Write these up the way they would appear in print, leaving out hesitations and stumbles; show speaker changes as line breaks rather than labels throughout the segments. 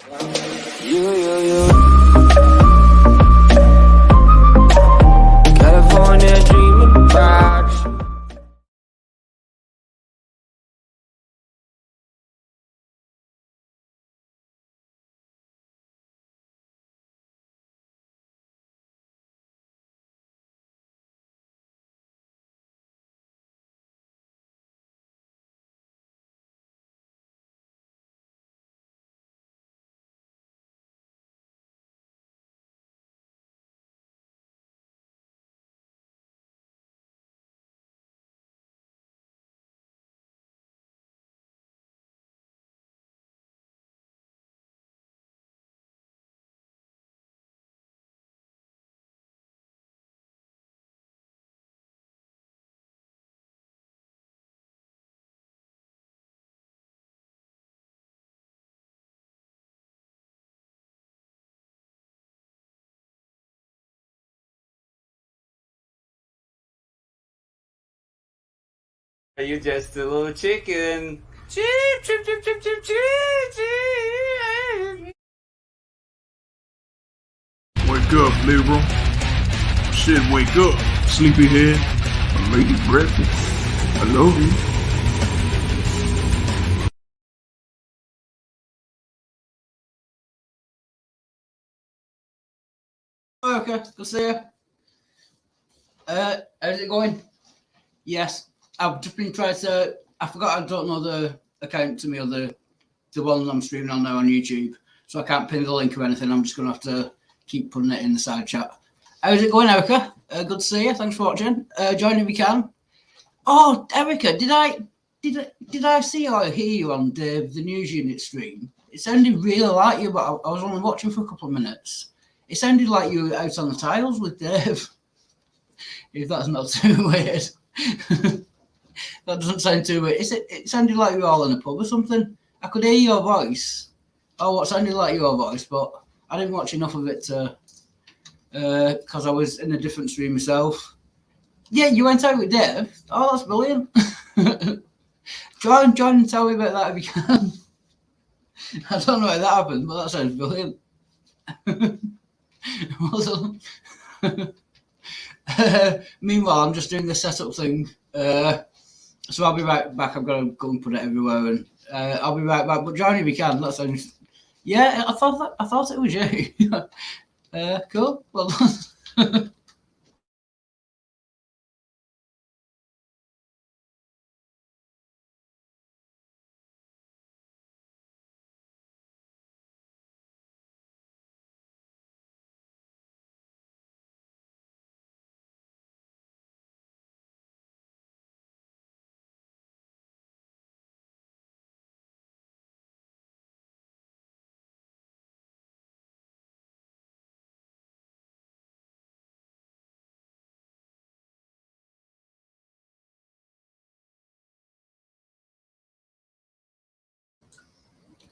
You. California dreaming about you.
You're just a little chicken. Chip, chip, chip, chip, chip, chip, chip.
Wake up, Libra. Shit, wake up. Sleepyhead. I made you breakfast. I love you.
Okay, good see you. How's it going? Yes, I've just been trying to. I forgot I don't know the account to me or the one I'm streaming on now on YouTube, so I can't pin the link or anything. I'm just gonna have to keep putting it in the side chat. How's it going, Erica? Good to see you. Thanks for watching. Join if you can. Oh, Erica, did I see or hear you on the news unit stream? It sounded really like you, but I was only watching for a couple of minutes. It sounded like you were out on the tiles with Dave. If that's not too weird. That doesn't sound too weird. It sounded like you were all in a pub or something. I could hear your voice. Oh, what sounded like your voice, but I didn't watch enough of it to, because I was in a different stream myself. Yeah, you went out with Dave. Oh, that's brilliant. Join and tell me about that if you can. I don't know how that happened, but that sounds brilliant. Meanwhile, I'm just doing the setup thing. So I'll be right back. I'm going to go and put it everywhere, and I'll be right back. But join if you can. That sounds. Yeah, I thought it was you. Cool. Well done.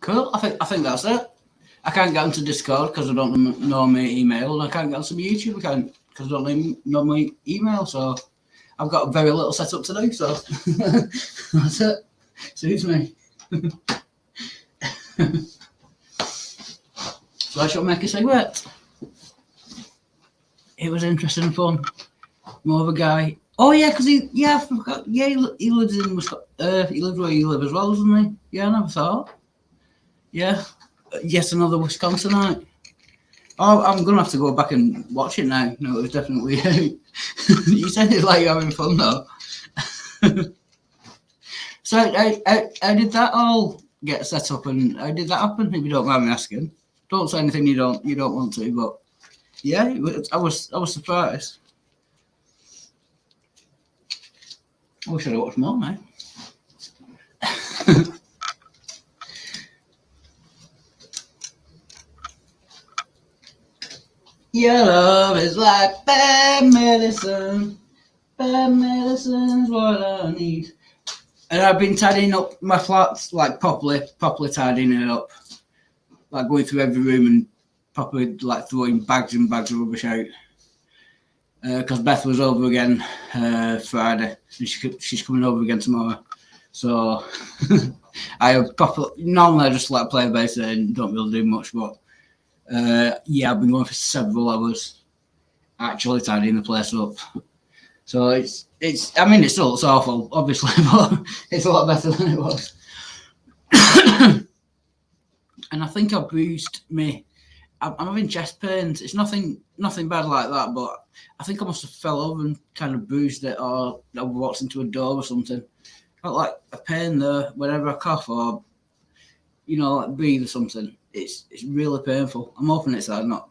Cool. I think that's it. I can't get onto Discord because I don't know my email, and I can't get onto my YouTube account because I don't know my email. So I've got very little set up to do. So that's it. Suits me. So I shall make a cigarette. It was interesting and fun. More of a guy. Oh yeah, because he lives in Wisconsin. He lives where you live as well, doesn't he? Yeah, I never thought. Yeah, yes, another Wisconsinite. Oh, I'm gonna have to go back and watch it now. No, it was definitely you. You sounded like you're having fun though. So how did that all get set up, and how did that happen? If you don't mind me asking, don't say anything you don't want to. But yeah, I was surprised. I wish I'd watched more, mate. Your love is like bad medicine. Bad medicine's what I need. And I've been tidying up my flat, like properly tidying it up. Like going through every room and properly like throwing bags and bags of rubbish out. Because Beth was over again Friday. And she's coming over again tomorrow. So Normally I just like play bass and don't really do much, but yeah, I've been going for several hours actually tidying the place up. So it's I mean it still looks awful, obviously, but it's a lot better than it was. And I think I bruised me. I'm having chest pains. It's nothing bad like that, but I think I must have fell over and kind of bruised it, or I walked into a door or something. Felt like a pain there whenever I cough or like breathe or something. It's really painful. I'm hoping it's that, not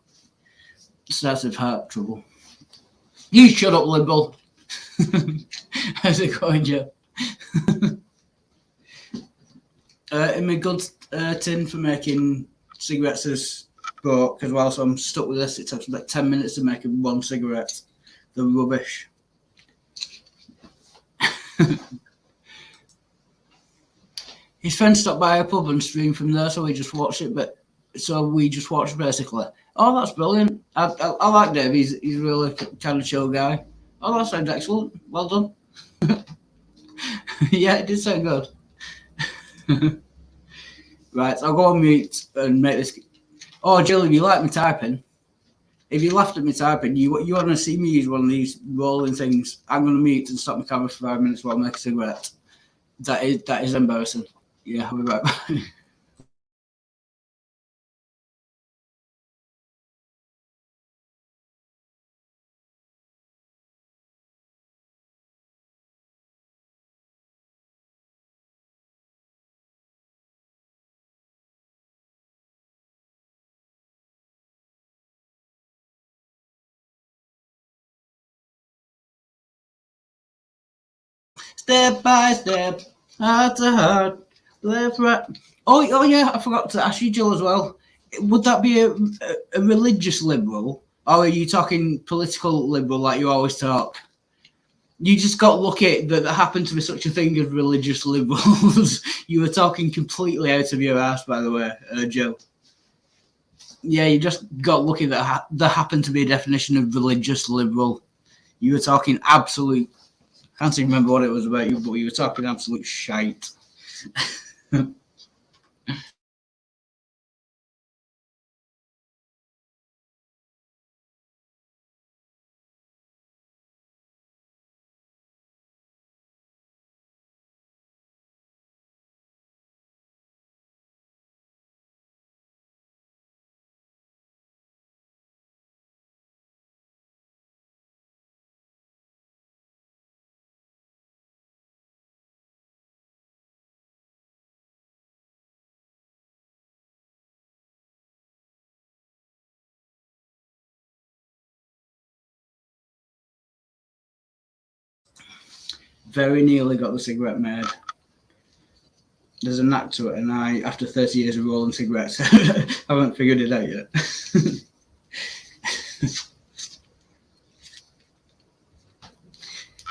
starts with heart trouble. You shut up, liberal. How's it going, Joe? In my good tin for making cigarettes is broke as well, so I'm stuck with this. It takes about 10 minutes to make one cigarette. They're rubbish. His friend stopped by a pub and streamed from there, so we just watched it. Basically. Oh, that's brilliant! I like Dave. He's really kind of chill guy. Oh, that sounds excellent. Well done. Yeah, it did sound good. Right, I'll go on mute and make this. Oh, Jill, if you like me typing, if you laughed at me typing, you want to see me use one of these rolling things, I'm going to mute and stop my camera for 5 minutes while I make a cigarette. That is embarrassing. Yeah, I'll be right back. Step by step, heart to heart, left, right. Oh yeah, I forgot to ask you, Jill, as well. Would that be a religious liberal, or are you talking political liberal like you always talk? You just got lucky that there happened to be such a thing as religious liberals. You were talking completely out of your ass, by the way, Joe. Yeah, you just got lucky that there happened to be a definition of religious liberal. You were talking absolute. Can't even remember what it was about you, but you were talking absolute shite. Very nearly got the cigarette made. There's a knack to it, and I, after 30 years of rolling cigarettes, haven't figured it out yet.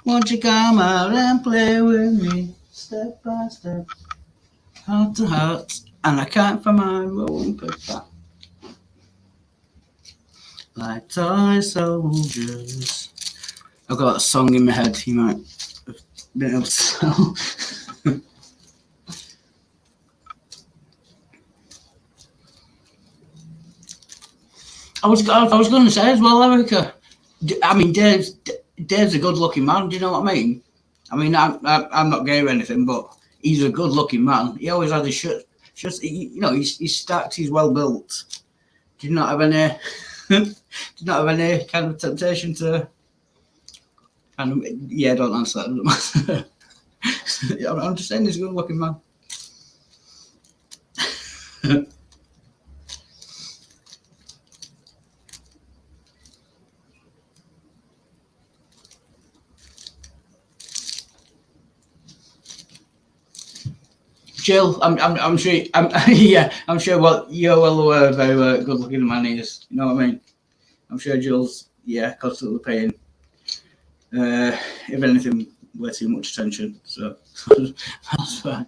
Won't you come out and play with me, step by step, heart to heart, and I can't find my rolling paper. Like toy soldiers. I've got a song in my head you might have been able to tell. I was going to say as well, Erica. I mean, Dave's a good-looking man. Do you know what I mean? I mean, I'm not gay or anything, but he's a good-looking man. He always had his shirt. He's stacked. He's well built. Do you not have any? Do you not have any kind of temptation to? Kind of, yeah, don't answer that. I'm just saying, he's a good-looking man. Jill, I'm sure. I'm sure. Well, you're well aware of how good-looking man he is. You know what I mean? I'm sure Jill's constantly paying, if anything, way too much attention. So that's fine.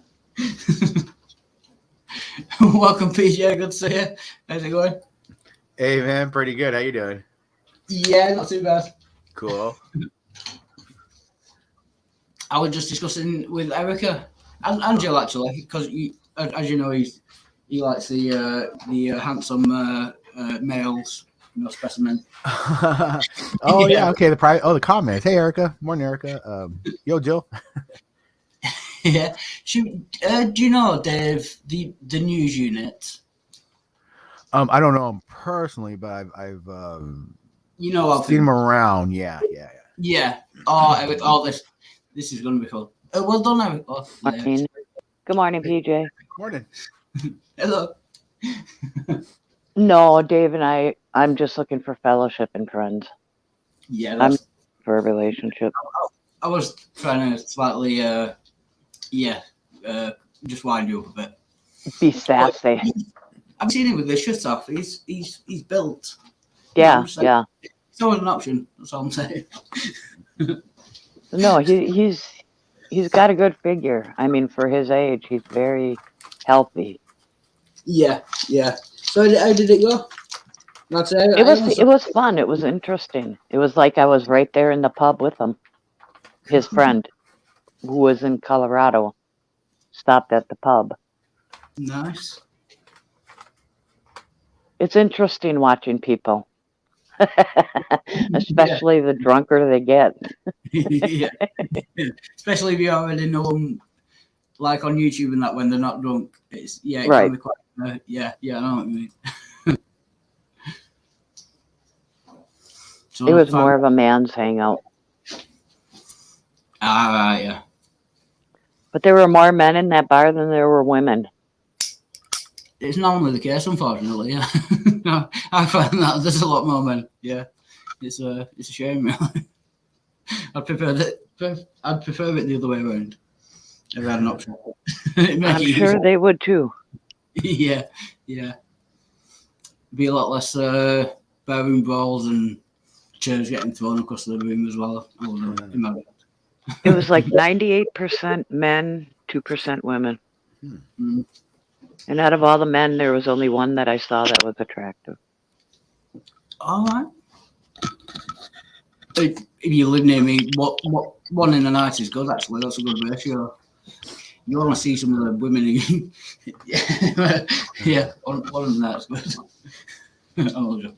Welcome, PJ. Good to see you. How's it going?
Hey man, pretty good. How you doing?
Yeah, not too bad.
Cool.
I was just discussing with Erica Angel actually, because as you know, he likes the handsome males, specimen.
Oh yeah, okay. The comments. Hey Erica, morning Erica. Yo Jill.
Yeah. Do you know Dave the news unit?
I don't know him personally, but I've seen him around. Yeah.
Yeah. Oh, this is going to be fun. Well done, Eric. Oh,
Morning. Good morning, PJ.
Morning.
hello.
No, Dave and I'm just looking for fellowship and friends.
Yeah,
I'm for a relationship.
I was trying to slightly, just wind you up a bit.
Be sassy.
I've seen him with his shirt off. He's built.
Yeah, yeah.
It's always an option. That's all I'm saying.
No, he's got a good figure. I mean, for his age, he's very healthy.
Yeah. So how did it go?
It was fun. It was interesting. It was like I was right there in the pub with him. His friend, who was in Colorado, stopped at the pub.
Nice.
It's interesting watching people, especially the drunker they get.
Yeah. Especially if you already know them, like on YouTube and that, when they're not drunk. It
right.
can be quite, I know what you mean. So
it was more of a man's hangout.
Yeah.
But there were more men in that bar than there were women.
It's normally the case, unfortunately. Yeah, no, I find that there's a lot more men. Yeah, it's a shame, really. I'd prefer it the other way around. If I had an option.
I'm sure they would too.
Yeah. Be a lot less barroom brawls and chairs getting thrown across the room as well.
It was like 98% men, 2% women.
Mm.
And out of all the men, there was only one that I saw that was attractive.
All right. If you live near me, what one in the night is good, actually. That's a good ratio. You want to see some of the women who... yeah, one of the night's good.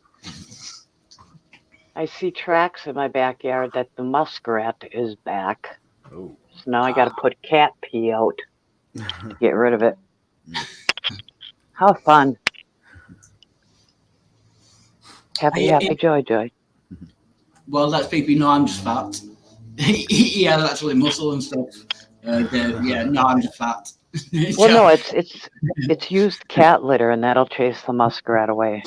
I see tracks in my backyard that the muskrat is back.
Oh.
So now I got to put cat pee out to get rid of it. How fun. Happy, joy.
Well, that's people know I'm just fat. He has actually muscle and stuff. No, I'm just fat.
Well, no, it's used cat litter, and that'll chase the muskrat away.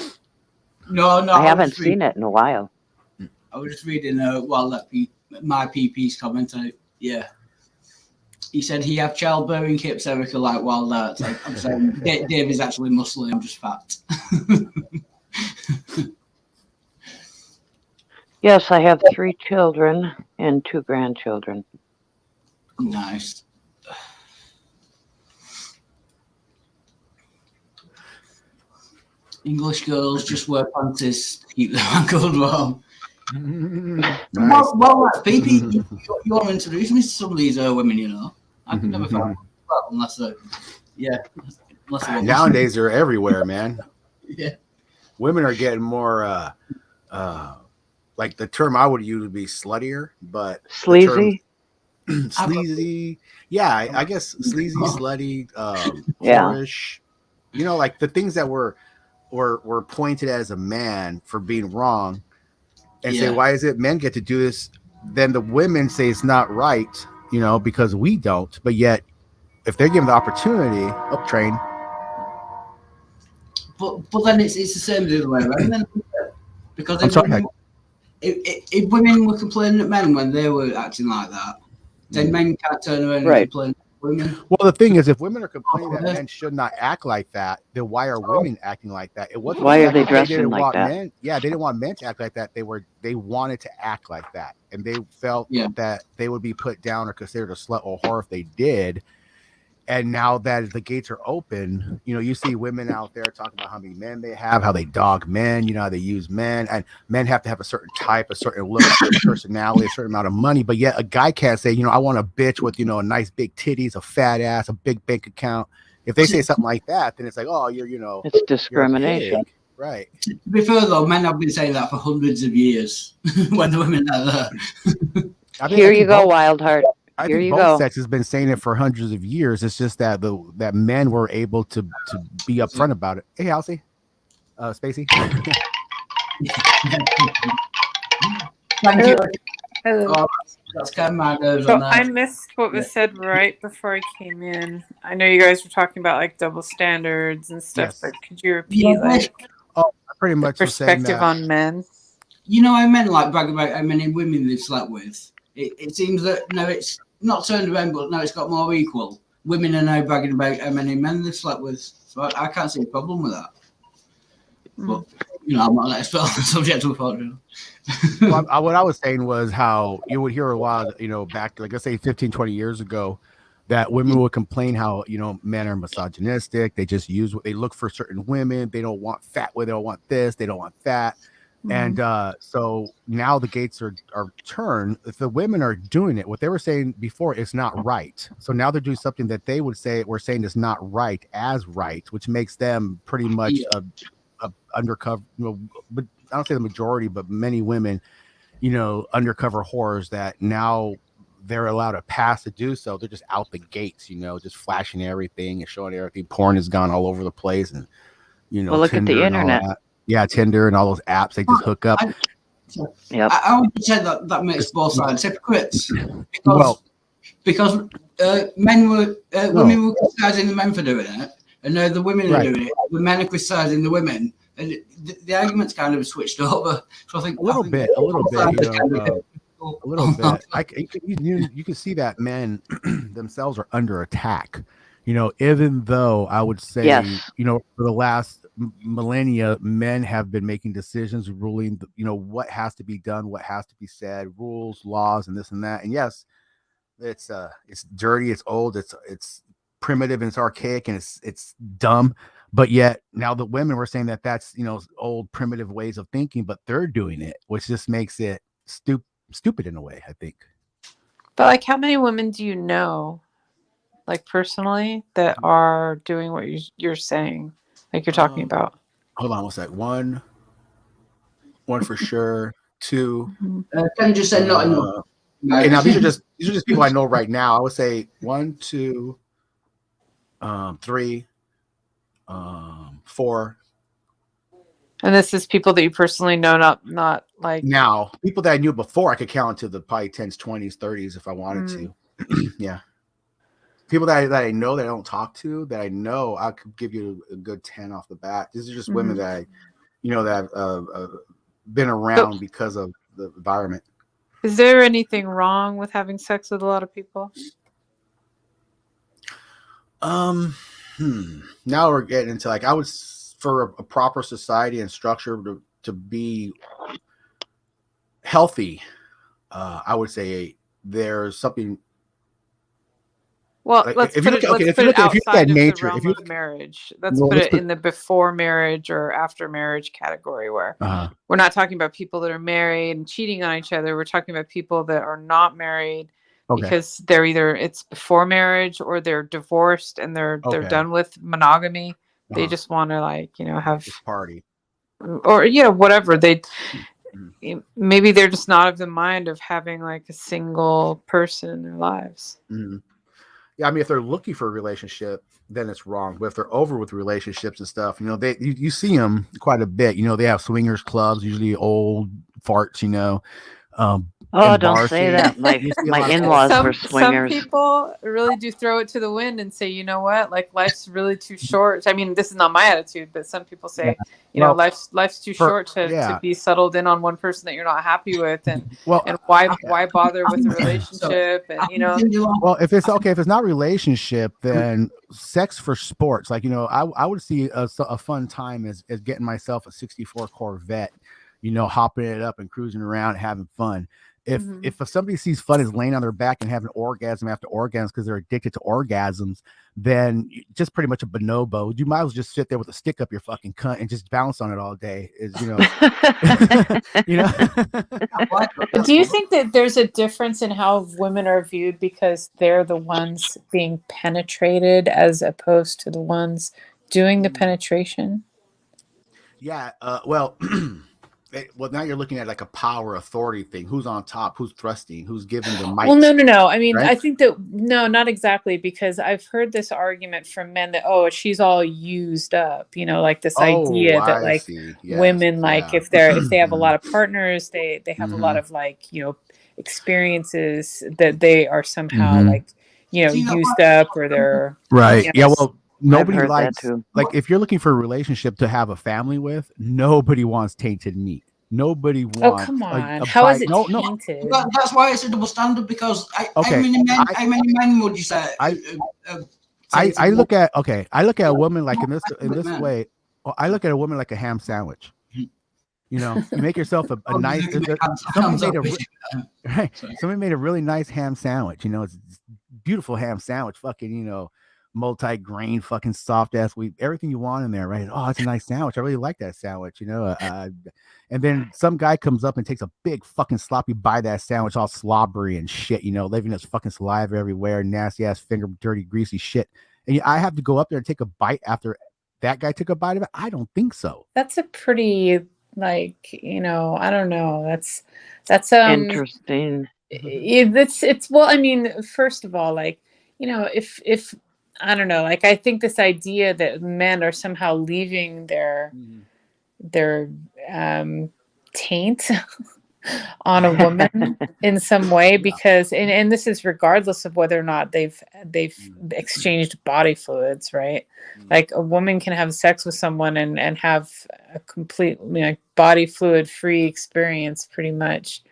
No,
I haven't seen it in a while.
I was just reading my PP's comment. Yeah. He said he have childbearing hips, Erica, like wild arts. I'm saying Dave is actually muscly, I'm just fat.
Yes, I have 3 children and 2 grandchildren.
Nice. English girls just wear panties to keep their ankles warm.
Nice.
Well, PP, you want to introduce me to some of these women, you know? I could never find well, unless
Nowadays they're everywhere, man.
Yeah.
Women are getting more like the term I would use would be sluttier, but
sleazy.
Sleazy. Yeah, I guess sleazy, slutty,
yeah.
Whorish. You know, like the things that were pointed as a man for being wrong, and say, why is it men get to do this? Then the women say it's not right, you know, because we don't. But yet, if they're given the opportunity, train.
But then it's the same the other way around. Then, because if women were complaining at men when they were acting like that, then men can't turn around and complain at women.
Well, the thing is, if women are complaining that men should not act like that, then why are women acting like that? It wasn't.
Why are they dressing like that?
Men, they didn't want men to act like that. They wanted to act like that, and they felt that they would be put down or considered a slut or whore if they did. And now that the gates are open, you see women out there talking about how many men they have, how they dog men, how they use men, and men have to have a certain type, a certain look, a certain personality, a certain amount of money. But yet a guy can't say, I want a bitch with, a nice big titties, a fat ass, a big bank account. If they say something like that, then it's like, oh, you're,
it's discrimination.
Right.
To be fair though, men have been saying that for hundreds of years when the women are there.
Here you go, Wildheart.
I
Here
think
you
both
go.
sexes has been saying it for hundreds of years. It's just that that men were able to be upfront about it. Hey, Halsey, Spacey.
Thank you.
Hello.
Oh, that's kind of my nerves
So
on that.
I missed what was said right before I came in. I know you guys were talking about like double standards and stuff,
Yes.
but could you repeat like
I pretty much was saying
perspective
that.
on men?
I meant like brag about how many women they've slept with. It seems that now it's not turned around, but now it's got more equal. Women are now bragging about how many men they've slept with. So I can't see a problem with that. But I'm not an expert on the subject, unfortunately.
Well, what I was saying was how you would hear a lot, back, like let's say 15, 20 years ago, that women would complain how, men are misogynistic. They just they look for certain women. They don't want fat women. They don't want this. They don't want that. And so now the gates are turned. If the women are doing it, what they were saying before is not right. So now they're doing something that they would say we're saying is not right as right, which makes them pretty much a undercover. But I don't say the majority, but many women, undercover whores that now they're allowed a pass to do so. They're just out the gates, just flashing everything and showing everything. Porn has gone all over the place, and
well, look
Tinder
at the internet.
Yeah, Tinder and all those apps, they just hook up.
I would say that makes both sides hypocrites. Because women were criticizing the men for doing it, and now the women are doing it. The men are criticizing the women, and the argument's kind of switched over. So I think
a little bit. You can see that men themselves are under attack. Even though I would say, for the last millennia, men have been making decisions, ruling, what has to be done, what has to be said, rules, laws, and this and that. And yes, it's dirty, it's old, it's primitive, and it's archaic, and it's dumb. But yet now the women were saying that that's old primitive ways of thinking, but they're doing it, which just makes it stupid in a way, I think.
But like, how many women do you know, like personally, that are doing what you're saying, like you're talking about?
Hold on one sec. One for sure. Two.
Can you just say not enough?
Okay, now these are just people I know right now. I would say 1, 2, 3, 4.
And this is people that you personally know, not like
now. People that I knew before, I could count to the probably 10s, 20s, 30s if I wanted to. Yeah. People that I know that I don't talk to, that I know, I could give you a good 10 off the bat. These are just women that that have been around because of the environment.
Is there anything wrong with having sex with a lot of people?
Now we're getting into like, I would, for a proper society and structure to be healthy, I would say there's something.
Well,
like,
let's put it outside of the realm of marriage. Let's put it in the before marriage or after marriage category, where we're not talking about people that are married and cheating on each other. We're talking about people that are not married because they're either it's before marriage or they're divorced and they're done with monogamy. They just want to have
this party
or whatever they. Maybe they're just not of the mind of having like a single person in their lives.
Mm-hmm. Yeah, I mean, if they're looking for a relationship, then it's wrong. But if they're over with relationships and stuff, you see them quite a bit. They have swingers clubs, usually old farts.
Don't say that. My in-laws were swingers.
Some people really do throw it to the wind and say, you know what, like life's really too short. I mean, this is not my attitude, but some people say, life's too short to be settled in on one person that you're not happy with, and why bother with a relationship? And
well, if it's not relationship, then sex for sports. Like I would see a fun time as getting myself a '64 Corvette, hopping it up and cruising around, having fun. If somebody sees fun is laying on their back and having orgasm after orgasms because they're addicted to orgasms, then just pretty much a bonobo. You might as well just sit there with a stick up your fucking cunt and just bounce on it all day. Is you know, you know.
Do you think that there's a difference in how women are viewed because they're the ones being penetrated as opposed to the ones doing the penetration?
Yeah. Well. Well, now you're looking at like a power authority thing. Who's on top? Who's thrusting? Who's giving the mic?
Well, no. I mean,
right?
I think that no, not exactly, because I've heard this argument from men that she's all used up. You know, like this idea that like women, like if they have a lot of partners, they have a lot of like experiences that they are somehow like used up or they're
right. Yeah. Well, nobody likes like if you're looking for a relationship to have a family with, nobody wants tainted meat. Nobody wants.
Oh, come on! How is it tainted?
That's why it's a double standard. Because how many men would you say?
I look at a woman like in this way. I look at a woman like a ham sandwich. You know, you make yourself a nice. Somebody made a really nice ham sandwich. You know, it's beautiful ham sandwich. Fucking multi-grain, fucking soft ass wheat, everything you want in there, right? Oh, it's a nice sandwich. I really like that sandwich, and then some guy comes up and takes a big fucking sloppy bite of that sandwich, all slobbery and shit, leaving his fucking saliva everywhere, nasty ass finger, dirty, greasy shit. And I have to go up there and take a bite after that guy took a bite of it. I don't think so.
That's a pretty I don't know. That's
interesting.
It's well, I mean, first of all, like, if I don't know, like I think this idea that men are somehow leaving their taint on a woman in some way, because and this is regardless of whether or not they've exchanged body fluids, right? Like a woman can have sex with someone and have a complete body fluid free experience pretty much.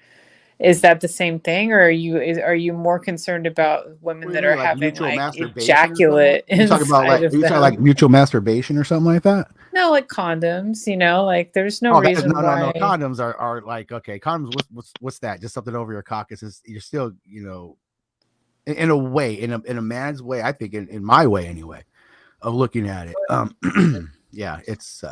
Is that the same thing, or are you more concerned about women that are having like ejaculate?
You talking about like mutual masturbation or something like that?
No, like condoms. Like there's no reason why.
No. Condoms are like okay. Condoms. What's that? Just something over your caucus. You're still in a way, in a man's way. I think in my way anyway of looking at it. Yeah, it's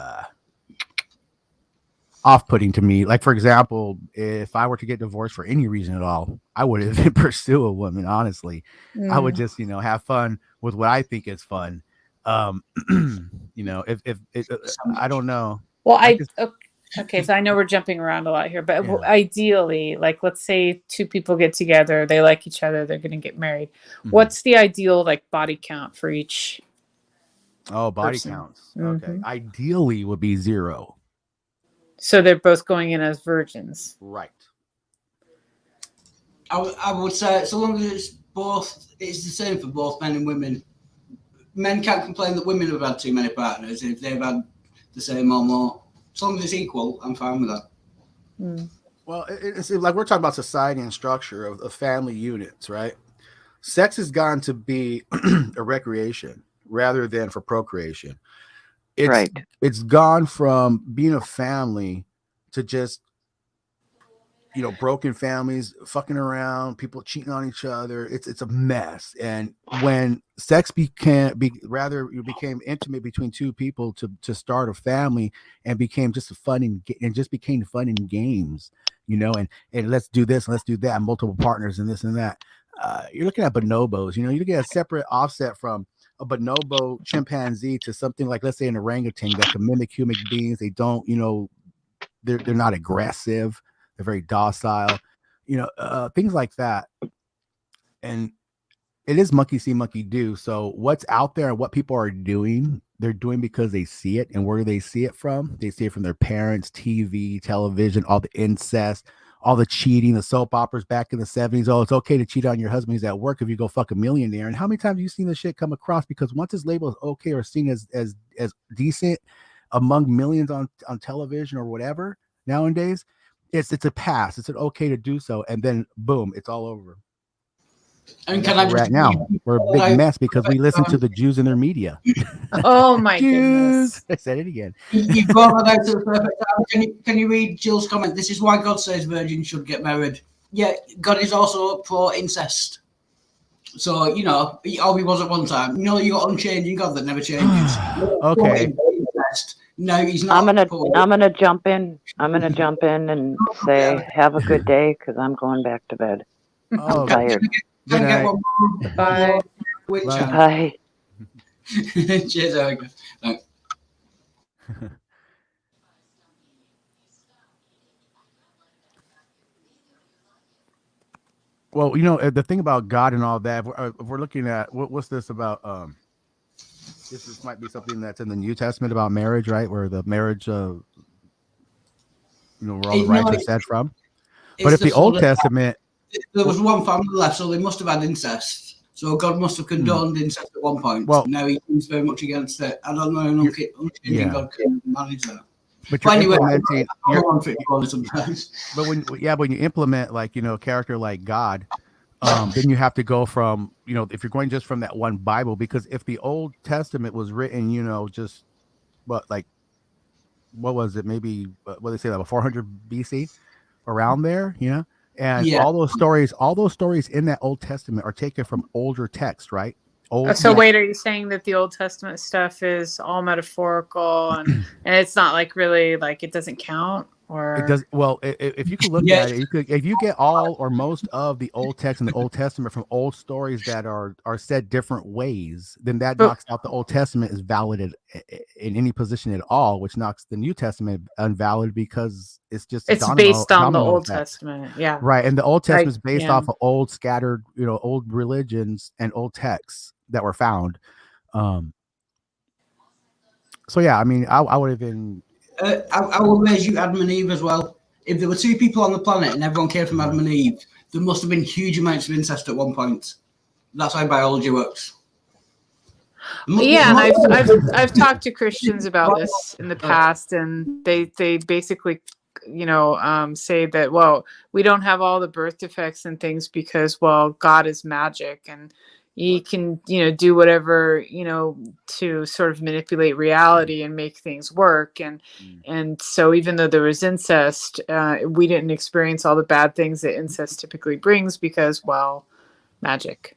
off-putting to me. Like, for example, if I were to get divorced for any reason at all, I wouldn't pursue a woman, honestly. I would just have fun with what I think is fun. If I don't know.
Well, okay, so I know we're jumping around a lot here, but ideally, like, let's say two people get together, they like each other, they're going to get married. What's the ideal like body count for each
body
person?
Counts. Okay. Ideally would be 0.
So they're both going in as virgins.
Right.
I would say so long as it's the same for both men and women. Men can't complain that women have had too many partners if they've had the same or more. As long as it's equal, I'm fine with that.
Well, it's like we're talking about society and structure of family units, right? Sex has gone to be a recreation rather than for procreation. It's gone from being a family to just broken families, fucking around, people cheating on each other. It's a mess. And when sex became intimate between two people to start a family and became just fun and just became fun in games, and let's do this and let's do that, multiple partners and this and that. You're looking at bonobos. You get a separate offset from a bonobo chimpanzee to something like, let's say, an orangutan that can mimic human beings. They don't, they're not aggressive. They're very docile, things like that. And it is monkey see, monkey do. So what's out there and what people are doing, they're doing because they see it. And where do they see it from? They see it from their parents, TV, television, all the incest, all the cheating, the soap operas back in the 70s. Oh, it's okay to cheat on your husband. He's at work if you go fuck a millionaire. And how many times have you seen this shit come across? Because once it's labeled okay or seen as decent among millions on television or whatever nowadays, it's a pass. It's an okay to do so. And then boom, it's all over.
And can I just
now we're a big mess because we listen to the Jews in their media.
Oh my goodness!
I said it again.
You brought that out to the perfect time. Can you read Jill's comment? This is why God says virgins should get married. yeah, God is also for incest. So, you know, he always was at one time. You know, you got unchanging God that never changes.
Okay.
No, he's not.
I'm gonna jump in. I'm gonna jump in and say, have a good day, because I'm going back to bed. I'm tired.
Good night.
Bye.
Bye.
Cheers, Erica. Thanks.
Well, you know, the thing about God and all that, if we're looking at what's this about? This might be something that's in the New Testament about marriage, right? Where the marriage, you know, where all the rights are set from. But if the Old Testament,
there was one family left, so they must have had incest. So God must have condoned incest at one point.
Well,
now he's very much against it. I don't know how unchanging God can manage that.
But you're
anyway,
implementing.
But
when you implement, like, you know, a character like God, then you have to go from, you know, if you're going just from that one Bible, because if the Old Testament was written, you know, just what was it? Maybe what they say, like 400 BC, around there, you know, and all those stories in that Old Testament are taken from older texts, right?
So wait, are you saying that the Old Testament stuff is all metaphorical and it's not like really, like, it doesn't count? Or
it does. Well, if you could look at it, if you get all or most of the Old text and the Old Testament from old stories that are said different ways, then that knocks out the Old Testament is valid in any position at all, which knocks the New Testament invalid because it's just
based on the Old Testament, yeah,
right. And the Old Testament is based off of old scattered, you know, old religions and old texts that were found. So yeah, I mean, I would have been.
I will raise you Adam and Eve as well. If there were two people on the planet and everyone came from Adam and Eve, there must have been huge amounts of incest at one point. That's how biology works.
Yeah, and I've talked to Christians about this in the past, and they basically, you know, say that, well, we don't have all the birth defects and things because, well, God is magic and he can, you know, do whatever, you know, to sort of manipulate reality and make things work. And so even though there was incest, we didn't experience all the bad things that incest typically brings because, well, magic.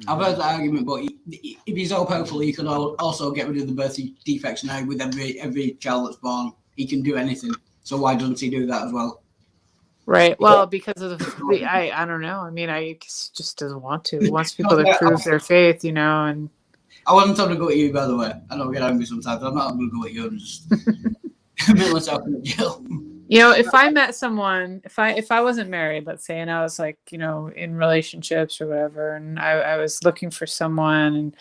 I've heard that argument, but if he's all powerful, he can also get rid of the birth defects now with every child that's born. He can do anything. So why doesn't he do that as well?
Right. Well, because of I don't know. I mean, I just doesn't want to. He wants people to prove their faith, you know. And
I wasn't trying to go at you, by the way. I don't get angry sometimes. I'm not going to go at you. I'm just myself in the jail.
You know, if I met someone, if I wasn't married, let's say, and I was like, you know, in relationships or whatever, and I was looking for someone,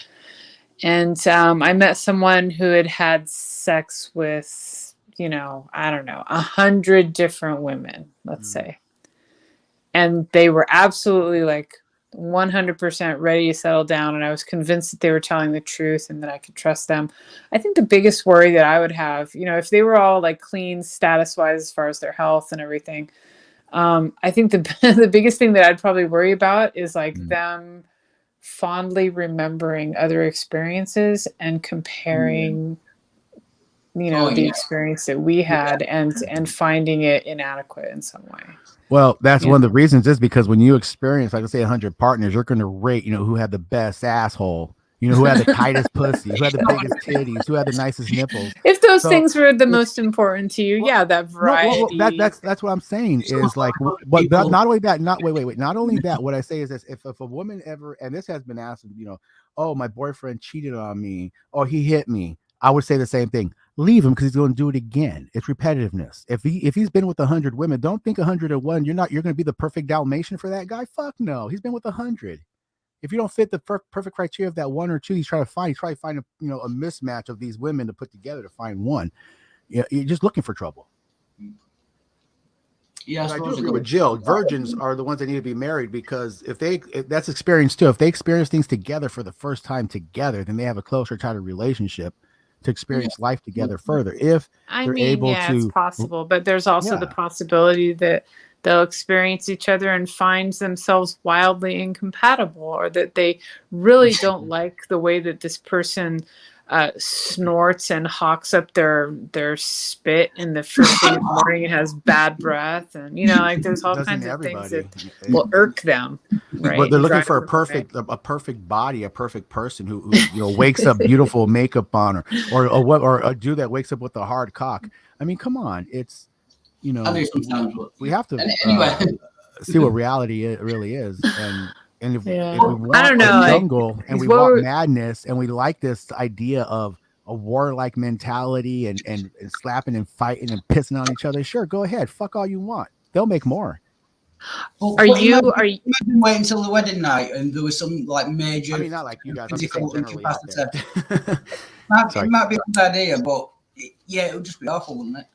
and I met someone who had sex with, you know, I don't know, 100 different women, let's say. And they were absolutely like 100% ready to settle down. And I was convinced that they were telling the truth and that I could trust them. I think the biggest worry that I would have, you know, if they were all like clean status wise, as far as their health and everything, I think the biggest thing that I'd probably worry about is like them fondly remembering other experiences and comparing you know, the experience that we had and finding it inadequate in some way.
Well, that's one of the reasons is because when you experience, like I say, 100 partners, you're going to rate, you know, who had the best asshole, you know, who had the tightest pussy, who had the biggest titties, who had the nicest nipples.
If those things were the most important to you, that variety.
That's what I'm saying is like, but not only that, not only that, what I say is this: if a woman ever, and this has been asked, you know, oh, my boyfriend cheated on me, or he hit me, I would say the same thing. Leave him because he's going to do it again. It's repetitiveness. If he's been with 100 women, don't think 101. You're going to be the perfect Dalmatian for that guy. Fuck no. He's been with 100. If you don't fit the perfect criteria of that one or two, he's trying to find a mismatch of these women to put together to find one. Yeah, you're just looking for trouble. Yeah, I do agree with Jill. Virgins are the ones that need to be married because if that's experience too. If they experience things together for the first time together, then they have a closer, tighter relationship to experience life together further. If they're able to,
it's possible, but there's also the possibility that they'll experience each other and find themselves wildly incompatible, or that they really don't like the way that this person snorts and hawks up their spit in the first thing in the morning and has bad breath, and like there's all kinds of things that will irk them, right?
But they're looking for a perfect body, a perfect person who wakes up beautiful makeup on, or a dude that wakes up with a hard cock. I mean, come on, it's we have to see what reality really is, and if we want
I don't know,
a jungle and we want madness and we like this idea of a warlike mentality and slapping and fighting and pissing on each other, sure, go ahead, fuck all you want. They'll make more.
Well, are you wait until the wedding night and there was some like major?
I mean, not like you guys. I'm just saying generally out there.
It might be a good idea, but it would just be awful, wouldn't it?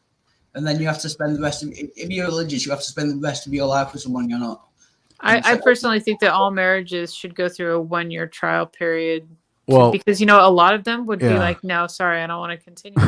And then you have to spend the rest of if you're religious, you have to spend the rest of your life with someone you're not.
I personally think that all marriages should go through a 1-year trial period. Because a lot of them would be like, no, sorry, I don't want to continue.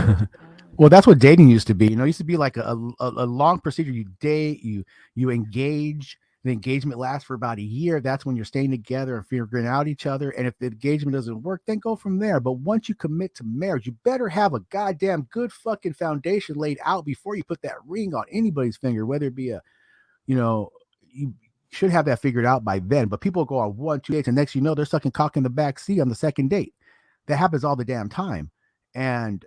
Well, that's what dating used to be. It used to be like a long procedure. You date, you engage. The engagement lasts for about a year. That's when you're staying together and figuring out each other. And if the engagement doesn't work, then go from there. But once you commit to marriage, you better have a goddamn good fucking foundation laid out before you put that ring on anybody's finger, whether it be you should have that figured out by then. But people go on 1-2 dates, and next they're sucking cock in the back seat on the second date. That happens all the damn time. And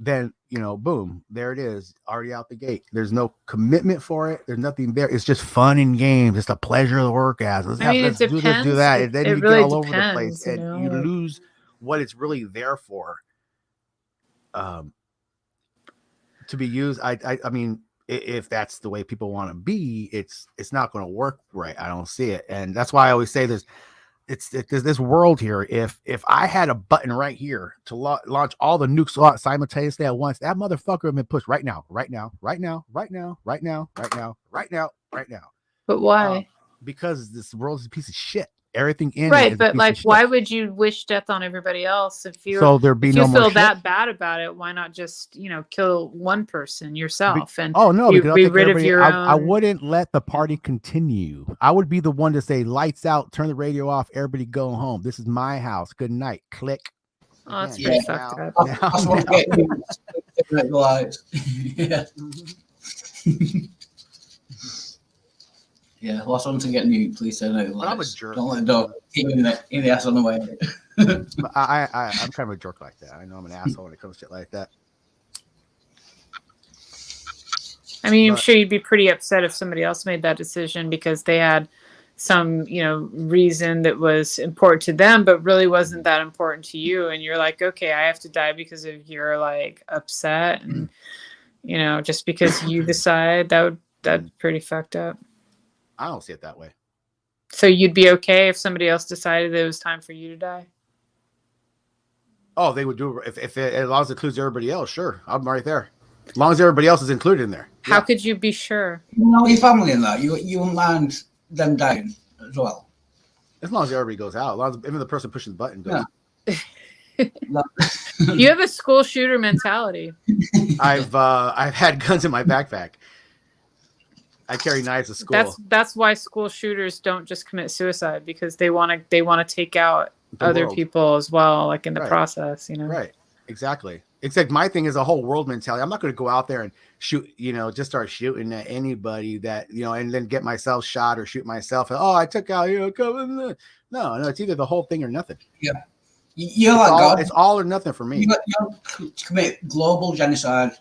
then, boom, there it is, already out the gate. There's no commitment for it. There's nothing there. It's just fun and games. It's the pleasure of the orgasm. Let's do this, do that. And then you really get all over the place, and you lose what it's really there for. To be used. I mean, if that's the way people want to be, it's not going to work right. I don't see it, and that's why I always say there's this world here. If I had a button right here to launch all the nukes simultaneously at once, that motherfucker would have been pushed right now.
But why?
Because this world is a piece of shit. Everything in
right,
it
but why would you wish death on everybody else if you
so there be
if
no
you
more
feel
shit?
that bad about it? Why not just kill one person yourself and
be
rid of your own?
I wouldn't let the party continue. I would be the one to say lights out, turn the radio off, everybody go home. This is my house. Good night. Click.
Oh, that's pretty fucked up.
That's what I'm lives. Yeah. Yeah, last one to get nuked, please say no.
I'm a jerk.
Don't let the dog hit you in the ass on the way.
I'm kind of a jerk like that. I know I'm an asshole when it comes to shit like that.
I mean, I'm sure you'd be pretty upset if somebody else made that decision because they had some, reason that was important to them, but really wasn't that important to you. And you're like, okay, I have to die because of your upset. And, just because you decide that's pretty fucked up.
I don't see it that way.
So you'd be okay if somebody else decided that it was time for you to die?
Oh, they would do it if as long as it includes everybody else. Sure, I'm right there. As long as everybody else is included in there.
How could you be sure?
Your family in that. You wouldn't mind them dying as well.
As long as everybody goes out. As long as even the person pushing the button goes.
Yeah. You have a school shooter mentality.
I've had guns in my backpack. I carry knives to school.
That's why school shooters don't just commit suicide because they want to take out other people as well, in the process,
Right. Exactly. Except my thing is a whole world mentality. I'm not going to go out there and shoot, just start shooting at anybody that, and then get myself shot or shoot myself. And, I took out, no, it's either the whole thing or nothing.
Yeah. You're God.
It's all or nothing for me.
You commit global genocide.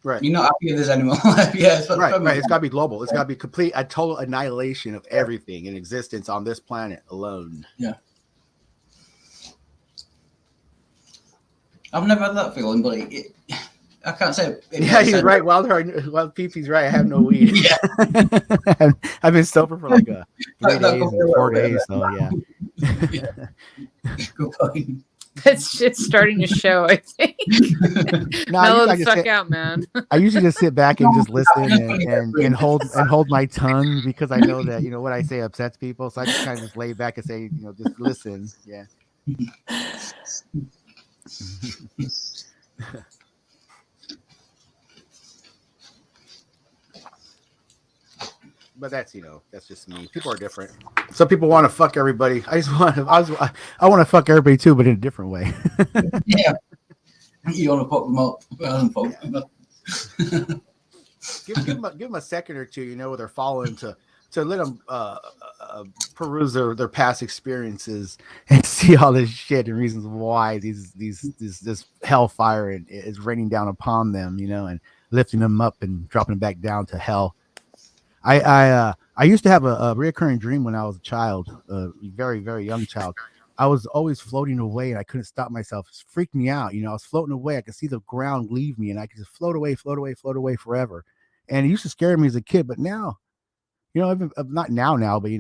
Right.
You're not happy if there's anyone. Right.
It's got to be global. It's got to be a total annihilation of everything in existence on this planet alone.
Yeah. I've never had that feeling, but I can't say.
He's right. While PP's right, I have no weed. Yeah. I've been sober for 3 days and 4 days. So yeah.
Good point.
It's starting to show, I think. Mellow the fuck out, man.
I usually just sit back and just listen and hold my tongue because I know that what I say upsets people. So I just kind of just lay back and say, just listen. Yeah. But that's that's just me. People are different. Some people want to fuck everybody. I want to fuck everybody too, but in a different way.
Yeah, you want to fuck them up rather than fuck them up.
give them a second or two, where they're following to let them peruse their past experiences and see all this shit and reasons why this hellfire is raining down upon them, and lifting them up and dropping them back down to hell. I used to have a reoccurring dream when I was a child, a very, very young child. I was always floating away and I couldn't stop myself. It freaked me out. I was floating away. I could see the ground leave me and I could just float away forever. And it used to scare me as a kid. But now, not now, but,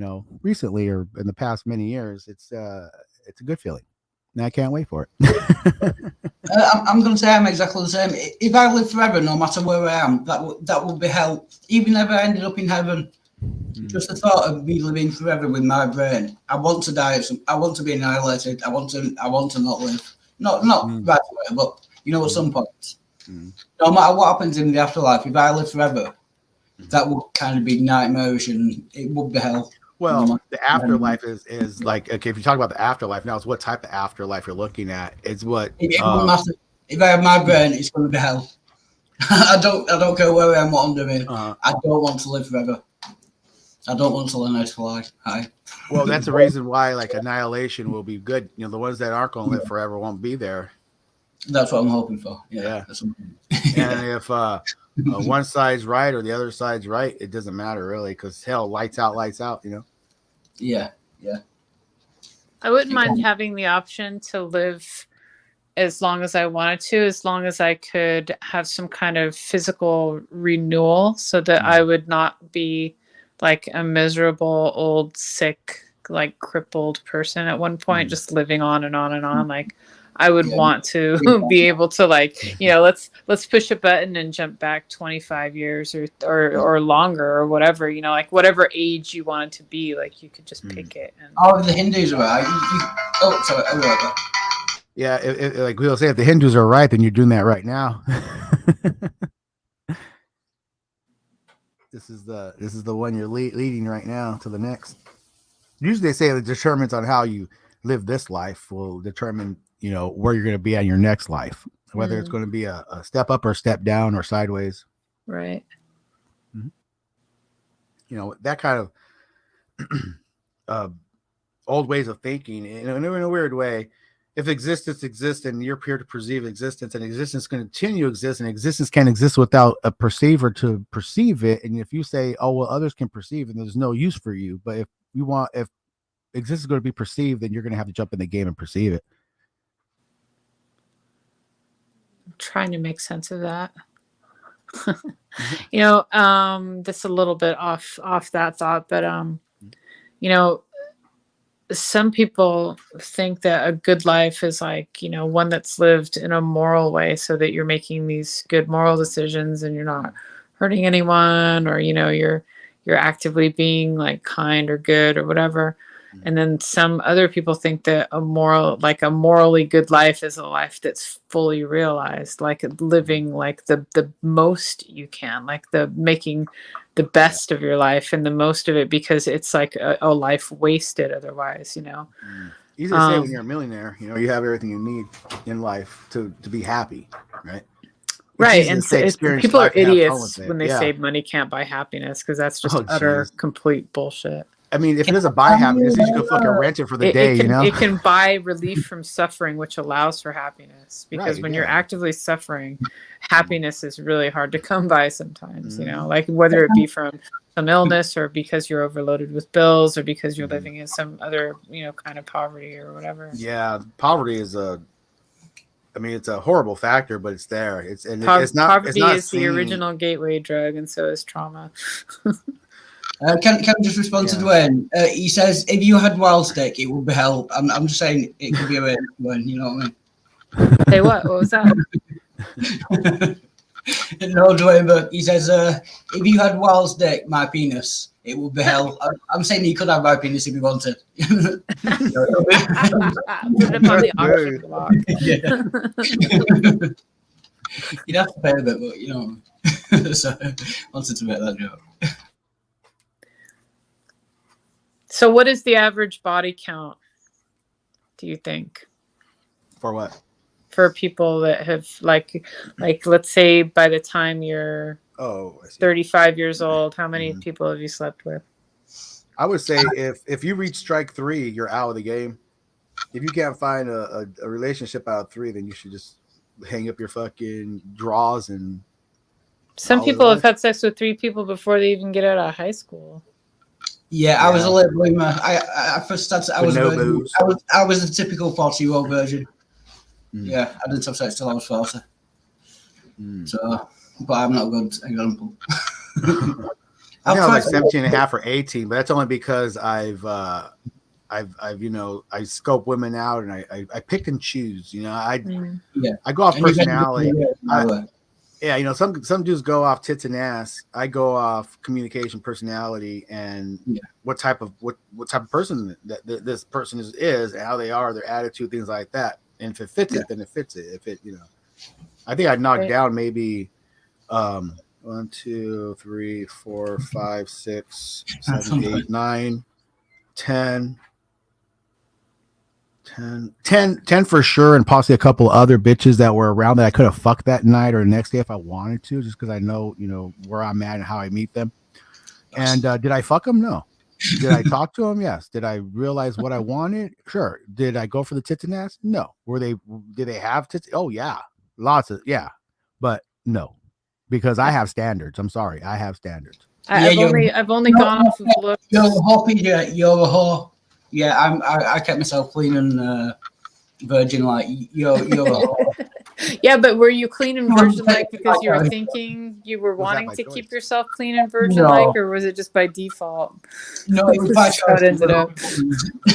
recently or in the past many years, it's a good feeling. And I can't wait for it.
I'm going to say I'm exactly the same. If I live forever, no matter where I am, that would be hell. Even if I ended up in heaven, just the thought of me living forever with my brain. I want to die. I want to be annihilated. I want to not live. Not right away, but at some point. No matter what happens in the afterlife, if I live forever, that would kind of be nightmarish, and it would be hell.
Well, the afterlife is like, okay, if you talk about the afterlife now, it's what type of afterlife you're looking at. It's what
it wouldn't matter. If I have my brain, it's going to be hell. I don't care where I am, what I'm doing. I don't want to live forever. I don't want to learn how to fly. Hi.
Well, that's the reason why like annihilation will be good. The ones that aren't going to live forever won't be there.
That's what I'm hoping for. Yeah.
And if one side's right or the other side's right, it doesn't matter really, because hell, lights out.
Yeah.
I wouldn't mind having the option to live as long as I wanted to, as long as I could have some kind of physical renewal, so that I would not be like a miserable, old, sick, like crippled person at one point, just living on and on and on. Like, I would want to be able to, like, let's push a button and jump back 25 years or longer or whatever, like whatever age you wanted to be, like you could just pick it.
The Hindus are right. Sorry.
Yeah, like we'll say, if the Hindus are right, then you're doing that right now. This is the one you're leading right now to the next. Usually they say the determinants on how you live this life will determine where you're going to be on your next life, whether it's going to be a step up or step down or sideways.
Right.
That kind of old ways of thinking, in a weird way. If existence exists and you're here to perceive existence, and existence can continue to exist, and existence can't exist without a perceiver to perceive it. And if you say, oh, well, others can perceive and there's no use for you. But if existence is going to be perceived, then you're going to have to jump in the game and perceive it.
Trying to make sense of that. That's a little bit off that thought, but some people think that a good life is like, one that's lived in a moral way, so that you're making these good moral decisions and you're not hurting anyone, or you're actively being like kind or good or whatever. And then some other people think that a morally good life is a life that's fully realized, like living like the most you can, like making the best of your life and the most of it, because it's like a life wasted otherwise,
Easy to say when you're a millionaire, you have everything you need in life to be happy, right?
Right. And people are idiots when they say money can't buy happiness, because that's just utter complete bullshit.
I mean, if it doesn't buy happiness, you can fucking rent it for the day,
It can buy relief from suffering, which allows for happiness. Because when you're actively suffering, happiness is really hard to come by sometimes, like whether it be from some illness, or because you're overloaded with bills, or because you're living in some other, kind of poverty or whatever.
Yeah, poverty is it's a horrible factor, but it's there.
Poverty is the original gateway drug, and so is trauma.
Can I just respond to Dwayne? He says, if you had wild steak, it would be hell. I'm just saying it could be a way, Dwayne, you know what I mean?
Say what? What was that?
No, Dwayne, but he says, if you had wild steak, my penis, it would be hell. I'm saying you could have my penis if you wanted.
Put it up on the auction block.
You'd have to pay a bit, but so I wanted to make that joke.
So what is the average body count, do you think?
For what?
For people that have like let's say by the time you're 35 years old, how many people have you slept with?
I would say if you reach strike 3, you're out of the game. If you can't find a relationship out of 3, then you should just hang up your fucking drawers and.
Some people have had sex with 3 people before they even get out of high school.
Yeah, I was a late bloomer. I first started. I was a typical 40-year-old virgin. Yeah, I didn't have sex till I was 40. So, but I'm not a good example.
I think I was like 17 and a half or 18, but that's only because I've you know, I scope women out and I pick and choose. You know, I go off personality. Yeah, you know, some dudes go off tits and ass. I go off communication, personality, and what type of person that this person is, and how they are, their attitude, things like that. And if it fits it, then it fits it. If it, you know, I think I'd knock down maybe 1, 2, 3, 4, 5, 6, 7, 8, 9, 10 for sure, and possibly a couple other bitches that were around that I could have fucked that night or the next day if I wanted to, just because I know, you know, where I'm at and how I meet them. And did I fuck them? No. Did I talk to them? Yes. Did I realize what I wanted? Sure. Did I go for the tits and ass? No. Did they have tits? Oh yeah, lots of but no, because I have standards. I'm sorry, I have standards.
I've only gone off of looks.
You're a whore, PJ. You're a whore. Yeah, I kept myself clean and virgin like. You're a whore.
Yeah, but were you clean and virgin like because you were thinking you were wanting to keep yourself clean and virgin like, or was it just by default?
No, it was by choice.
How it ended up.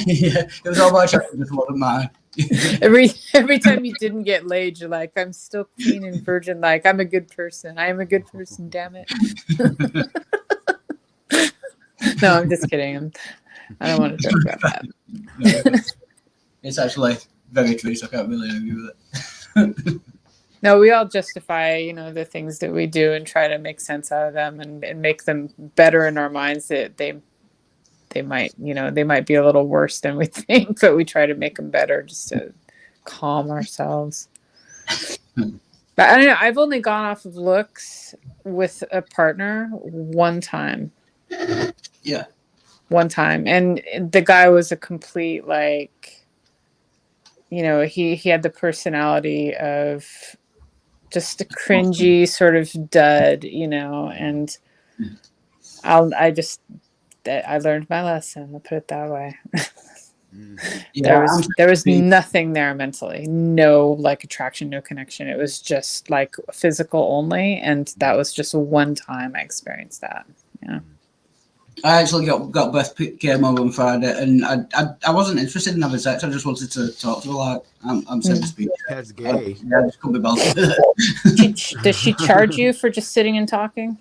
Yeah, it was all by choice. It wasn't mine.
Every time you didn't get laid, you're like, I'm still clean and virgin like. I'm a good person. I am a good person. Damn it. No, I'm just kidding. I don't want to joke about that.
No, it's actually very true, so I can't really argue with it.
No, we all justify, you know, the things that we do and try to make sense out of them and make them better in our minds. That they might, you know, they might be a little worse than we think, but we try to make them better just to calm ourselves. But I don't know. I've only gone off of looks with a partner one time.
Yeah.
One time. And the guy was a complete, like, you know, he had the personality of just a cringy sort of dud, you know, and I learned my lesson. I'll put it that way. There was nothing there mentally, no like attraction, no connection. It was just like physical only, and that was just one time I experienced that. Yeah. I
actually got Beth came over on Friday, and I wasn't interested in having sex. I just wanted to talk to her like I'm so to speak.
That's gay.
Yeah, just couldn't be bothered.
Does she charge you for just sitting and talking?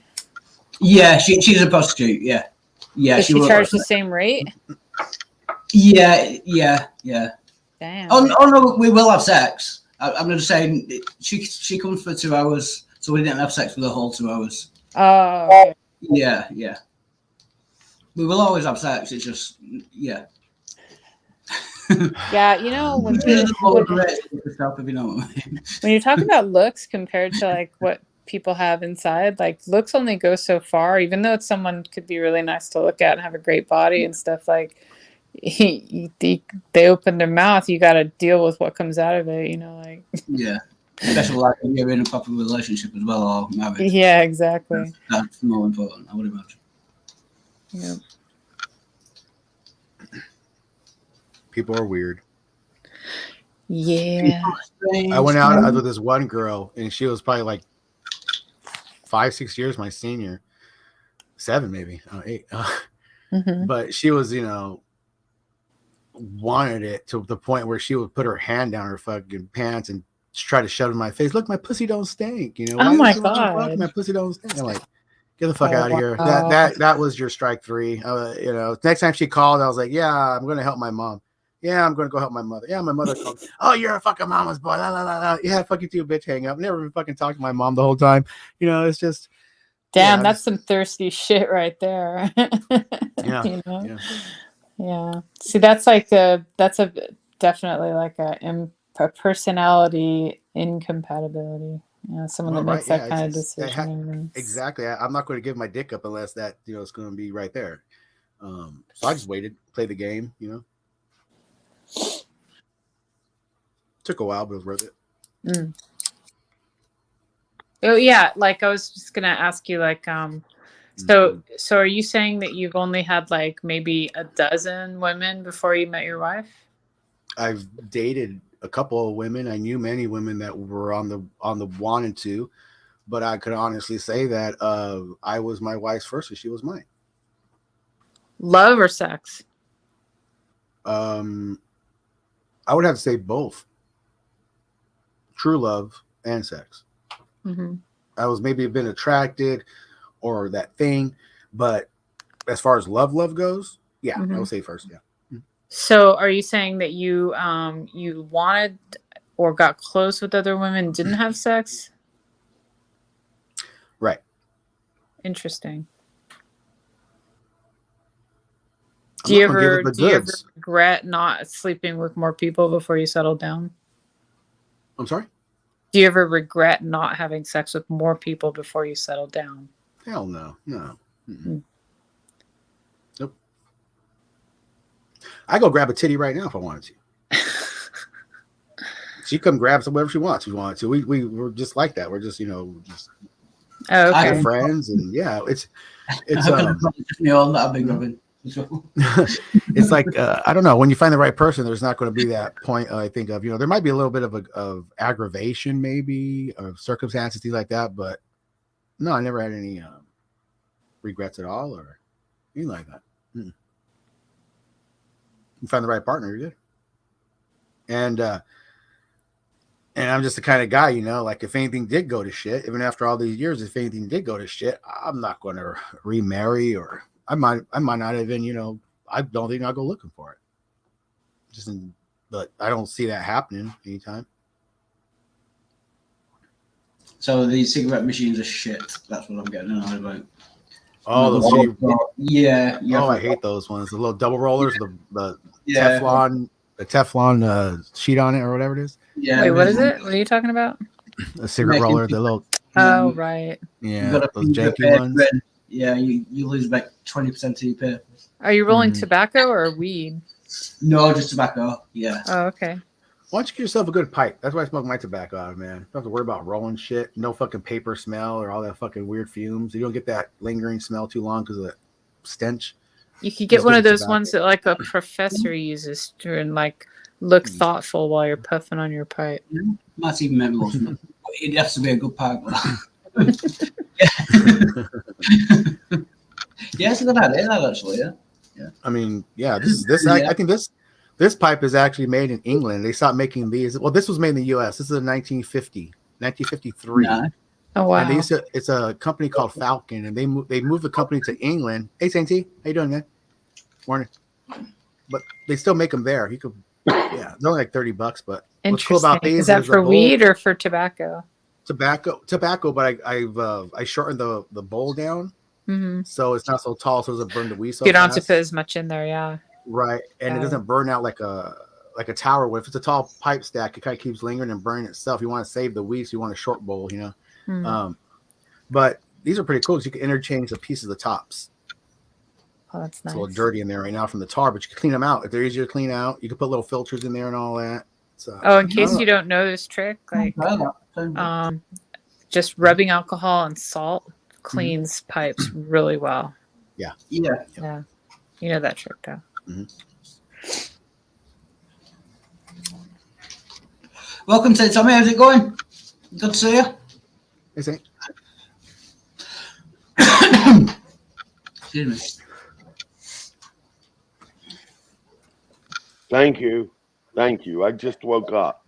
Yeah, she's a prostitute. Yeah.
Does she charge the same rate?
Yeah.
Damn.
Oh no, we will have sex. I'm just saying she comes for 2 hours, so we didn't have sex for the whole 2 hours.
Oh. Okay.
Yeah. We will always have sex. It's just yeah.
Yeah, you know when you're talking about looks compared to like what people have inside, like looks only go so far. Even though someone could be really nice to look at and have a great body and stuff, like they open their mouth, you got to deal with what comes out of it. You know, like
yeah. Especially like if you're in a proper relationship as well or marriage.
Yeah, exactly.
That's more important, I would imagine.
Yeah.
People are weird.
Yeah.
I went out with this one girl, and she was probably like 5-6 years my senior, 7 maybe, 8. But she was, you know, wanted it to the point where she would put her hand down her fucking pants and try to shove it in my face. Look, my pussy don't stink. You know,
oh my god,
my pussy don't stink. I'm like, get the fuck out of here. That was your strike 3. You know, next time she called, I was like, yeah, I'm gonna help my mom. Yeah, I'm gonna go help my mother. Yeah, my mother called. Oh, you're a fucking mama's boy. La, la, la, la. Yeah, fuck you too, bitch. Hang up. Never even fucking talked to my mom the whole time. You know, it's just.
Damn, that's some thirsty shit right there.
Yeah.
You know? Yeah. See, that's definitely like a personality incompatibility. Someone that makes that kind of decision.
Exactly. I'm not going to give my dick up unless that it's going to be right there. So I just waited, played the game. Took a while, but it was worth it.
Mm. Oh yeah, like I was just gonna ask you, like, so are you saying that you've only had like maybe a dozen women before you met your wife?
I've dated a couple of women. I knew many women that were on the wanted to, but I could honestly say that I was my wife's first and she was mine.
Love or sex?
I would have to say both. True love and sex.
Mm-hmm.
I was maybe been attracted or that thing, but as far as love goes, yeah,
Mm-hmm.
I would say first, yeah.
So are you saying that you you wanted or got close with other women and didn't have sex?
Right.
Interesting. Do you ever regret not sleeping with more people before you settled down?
I'm sorry?
Do you ever regret not having sex with more people before you settled down?
Hell no. Mm. Nope. I go grab a titty right now if I wanted to. She come grab whatever she wants. We wanted to. We're just like that. We're just just
okay.
friends, and yeah, it's
that big Robin.
It's like I don't know, when you find the right person, there's not going to be that point. I think of there might be a little bit of aggravation, maybe, of circumstances, things like that, but no, I never had any regrets at all or anything like that. Mm-mm. You find the right partner, you're good. And I'm just the kind of guy, like if anything did go to shit, even after all these years, if anything did go to shit, I'm not going to remarry, or I might not even, I don't think I'll go looking for it. But I don't see that happening anytime.
So these cigarette machines are shit. That's what I'm getting annoyed about.
Oh, those shitty.
Yeah.
Oh, I hate those ones. The little double rollers, the Teflon, sheet on it or whatever it is.
Yeah.
Wait, what is it? What are you talking about?
A cigarette roller, the little.
Oh, right.
Yeah, those janky ones.
Yeah, you lose about 20% of your papers.
Are you rolling tobacco or weed?
No, just tobacco. Yeah.
Oh, okay.
Why don't you get yourself a good pipe? That's why I smoke my tobacco out of, man. You don't have to worry about rolling shit. No fucking paper smell or all that fucking weird fumes. You don't get that lingering smell too long because of the stench.
You could get one of those ones that like a professor uses to like look thoughtful while you're puffing on your pipe.
Might even make more smell. It has to be a good pipe. Yeah, it's a good idea, that actually. Yeah.
I mean, yeah. I think this pipe is actually made in England. They stopped making these. Well, this was made in the U.S. This is a 1953.
No. Oh wow!
And it's a company called Falcon, and they moved the company to England. Hey, Sainty, how you doing, man? Morning. But they still make them there. You could, yeah, they're only like $30. But what's cool about these
is that for weed or for tobacco?
Tobacco. But I shortened the bowl down, so it's not so tall, so it doesn't burn the weed so
you don't
fast.
have to put as much in there, yeah.
Right, and it doesn't burn out like a tower wood. If it's a tall pipe stack, it kind of keeps lingering and burning itself. You want to save the weed, so you want a short bowl, But these are pretty cool because you can interchange the pieces of the tops.
Oh, that's nice.
It's a little dirty in there right now from the tar, but you can clean them out. If they're easier to clean out, you can put little filters in there and all that. So,
in case you don't know this trick, like just rubbing alcohol and salt cleans pipes really well.
Yeah.
You know that trick, though.
Welcome to Tommy. How's it going? Good to see you.
Hey, Saint.
Excuse me.
Thank you. I just woke up.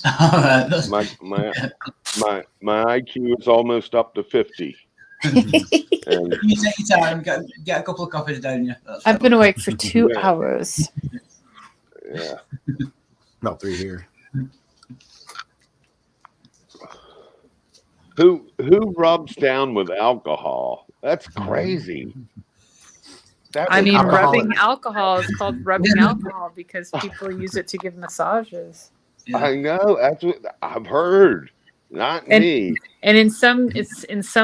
My IQ is almost up to 50.
And you take your time, get a couple of coffees down you.
I've been awake for 2 hours.
Yeah.
About 3 here.
Who rubs down with alcohol? That's crazy.
I mean,
alcoholic.
rubbing alcohol is called rubbing alcohol because people use it to give massages.
Yeah. I know. That's what I've heard. Not me.
And in some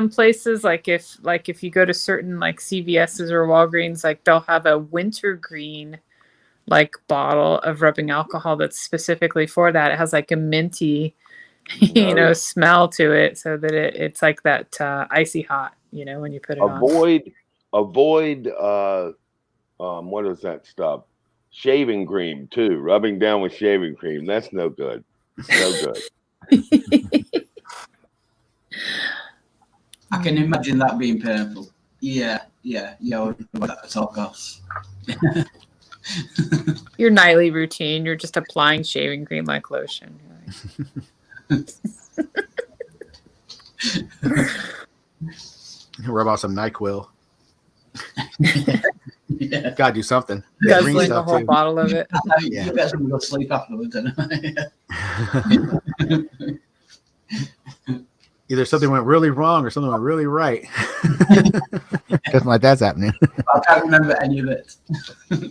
places, like if you go to certain like CVS's or Walgreens, like they'll have a wintergreen like bottle of rubbing alcohol that's specifically for that. It has like a minty, smell to it, so that it's like that icy hot, when you put it on.
Avoid what is that stuff? Shaving cream too. Rubbing down with shaving cream. That's no good. No good.
I can imagine that being painful. Yeah. That's all goes.
Your nightly routine, you're just applying shaving cream like lotion.
Rub out some NyQuil.
Yeah.
Gotta do something.
Guzzling a whole bottle of it.
Yeah. You better go sleep afterwards.
Either something went really wrong or something went really right. Something like that's happening.
I can't remember any of it.
Do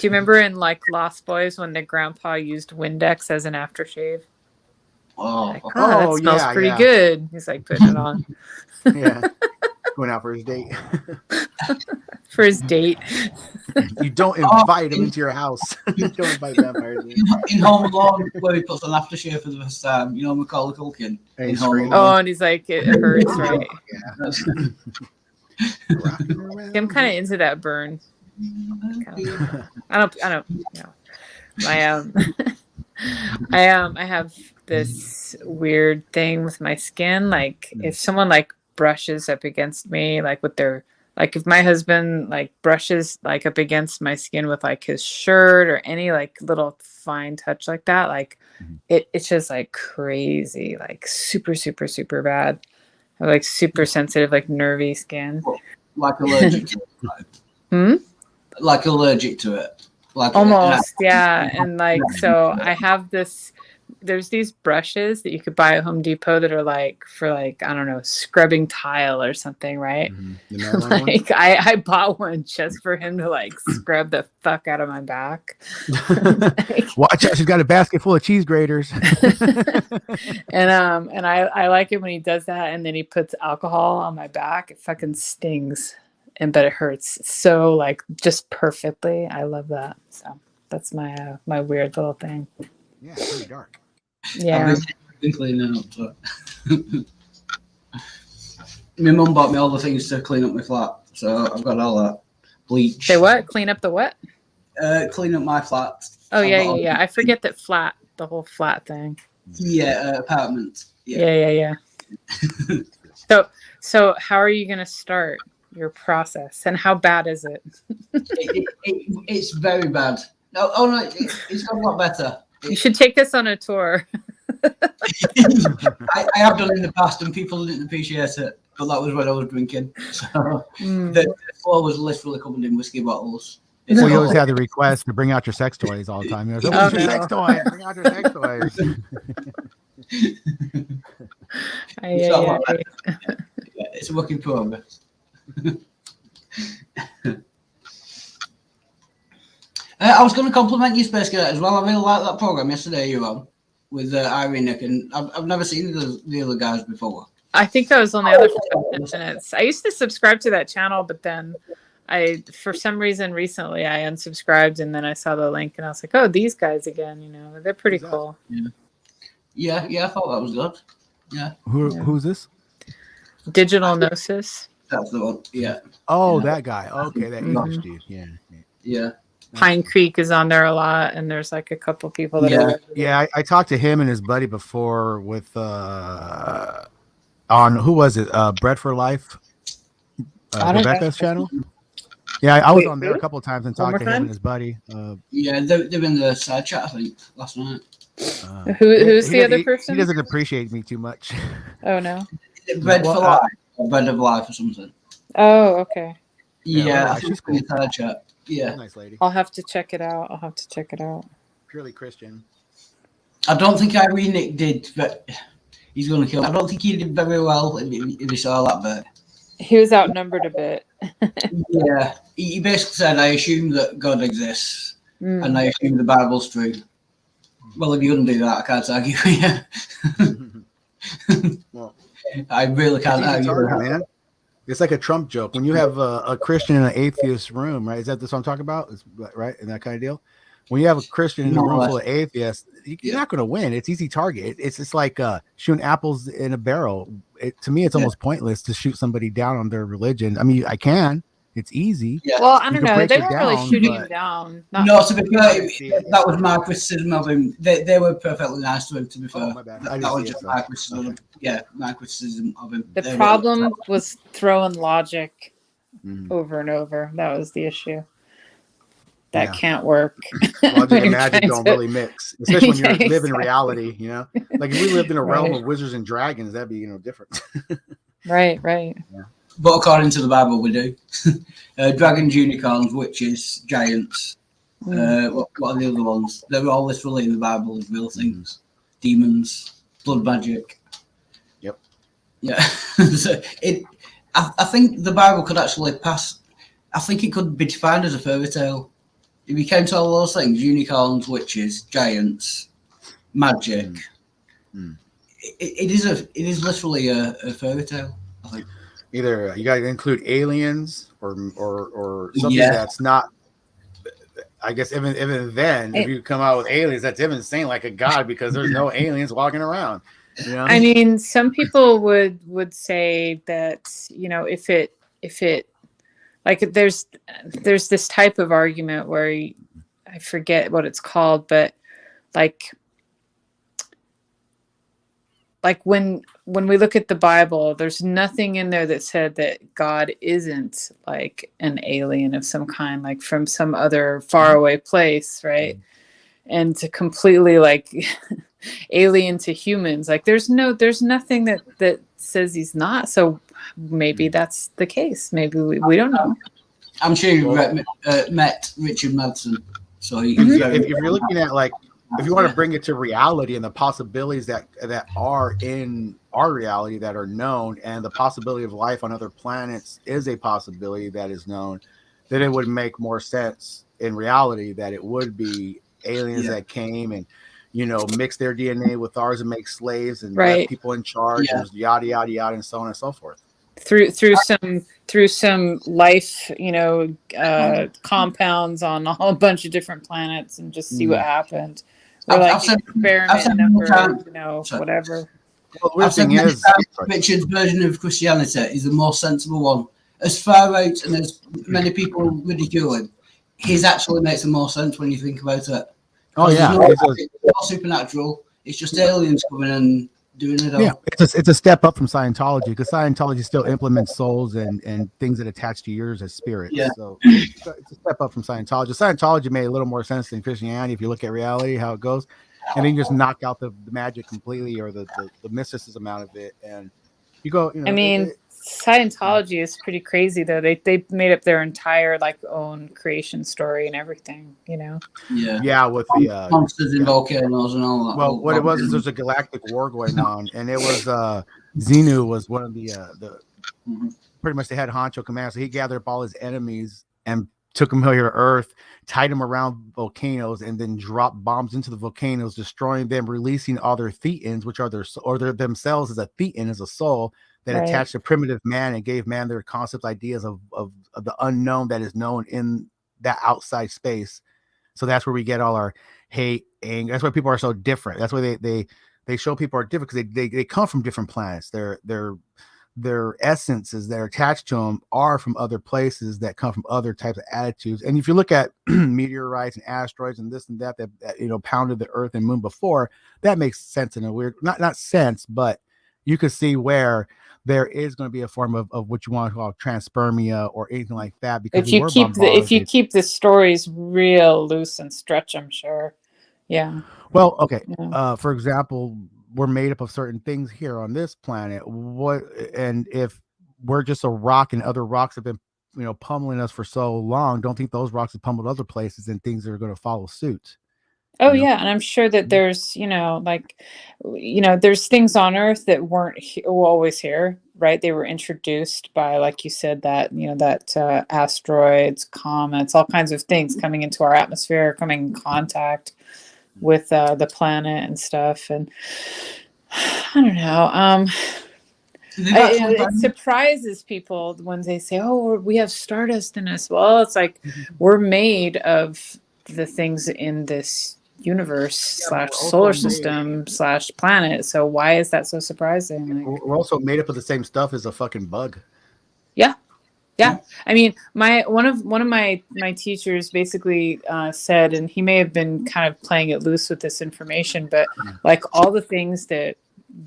you remember in like Lost Boys when the grandpa used Windex as an aftershave?
That
smells pretty good. He's like putting it on.
Yeah. Going out for his date.
For his date.
You don't invite him into your house. You don't invite vampires in
Home Alone, where he puts on aftershave for the first time. Macaulay Culkin.
And
and he's like, it hurts, right?
Yeah.
I'm kind of into that burn. I don't. I have this weird thing with my skin. Like if someone like brushes up against me, like with their, like if my husband like brushes like up against my skin with like his shirt or any like little fine touch like that, like it's just like crazy, like super, super, super bad. I have like super sensitive, like nervy skin.
Like allergic to it. Like allergic to it. Like
almost, yeah. And like, so I have there's these brushes that you could buy at Home Depot that are like for like, I don't know, scrubbing tile or something, right? Like I bought one just for him to like scrub the fuck out of my back.
Watch out, she's got a basket full of cheese graters.
And I like it when he does that and then he puts alcohol on my back. It fucking stings. But it hurts so like just perfectly. I love that. So that's my my weird little thing.
Yeah, it's pretty dark.
Yeah.
I've been cleaning up. So. My mum bought me all the things to clean up my flat, so I've got all that bleach.
Say what? Clean up the what?
Clean up my flat.
Oh yeah. I forget that flat, the whole flat thing.
Yeah, apartment.
Yeah. So how are you gonna start your process, and how bad is it?
It's very bad. No, it's got a lot better.
You should take us on a tour.
I have done in the past, and people didn't appreciate it. But that was when I was drinking. So the floor was literally covered in whiskey bottles.
Well, you always have the request to bring out your sex toys all the time. Your sex toys. Bring out your sex toys.
It's a work in progress. I was going to compliment you, Space Cadet, as well. I really liked that program yesterday you were on with Irene Nick, and I've never seen the other guys before.
I think I was on the other for 10 minutes. I used to subscribe to that channel, but then for some reason recently I unsubscribed, and then I saw the link and I was like, oh, these guys again, they're pretty cool.
Yeah, I thought that was good. Yeah.
Who's this?
Digital Gnosis.
That's the one. Yeah.
Oh, that guy. Okay, that English dude.
Yeah.
Pine Creek is on there a lot, and there's like a couple people that
I talked to him and his buddy before with on who was it? Bread for Life, Rebecca's channel. Yeah, I was on there a couple of times and talked to him and his buddy.
Yeah, they've been the side chat, I think, last night.
Who's the other person?
He doesn't appreciate me too much.
Oh no.
Bread for Life, or Bread of Life, or something.
Oh, okay.
Yeah, she's cool. Side chat. Yeah,
nice lady.
I'll have to check it out.
Purely Christian.
I don't think Irene Nick did, but he's going to kill. I don't think he did very well if he saw that bit.
He was outnumbered a bit.
Yeah, he basically said, I assume that God exists, and I assume the Bible's true. Well, if you couldn't do that, I can't argue with you.
Well,
I really can't argue with that.
Man. It's like a Trump joke. When you have a Christian in an atheist room, right? Is that what I'm talking about? Right? And that kind of deal. When you have a Christian in a room full of atheists, you're not going to win. It's easy target. It's just like shooting apples in a barrel. To me, it's almost pointless to shoot somebody down on their religion. I mean, I can. It's easy.
Yeah. Well, I don't know. They weren't really shooting him down.
No, to be fair, that was my criticism of him. They were perfectly nice to him, to be fair.
Oh, my bad.
That was just my criticism. Yeah, my criticism of him.
The problem was throwing logic over and over. That was the issue. That can't work.
Logic and magic don't really mix, especially when you live in reality. You know, like if we lived in a realm of wizards and dragons, that'd be different.
Right. Yeah.
But according to the Bible, we do. Dragons, unicorns, witches, giants. What are the other ones? They're all literally in the Bible as real things. Demons, blood magic.
Yep.
Yeah. So I think the Bible could actually pass. I think it could be defined as a fairy tale. If you count all those things, unicorns, witches, giants, magic, it is literally a fairy tale, I think.
Either you got to include aliens or something that's not. I guess even then, if you come out with aliens, that's even saying like a god because there's no aliens walking around. You know?
I mean, some people would say that if it like there's this type of argument where I forget what it's called, but like when we look at the Bible, there's nothing in there that said that God isn't like an alien of some kind, like from some other faraway place, right? And to completely like alien to humans, like there's nothing that says he's not. So maybe that's the case. Maybe we don't know.
I'm sure you met Richard Madsen. So
if you're looking at like, if you want to bring it to reality and the possibilities that are in our reality that are known, and the possibility of life on other planets is a possibility that is known, then it would make more sense in reality that it would be aliens that came and mix their DNA with ours and make slaves and let people in charge and yada yada yada and so on and so forth.
Through some life, compounds on a whole bunch of different planets and just see what happened. Or like experiment number, whatever.
Well, the weird thing is,
Richard's version of Christianity is the more sensible one. As far out and as many people ridicule him, his actually makes the more sense when you think about it.
Oh yeah,
it's not supernatural. It's just aliens coming and doing it all.
Yeah, it's a step up from Scientology, because Scientology still implements souls and things that attach to yours as spirits.
Yeah.
So it's a step up from Scientology. Scientology made a little more sense than Christianity if you look at reality, how it goes, and then you just knock out the magic completely, or the mysticism out of it, and you go.
I mean, Scientology is pretty crazy though. They made up their entire own creation story and everything.
Yeah,
with the
monsters and volcanoes and all that.
Well, what it was is there's a galactic war going on, and it was Xenu was one of the pretty much the head honcho commander. So he gathered up all his enemies and took them here to Earth, tied them around volcanoes, and then dropped bombs into the volcanoes, destroying them, releasing all their thetans, which are their themselves as a thetan, as a soul that attached to primitive man and gave man their concepts, ideas of the unknown that is known in that outside space. So that's where we get all our hate, anger. That's why people are so different. That's why they show people are different, because they come from different planets. Their essences that are attached to them are from other places that come from other types of attitudes. And if you look at meteorites and asteroids and this and that pounded the Earth and Moon before, that makes sense in a weird, not sense, but you could see where there is going to be a form of what you want to call transpermia or anything like that. Because
if you keep the stories real loose and stretch, I'm sure. Yeah.
Well, okay. Yeah. For example, we're made up of certain things here on this planet. And if we're just a rock and other rocks have been, pummeling us for so long, don't think those rocks have pummeled other places and things are going to follow suit.
Oh yeah, and I'm sure that there's, there's things on Earth that weren't always here, right? They were introduced by, like you said, that asteroids, comets, all kinds of things coming into our atmosphere, coming in contact with the planet and stuff. And I don't know. It surprises people when they say, "Oh, we have stardust in us." Well, it's like we're made of the things in this universe / solar system / planet. So why is that so surprising?
We're also made up of the same stuff as a fucking bug.
Yeah. I mean, one of my teachers basically said, and he may have been kind of playing it loose with this information, but like all the things that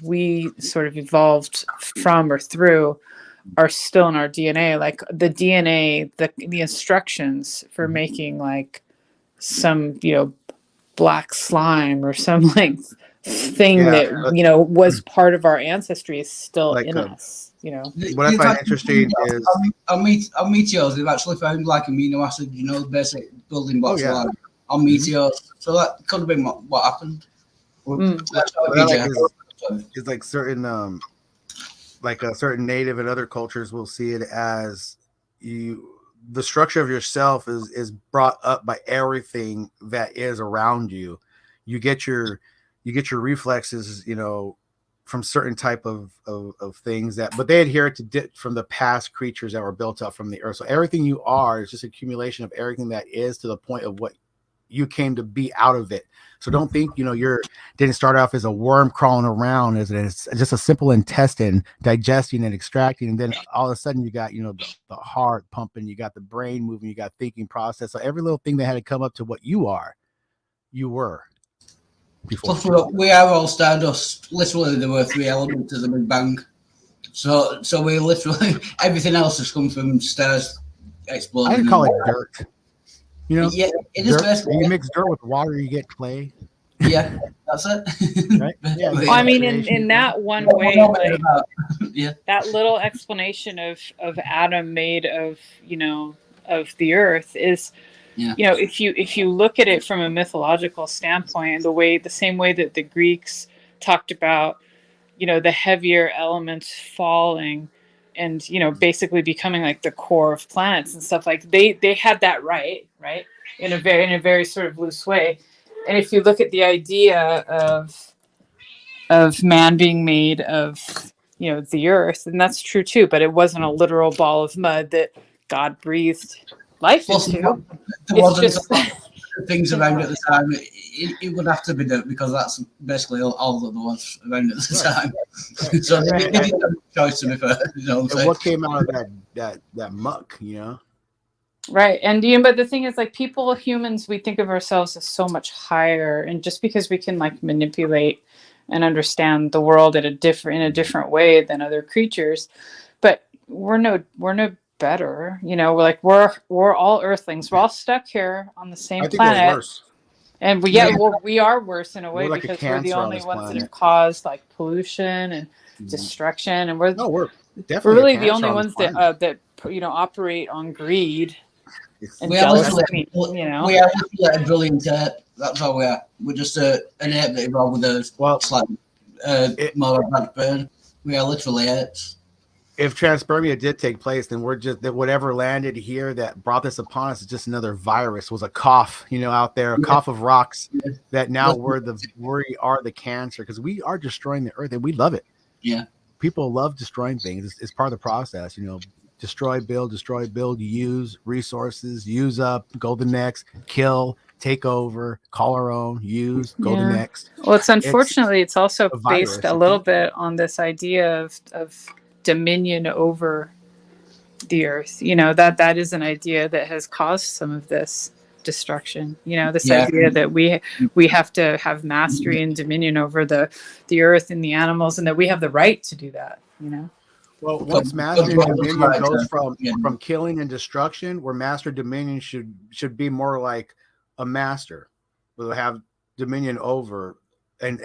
we sort of evolved from or through are still in our DNA. Like the DNA, the instructions for making like some, black slime or some like thing that, was part of our ancestry is still like, in us.
What I find interesting is
on meteors, they've actually found like amino acid, basic building blocks on meteors. So that could have been what happened.
Is like certain like a certain native and other cultures will see it as the structure of yourself is brought up by everything that is around you. You get your reflexes, from certain type of things but they adhere to from the past creatures that were built up from the earth. So everything you are is just accumulation of everything that is to the point of what you came to be out of it. So don't think, you didn't start off as a worm crawling around as just a simple intestine digesting and extracting. And then all of a sudden you got, the heart pumping, you got the brain moving, you got thinking process. So every little thing that had to come up to what you were.
Before. We are all stardust. Literally, there were 3 elements of the Big Bang. So we literally, everything else has come from stars exploding.
I didn't call it dirt.
Yeah, it is basically.
You mix dirt with water, you get clay.
Yeah, that's it.
Right? Yeah.
Well, I mean, in that one way, like, that little explanation of Adam made of, of the earth is, if you look at it from a mythological standpoint, the same way that the Greeks talked about, the heavier elements falling and, basically becoming like the core of planets and stuff, like they had that right in a very sort of loose way. And if you look at the idea of man being made of, the earth, and that's true too, but it wasn't a literal ball of mud that God breathed life into.
There wasn't things around at the time. It would have to be dirt because that's basically all that there was around at the time. So they didn't have a choice, to be fair.
So what came out of that muck,
Right. And but the thing is, like, humans, we think of ourselves as so much higher, and just because we can like manipulate and understand the world in a different way than other creatures, but we're no better, we're all earthlings. We're all stuck here on the same planet. We're worse. And we are worse in a way because we're the only ones that have caused like pollution and destruction, and we're really the only ones that operate on greed.
We are literally a brilliant ape. That's how we are. We're just an ape that evolved with a more advanced brain. We are literally apes.
If transpermia did take place, then whatever landed here that brought this upon us is just another virus. Was a cough, out there, a cough of rocks that now we are the cancer, because we are destroying the earth and we love it.
Yeah,
people love destroying things. It's part of the process, destroy, build, use resources, use up, go the next, kill, take over, call our own, use, go the next.
Well, it's also based a little bit on this idea of dominion over the earth. That is an idea that has caused some of this destruction. This idea that we have to have mastery and dominion over the earth and the animals, and that we have the right to do that.
Well, once mastery and dominion goes from killing and destruction, where master dominion should be more like a master, will have dominion over and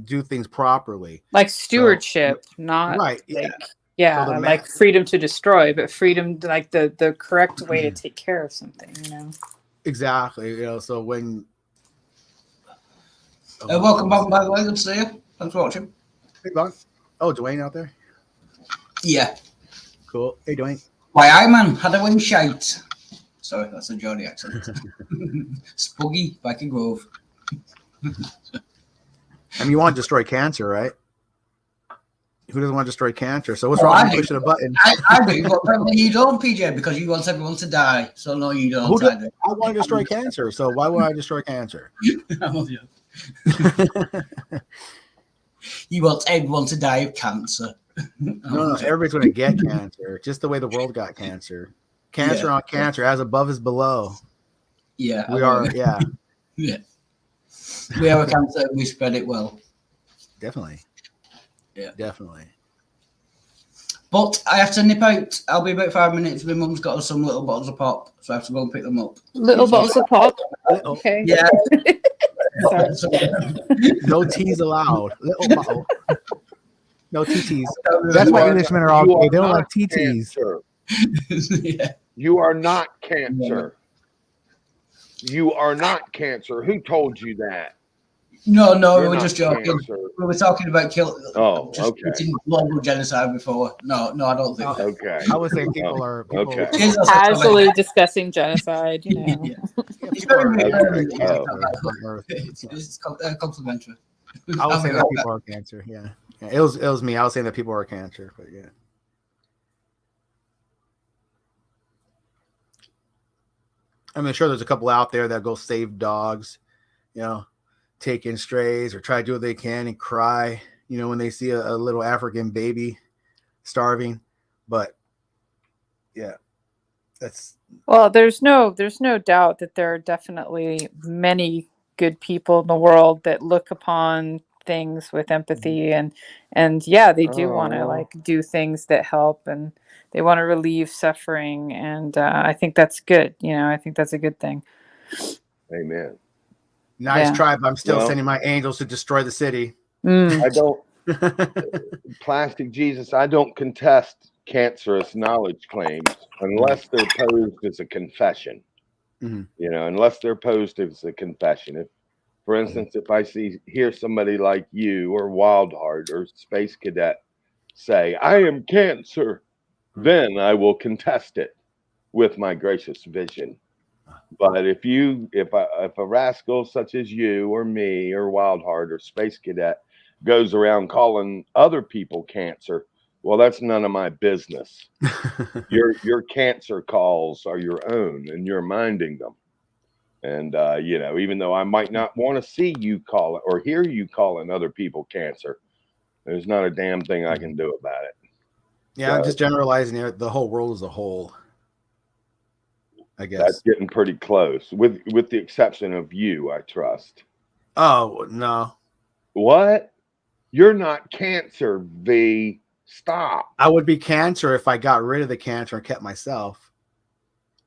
do things properly, like
stewardship, not
right.
So like freedom to destroy, but freedom, like the correct way to take care of something.
Exactly. So when
Welcome back, by the way. Good to see you. Thanks for watching.
Hey, Bonk. Oh, Dwayne out there?
Yeah.
Cool. Hey, Dwayne.
Why, I man had a wing shite. Sorry, that's a Geordie accent. Spuggy, Viking Grove.
I mean, you want to destroy cancer, right? Who doesn't want to destroy cancer? So what's wrong with pushing a button?
I do, but apparently you don't, PJ, because you want everyone to die. So no, you don't.
I want to destroy cancer. So why would I destroy cancer?
You want everyone to die of cancer.
No, everybody's going to get cancer. Just the way the world got cancer. Cancer on cancer, as above is below.
Yeah,
we are. Yeah,
yeah. We have a cancer. We spread it well.
Definitely.
Yeah,
definitely.
But I have to nip out. I'll be about 5 minutes. My mum's got us some little bottles of pop, so I have to go and pick them up.
Little bottles of pop. Okay.
Yeah.
No teas allowed. Little bottle. No TTs. That's why Englishmen are all gay. They don't like TTs.
Yeah.
You are not cancer. You are not cancer. Who told you that?
No,
You're
we were
not
just joking.
cancer.
We were talking about
okay.
global genocide before. No, I don't think.
Okay.
I would say people are
okay.
Casually discussing genocide. You know.
It's very it's complimentary.
I was saying that people are cancer. Yeah. It was me. I was saying that people are cancer, but yeah. I mean, sure, there's a couple out there that go save dogs, you know, take in strays or try to do what they can and cry, you know, when they see a little African baby starving. But yeah,
well, there's no doubt that there are definitely many good people in the world that look upon things with empathy and yeah, they do want to like do things that help and they want to relieve suffering, and I think that's good. You know, I think that's a good thing.
Amen.
Nice try, but I'm still sending my angels to destroy the city.
I don't. Plastic Jesus, I don't contest cancerous knowledge claims unless they're posed as a confession.
Mm-hmm.
You know, unless they're posed as a confession. If, for instance, if I hear somebody like you or Wildheart or Space Cadet say, "I am cancer," then I will contest it with my gracious vision. But if a rascal such as you or me or Wildheart or Space Cadet goes around calling other people cancer, well, that's none of my business. Your cancer calls are your own, and you're minding them. And you know, even though I might not want to see you call it or hear you calling other people cancer, there's not a damn thing I can do about it.
Yeah, so, I'm just generalizing it. The whole world as a whole, I guess.
That's getting pretty close, with the exception of you, I trust.
Oh, no.
What? You're not cancer, V. Stop.
I would be cancer if I got rid of the cancer and kept myself.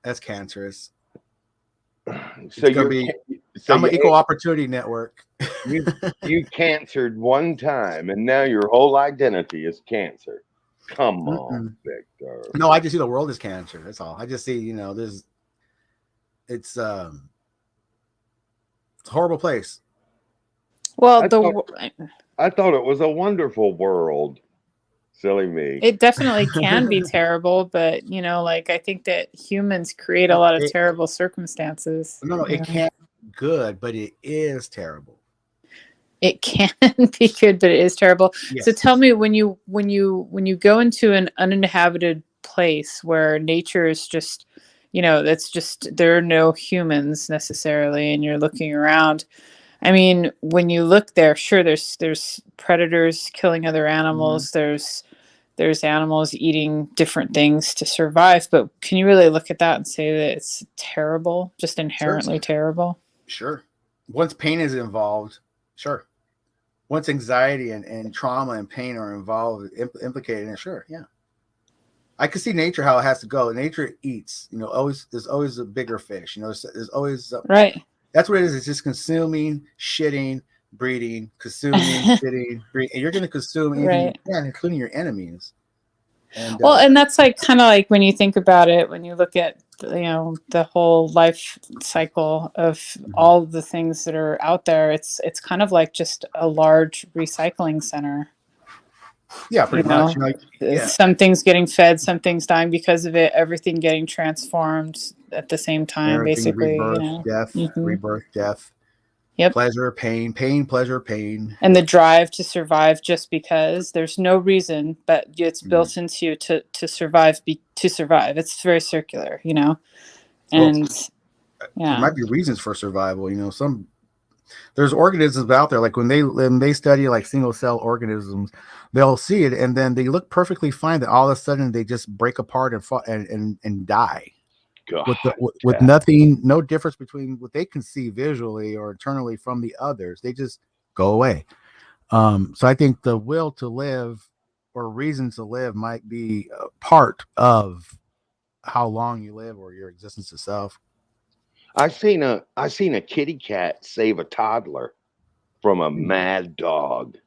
That's cancerous.
So
I'm an equal opportunity network.
you cancered one time, and now your whole identity is cancer. Come on, Victor.
No, I just see the world as cancer. That's all. I just see, you know, it's a horrible place.
Well,
I thought it was a wonderful world. Silly me.
It definitely can be terrible, but you know, like I think that humans create a lot of terrible circumstances.
No, it can't be good, but it is terrible.
It can be good, but it is terrible. Yes. So tell me, when you go into an uninhabited place where nature is just, you know, that's just, there are no humans necessarily, and you're looking around. I mean, when you look there, sure, there's predators killing other animals. Mm-hmm. There's animals eating different things to survive. But can you really look at that and say that it's terrible, just inherently terrible?
Sure. Once pain is involved, sure. Once anxiety and trauma and pain are involved, implicated in it, sure, yeah. I can see nature, how it has to go. Nature eats, you know, there's always a bigger fish, you know, there's always
right.
That's what it is. It's just consuming, shitting, breeding, consuming, shitting, breeding. And you're going to consume anything you can, including your enemies. And,
well, and that's like kind of like when you think about it, when you look at the whole life cycle of all of the things that are out there. It's kind of like just a large recycling center.
Yeah, pretty much.
Some things getting fed, some things dying because of it, everything getting transformed at the same time, basically.
Rebirth, death, rebirth, death.
Yep.
Pleasure, pain, pain, pleasure, pain.
And the drive to survive just because there's no reason, but it's built into you to survive, to survive. It's very circular, And
there might be reasons for survival. There's organisms out there, like when they study like single cell organisms, they'll see it and then they look perfectly fine. That all of a sudden they just break apart and die. God, with nothing, no difference between what they can see visually or internally from the others. They just go away. So I think the will to live or reason to live might be a part of how long you live or your existence itself.
I seen a kitty cat save a toddler from a mad dog.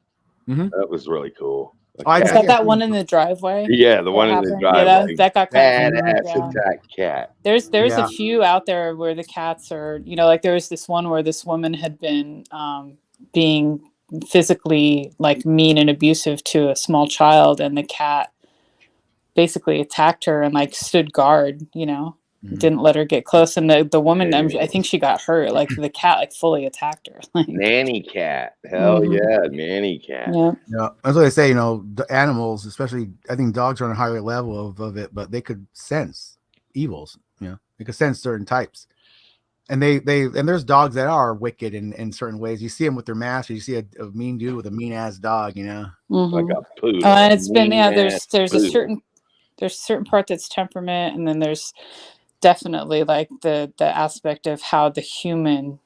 That was really cool.
Is that one in the driveway?
Yeah, the one in the driveway.
Yeah, that got kind of
badass attack cat.
There's a few out there where the cats are, like there was this one where this woman had been being physically like mean and abusive to a small child, and the cat basically attacked her and like stood guard, didn't let her get close, and the woman, I think she got hurt. Like the cat like fully attacked her.
Nanny cat, hell yeah, nanny cat.
Yeah, that's what they say. The animals, especially, I think dogs are on a higher level of it, but they could sense evils. They could sense certain types, and there's dogs that are wicked in certain ways. You see them with their master. You see a mean dude with a mean ass dog.
Like a poodle.
And it's been there's a certain part that's temperament, and then there's definitely like the aspect of how the human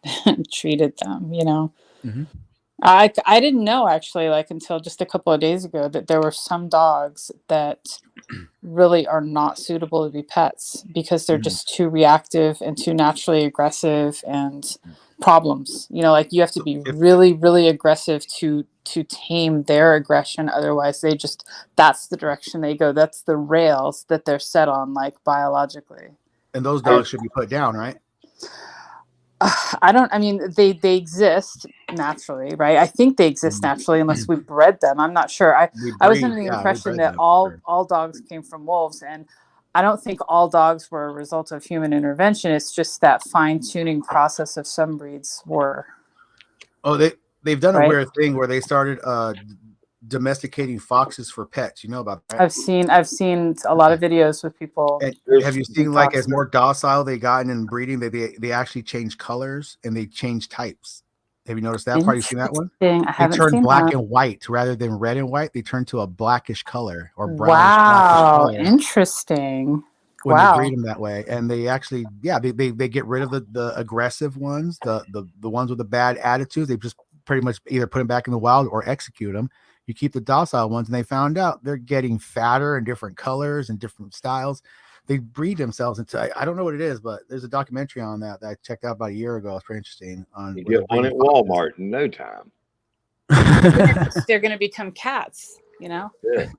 treated them. I didn't know actually, like until just a couple of days ago, that there were some dogs that really are not suitable to be pets because they're just too reactive and too naturally aggressive and problems. Like you have to be really, really aggressive to tame their aggression. Otherwise that's the direction they go. That's the rails that they're set on, like biologically.
And those dogs should be put down, right?
They exist naturally, right? I think they exist naturally unless we bred them. I'm not sure. I was under the impression that all dogs came from wolves, and I don't think all dogs were a result of human intervention. It's just that fine-tuning process of some breeds were.
Oh, they've done a weird thing where they started domesticating foxes for pets. You know about that?
I've seen a lot of videos with people.
And have you seen like as more docile they gotten in breeding, they actually change colors and they change types? Have you noticed that part? You seen that one?
I haven't
they turn
seen
black
that.
and white rather than red and white. They turn to a blackish color or brownish.
Wow,
blackish color
interesting.
when they breed them that way. And they actually, they get rid of the aggressive ones, the ones with the bad attitudes. They just pretty much either put them back in the wild or execute them. You keep the docile ones, and they found out they're getting fatter and different colors and different styles. They breed themselves into, I don't know what it is, but there's a documentary on that I checked out about a year ago. It's pretty interesting.
You get one at Walmart in no time.
They're going to become cats,
Yeah.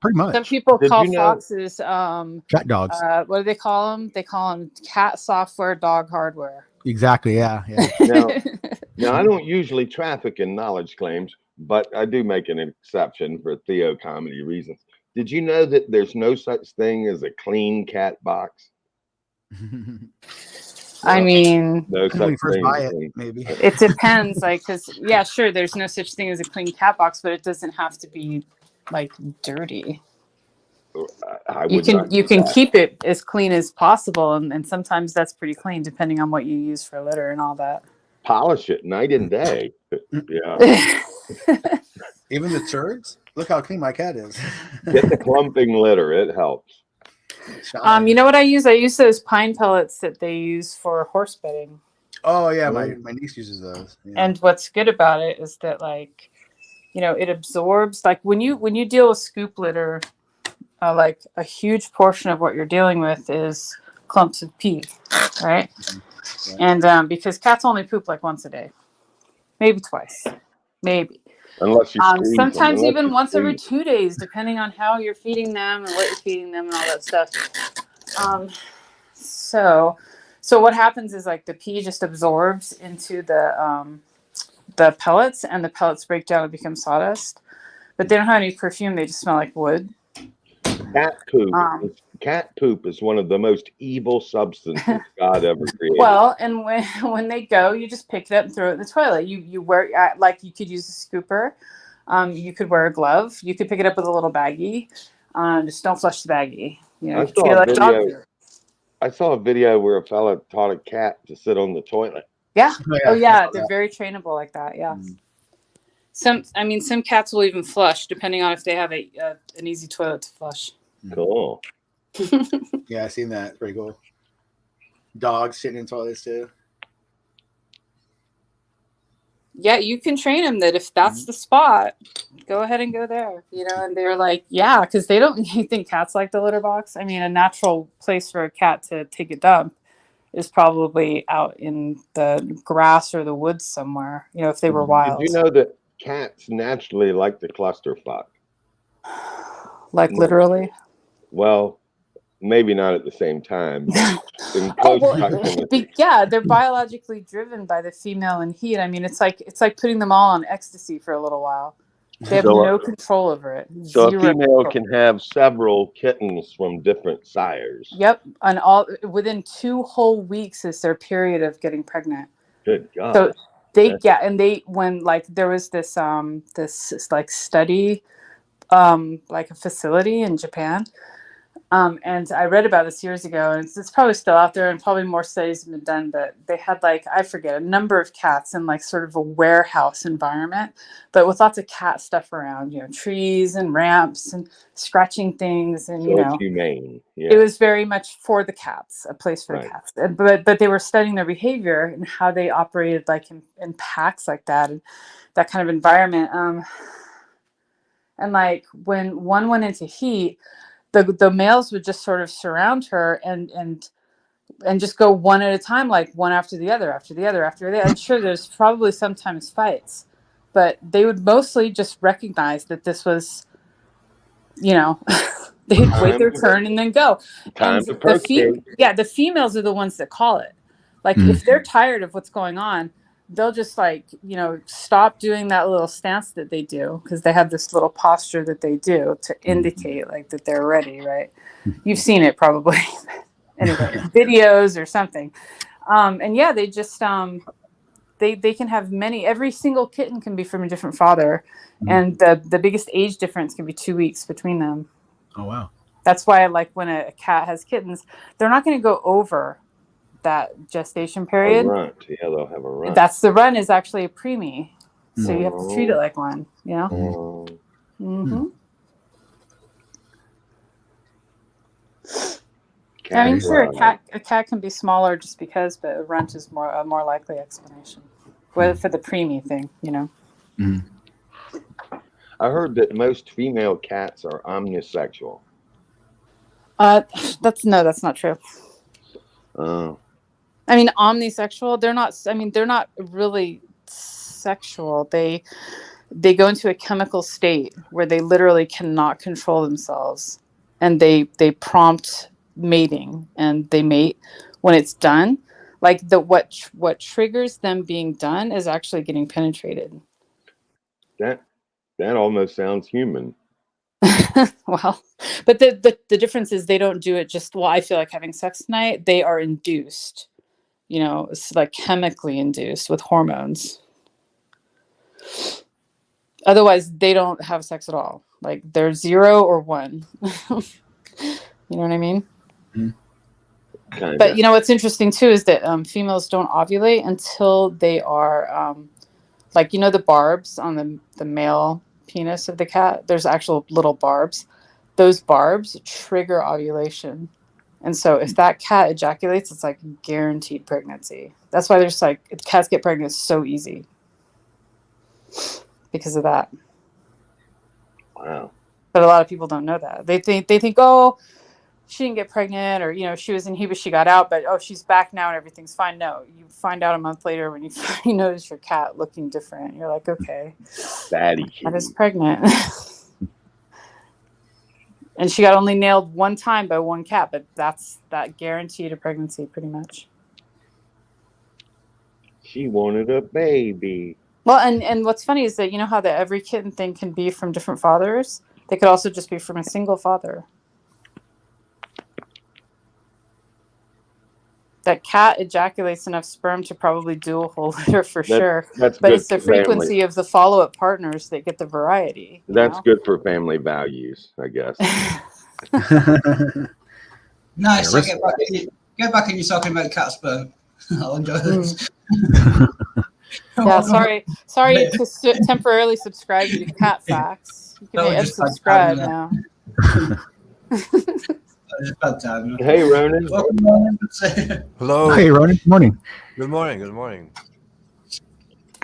Pretty much.
Some people call foxes
cat dogs.
What do they call them? They call them cat software, dog hardware.
Exactly. Yeah.
Now, I don't usually traffic in knowledge claims, but I do make an exception for Theo comedy reasons. Did you know that there's no such thing as a clean cat box?
I mean,
no such thing.
Maybe
it depends. Like, because sure, there's no such thing as a clean cat box, but it doesn't have to be like dirty. You can keep it as clean as possible, and sometimes that's pretty clean, depending on what you use for litter and all that.
Polish it night and day. Yeah.
Even the turds. Look how clean my cat is.
Get the clumping litter; it helps.
You know what I use? I use those pine pellets that they use for horse bedding.
Oh yeah, my niece uses those. Yeah.
And what's good about it is that, like, it absorbs. Like when you deal with scoop litter, like a huge portion of what you're dealing with is clumps of pee, right? Yeah. And because cats only poop like once a day, maybe twice, maybe.
Unless you
sometimes even once every 2 days, depending on how you're feeding them and what you're feeding them and all that stuff. So what happens is like the pee just absorbs into the pellets, and the pellets break down and become sawdust. But they don't have any perfume; they just smell like wood.
Cat poop is one of the most evil substances God ever created.
Well, and when they go, you just pick it up and throw it in the toilet. You wear like you could use a scooper. You could wear a glove. You could pick it up with a little baggie. Just don't flush the baggie. You know,
I saw a video where a fella taught a cat to sit on the toilet.
Yeah. Oh yeah, they're very trainable like that. Yeah. Some cats will even flush depending on if they have an easy toilet to flush.
Cool.
Yeah, I've seen that. It's pretty cool. Dogs sitting in toilets too.
Yeah, you can train them that if that's the spot, go ahead and go there. You know, and they're like, yeah, because they don't. You think cats like the litter box? I mean, a natural place for a cat to take a dump is probably out in the grass or the woods somewhere. You know, if they were wild.
Did you know that cats naturally like to clusterfuck?
Like literally?
Well, maybe not at the same time.
Yeah, they're biologically driven by the female and heat. I mean, it's like putting them all on ecstasy for a little while. They have no control over it.
So a female can have several kittens from different sires.
Yep, and all within 2 whole weeks is their period of getting pregnant.
Good God.
So when like there was this like study, like a facility in Japan. And I read about this years ago, and it's probably still out there, and probably more studies have been done, but they had like, I forget, a number of cats in like sort of a warehouse environment, but with lots of cat stuff around, you know, trees and ramps and scratching things. And,
so it's humane. Yeah.
It was very much for the cats, a place for the cats. But they were studying their behavior and how they operated like in packs like that, and that kind of environment. And like when one went into heat, the males would just sort of surround her and just go one at a time, like one after the other, after the other, after the other. I'm sure there's probably sometimes fights, but they would mostly just recognize that this was, you know, they'd wait their turn and then go. And the females are the ones that call it. Like if they're tired of what's going on, they'll just like, you know, stop doing that little stance that they do, because they have this little posture that they do to indicate like that they're ready, right? You've seen it probably. Anyway, videos or something. And yeah, they just they can have every single kitten can be from a different father, and the biggest age difference can be 2 weeks between them.
Oh wow.
That's why like when a cat has kittens, they're not going to go over that gestation period.
Yeah, they'll have a run.
That's the run is actually a preemie, so you have to treat it like one. You know. I mean, sure, a cat can be smaller just because, but a runt is a more likely explanation. Well, for the preemie thing, you know.
I heard that most female cats are omnisexual.
That's not true. I mean, omnisexual, they're not really sexual. They go into a chemical state where they literally cannot control themselves, and they prompt mating, and they mate when it's done. Like what triggers them being done is actually getting penetrated.
That almost sounds human.
Well, but the difference is they don't do it just, well, I feel like having sex tonight. They are induced. You know, it's like chemically induced with hormones. Otherwise, they don't have sex at all. Like they're 0 or 1. You know what I mean? But you know what's interesting too is that females don't ovulate until they are like, you know, the barbs on the male penis of the cat. There's actual little barbs. Those barbs trigger ovulation. And so if that cat ejaculates, it's like guaranteed pregnancy. That's why there's like cats get pregnant so easy because of that.
Wow.
But a lot of people don't know that. They think, oh, she didn't get pregnant, or, you know, she was in Heba, she got out, but oh, she's back now and everything's fine. No, you find out a month later when you notice your cat looking different. You're like, okay, that is pregnant. And she got only nailed one time by one cat, but that guaranteed a pregnancy pretty much.
She wanted a baby.
Well, and what's funny is that you know how that every kitten thing can be from different fathers? They could also just be from a single father. That cat ejaculates enough sperm to probably do a whole litter for sure.
That's
but
good
it's the
for
frequency
family.
of the follow-up partners that get the variety.
That's good for family values, I guess.
Nice. So get back and you're talking about cat sperm. I'll enjoy this.
Yeah, sorry to temporarily subscribe you to Cat Facts. You can hit subscribe now.
Hey, Ronan.
Hello.
Hey, Ronan. Good morning.
Good morning. Good morning.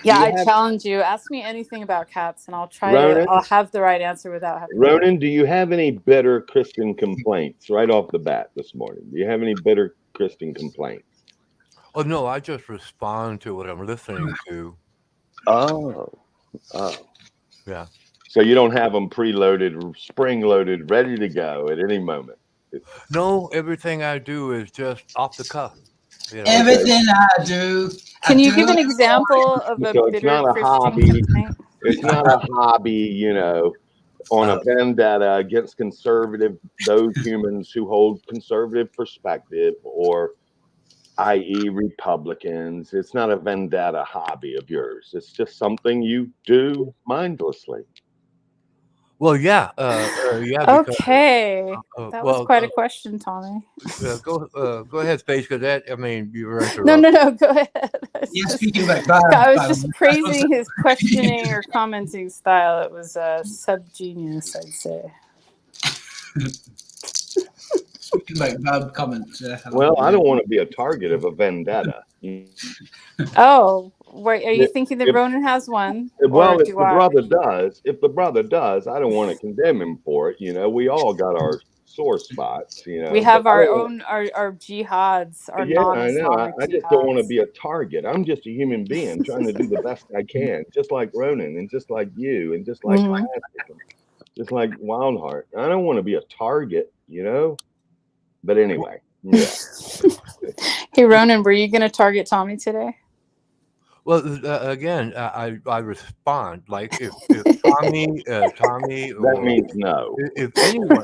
Yeah, I challenge you. Ask me anything about cats, and I'll I'll have the right answer without having.
Ronan, do you have any bitter Christian complaints right off the bat this morning? Do you have any bitter Christian complaints?
Oh no, I just respond to what I'm listening to.
Oh.
Yeah.
So you don't have them preloaded, spring-loaded, ready to go at any moment?
No, everything I do is just off the cuff.
You know? Everything I do.
Can you give an example of a bitter
it's not a
Christian
hobby.
complaint?
It's not a hobby, on a vendetta against those humans who hold conservative perspective, or i.e. Republicans. It's not a vendetta hobby of yours. It's just something you do mindlessly.
Well, yeah. Yeah.
Okay. That was quite a question, Tommy.
Go ahead, Space Cadet. I mean, you were
No. Go ahead. I was just praising his questioning or commenting style. It was sub-genius, I'd say.
Speaking about bad comments.
Well, I don't want to be a target of a vendetta.
Oh, wait, are you thinking that Ronan has one?
Well, if the brother does, I don't want to condemn him for it. We all got our sore spots.
We have our own our jihads. Our
I know. I just don't want to be a target. I'm just a human being trying to do the best I can, just like Ronan, and just like you, and just like just like Wildheart. I don't want to be a target, But anyway, yeah.
Hey, Ronan, were you going to target Tommy today?
Well, again, I respond like if Tommy,
that means no.
If anyone,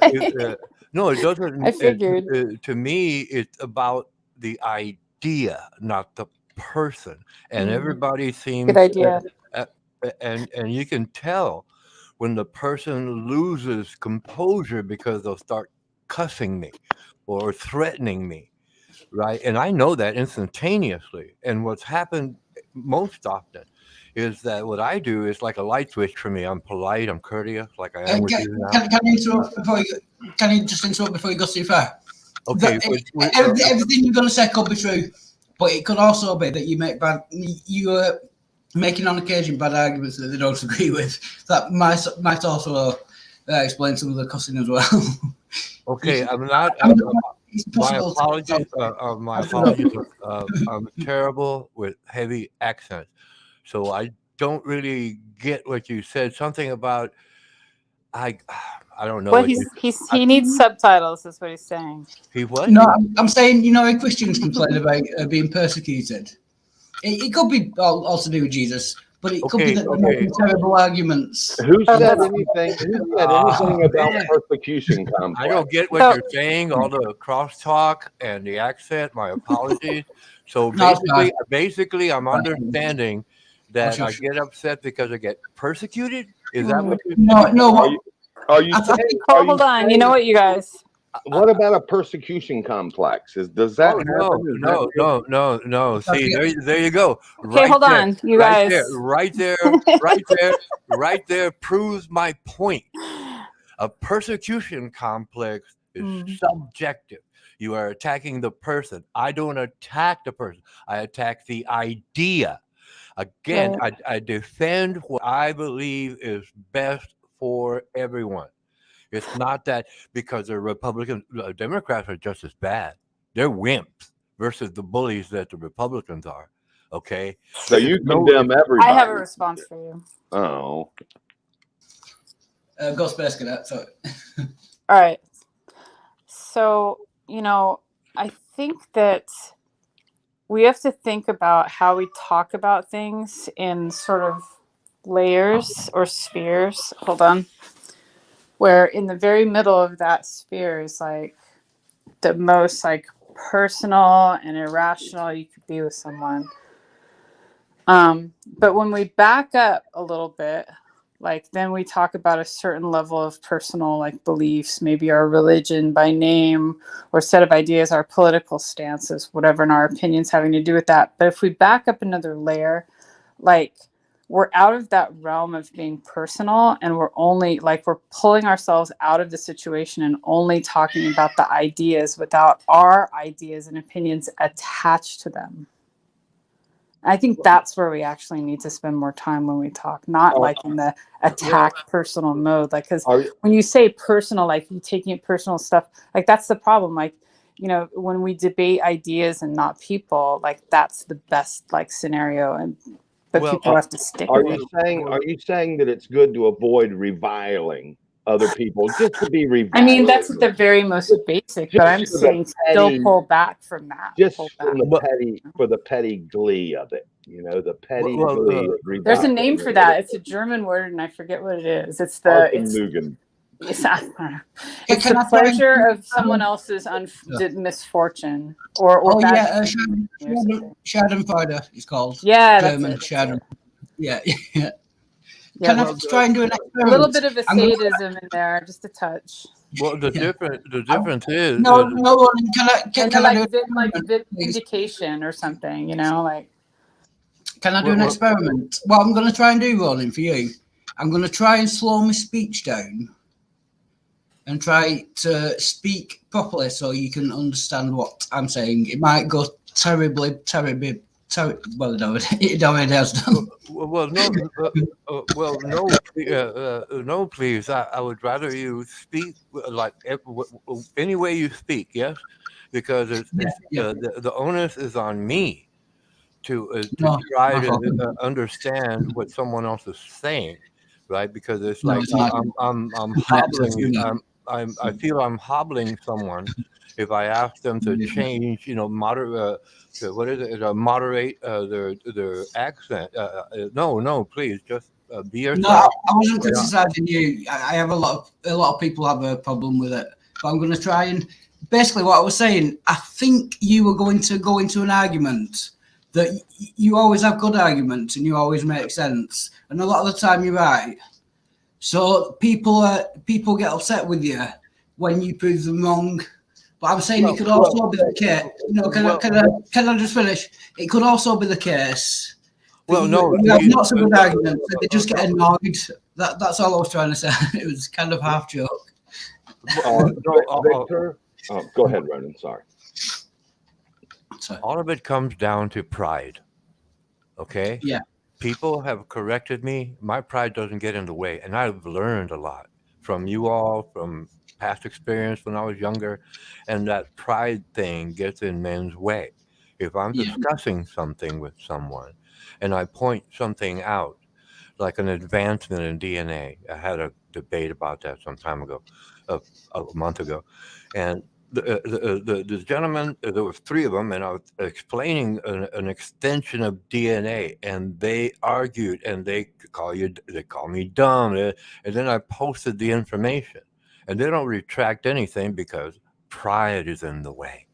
no, it doesn't.
I figured.
To me, it's about the idea, not the person. And everybody seems
good idea.
And you can tell when the person loses composure because they'll start cussing me or threatening me, right? And I know that instantaneously. And what's happened most often is that what I do is like a light switch for me. I'm polite, I'm courteous, like I am with you now.
Can you just interrupt before you go too far?
Okay.
Everything you're going to say could be true, but it could also be that you are making on occasion bad arguments that they don't agree with. That might also explain some of the cussing as well.
Okay, I'm not. My apologies. I'm terrible with heavy accents, so I don't really get what you said. Something about I don't know.
Well, he needs subtitles. Is what he's saying.
He what?
No, I'm saying Christians complain about being persecuted. It could be all to do with Jesus. But it could be that they're making terrible arguments.
Who said anything about persecution complex?
I don't get what you're saying, all the crosstalk and the accent. My apologies. So basically, I'm understanding that I get upset because I get persecuted. Is that what you're saying?
No.
Are you saying?
Hold on. You know what, you guys?
What about a persecution complex? Does that happen?
No. See, there you go.
Okay, hold on, you guys.
Right there proves my point. A persecution complex is subjective. You are attacking the person. I don't attack the person. I attack the idea. Again, I defend what I believe is best for everyone. It's not that because the Democrats are just as bad. They're wimps versus the bullies that the Republicans are. Okay.
So you condemn everybody.
I have a response for you.
Oh.
Go Space Cadet. Sorry.
All right. So, I think that we have to think about how we talk about things in sort of layers or spheres. Hold on. Where in the very middle of that sphere is like the most like personal and irrational you could be with someone. But when we back up a little bit, like then we talk about a certain level of personal like beliefs, maybe our religion by name or set of ideas, our political stances, whatever, and our opinions having to do with that. But if we back up another layer, like we're out of that realm of being personal, and we're only like we're pulling ourselves out of the situation and only talking about the ideas without our ideas and opinions attached to them. I think that's where we actually need to spend more time when we talk, not like in the attack personal mode. Like, because when you say personal, like you taking it personal stuff, like that's the problem. Like, when we debate ideas and not people, like that's the best like scenario. But people have to stick with it.
Are you saying that it's good to avoid reviling other people just to be reviled?
I mean, that's the very most basic, but I'm saying still pull back from that.
Just from the petty glee of it, the petty glee of reviling.
There's a name for that. It's a German word, and I forget what it is. It's the it's the pleasure of someone else's misfortune or bad.
Schadenfreude it's called.
Yeah,
German Schaden. Yeah. Can I try and do an experiment?
A little bit of a sadism in there, just a touch.
Well, the difference is
no. Can I do
like vindication or something? Like.
Can I do an experiment? What I'm going to try and do, Roland, for you, I'm going to try and slow my speech down and try to speak properly so you can understand what I'm saying. It might go terribly. Well, no, it already has done.
No, please. I would rather you speak like any way you speak. Yes, because the onus is on me to try to understand what someone else is saying, right? Because it's like I'm hobbling. I feel I'm hobbling someone if I ask them to change, moderate their accent. No, please just be yourself.
No, I wasn't criticizing you. I have a lot of people have a problem with it, but I'm going to try and basically what I was saying. I think you were going to go into an argument that you always have good arguments and you always make sense, and a lot of the time you're right. So people get upset with you when you prove them wrong. But I'm saying it could also be the case. Can I just finish? It could also be the case.
Well,
you have lots of good arguments, and they just get annoyed. That's all I was trying to say. It was kind of half joke.
Victor, go ahead, Ronan. Sorry.
All of it comes down to pride. Okay.
Yeah.
People have corrected me. My pride doesn't get in the way, and I've learned a lot from you all, from past experience when I was younger, and that pride thing gets in men's way. If I'm discussing something with someone and I point something out, like an advancement in DNA, I had a debate about that some time ago, a month ago, and the gentleman, there was three of them, and I was explaining an extension of DNA, and they argued, and they call me dumb, and then I posted the information, and they don't retract anything because pride is in the way.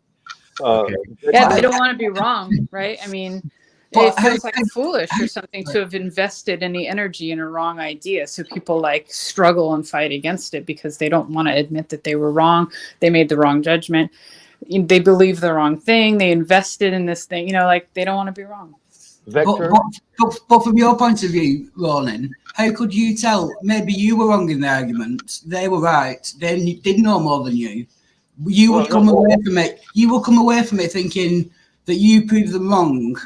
Yeah, they don't want to be wrong, right? I mean, it feels like foolish or something to have invested any energy in a wrong idea. So people like struggle and fight against it because they don't want to admit that they were wrong. They made the wrong judgment. They believe the wrong thing. They invested in this thing, like they don't want to be wrong.
Victor?
But from your point of view, Ronan, how could you tell? Maybe you were wrong in the argument. They were right. They did know more than you. You would come away from it. You will come away from it thinking that you proved them wrong.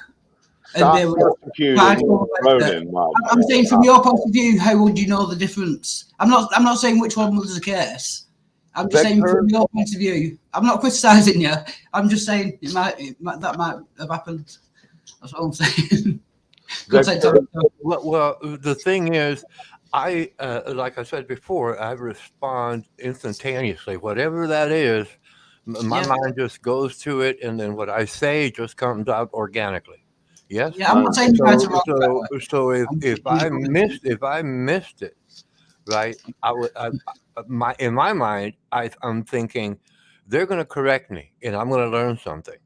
And they were I'm saying from your point of view, how would you know the difference? I'm not saying which one was the case. I'm just saying from your point of view. I'm not criticizing you. I'm just saying that might have happened. That's all I'm saying.
Well, the thing is, like I said before, I respond instantaneously. Whatever that is, my mind just goes to it, and then what I say just comes out organically. Yes.
Yeah, I'm not saying you guys are wrong.
So if I missed it, right? In my mind, I'm thinking they're going to correct me, and I'm going to learn something.